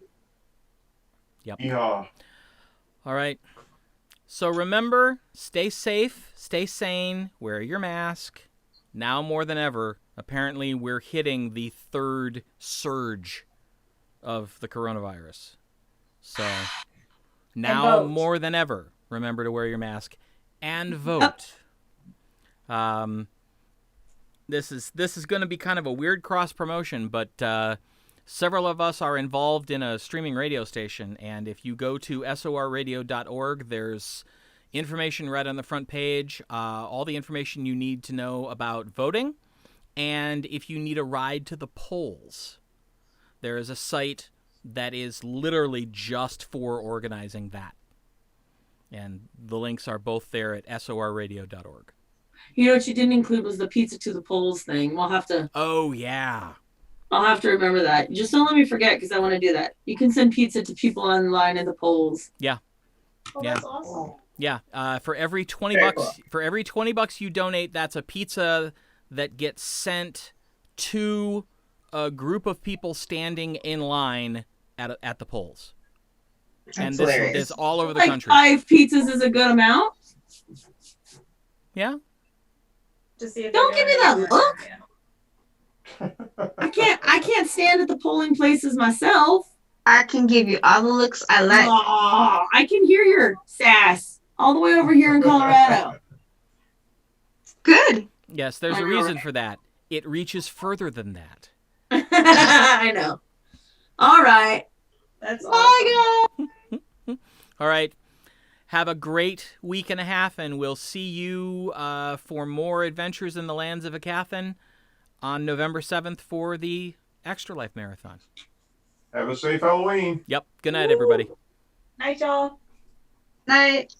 Yeah. All right. So remember, stay safe, stay sane, wear your mask. Now more than ever, apparently we're hitting the third surge of the coronavirus. So now vote. more than ever, remember to wear your mask and vote. This is going to be kind of a weird cross promotion, but several of us are involved in a streaming radio station, and if you go to sorradio.org, there's information right on the front page, all the information you need to know about voting, and if you need a ride to the polls, there is a site that is literally just for organizing that. And the links are both there at sorradio.org. you know what you didn't include was the pizza to the polls thing. I'll have to remember that. Just don't let me forget because I want to do that. You can send pizza to people online at the polls. Oh, Yeah. that's awesome. Yeah, for every $20 you donate, that's a pizza that gets sent to a group of people standing in line at the polls. And That's hilarious. this is all over the Like country. 5 pizzas is a good amount. Yeah. To see if Don't they're give me doing that look. Yeah. I can't stand at the polling places myself. I can give you all the looks I like. Oh, I can hear your sass all the way over here in Colorado. Good. Yes, there's I a know, reason right? for that. It reaches further than that. I know. All right. That's awesome. Bye, guys. All right. Have a great week and a half, and we'll see you for more adventures in the lands of Aecathan on November 7th for the Extra Life Marathon. Have a safe Halloween. Yep. Good night, everybody. Night, y'all. Night.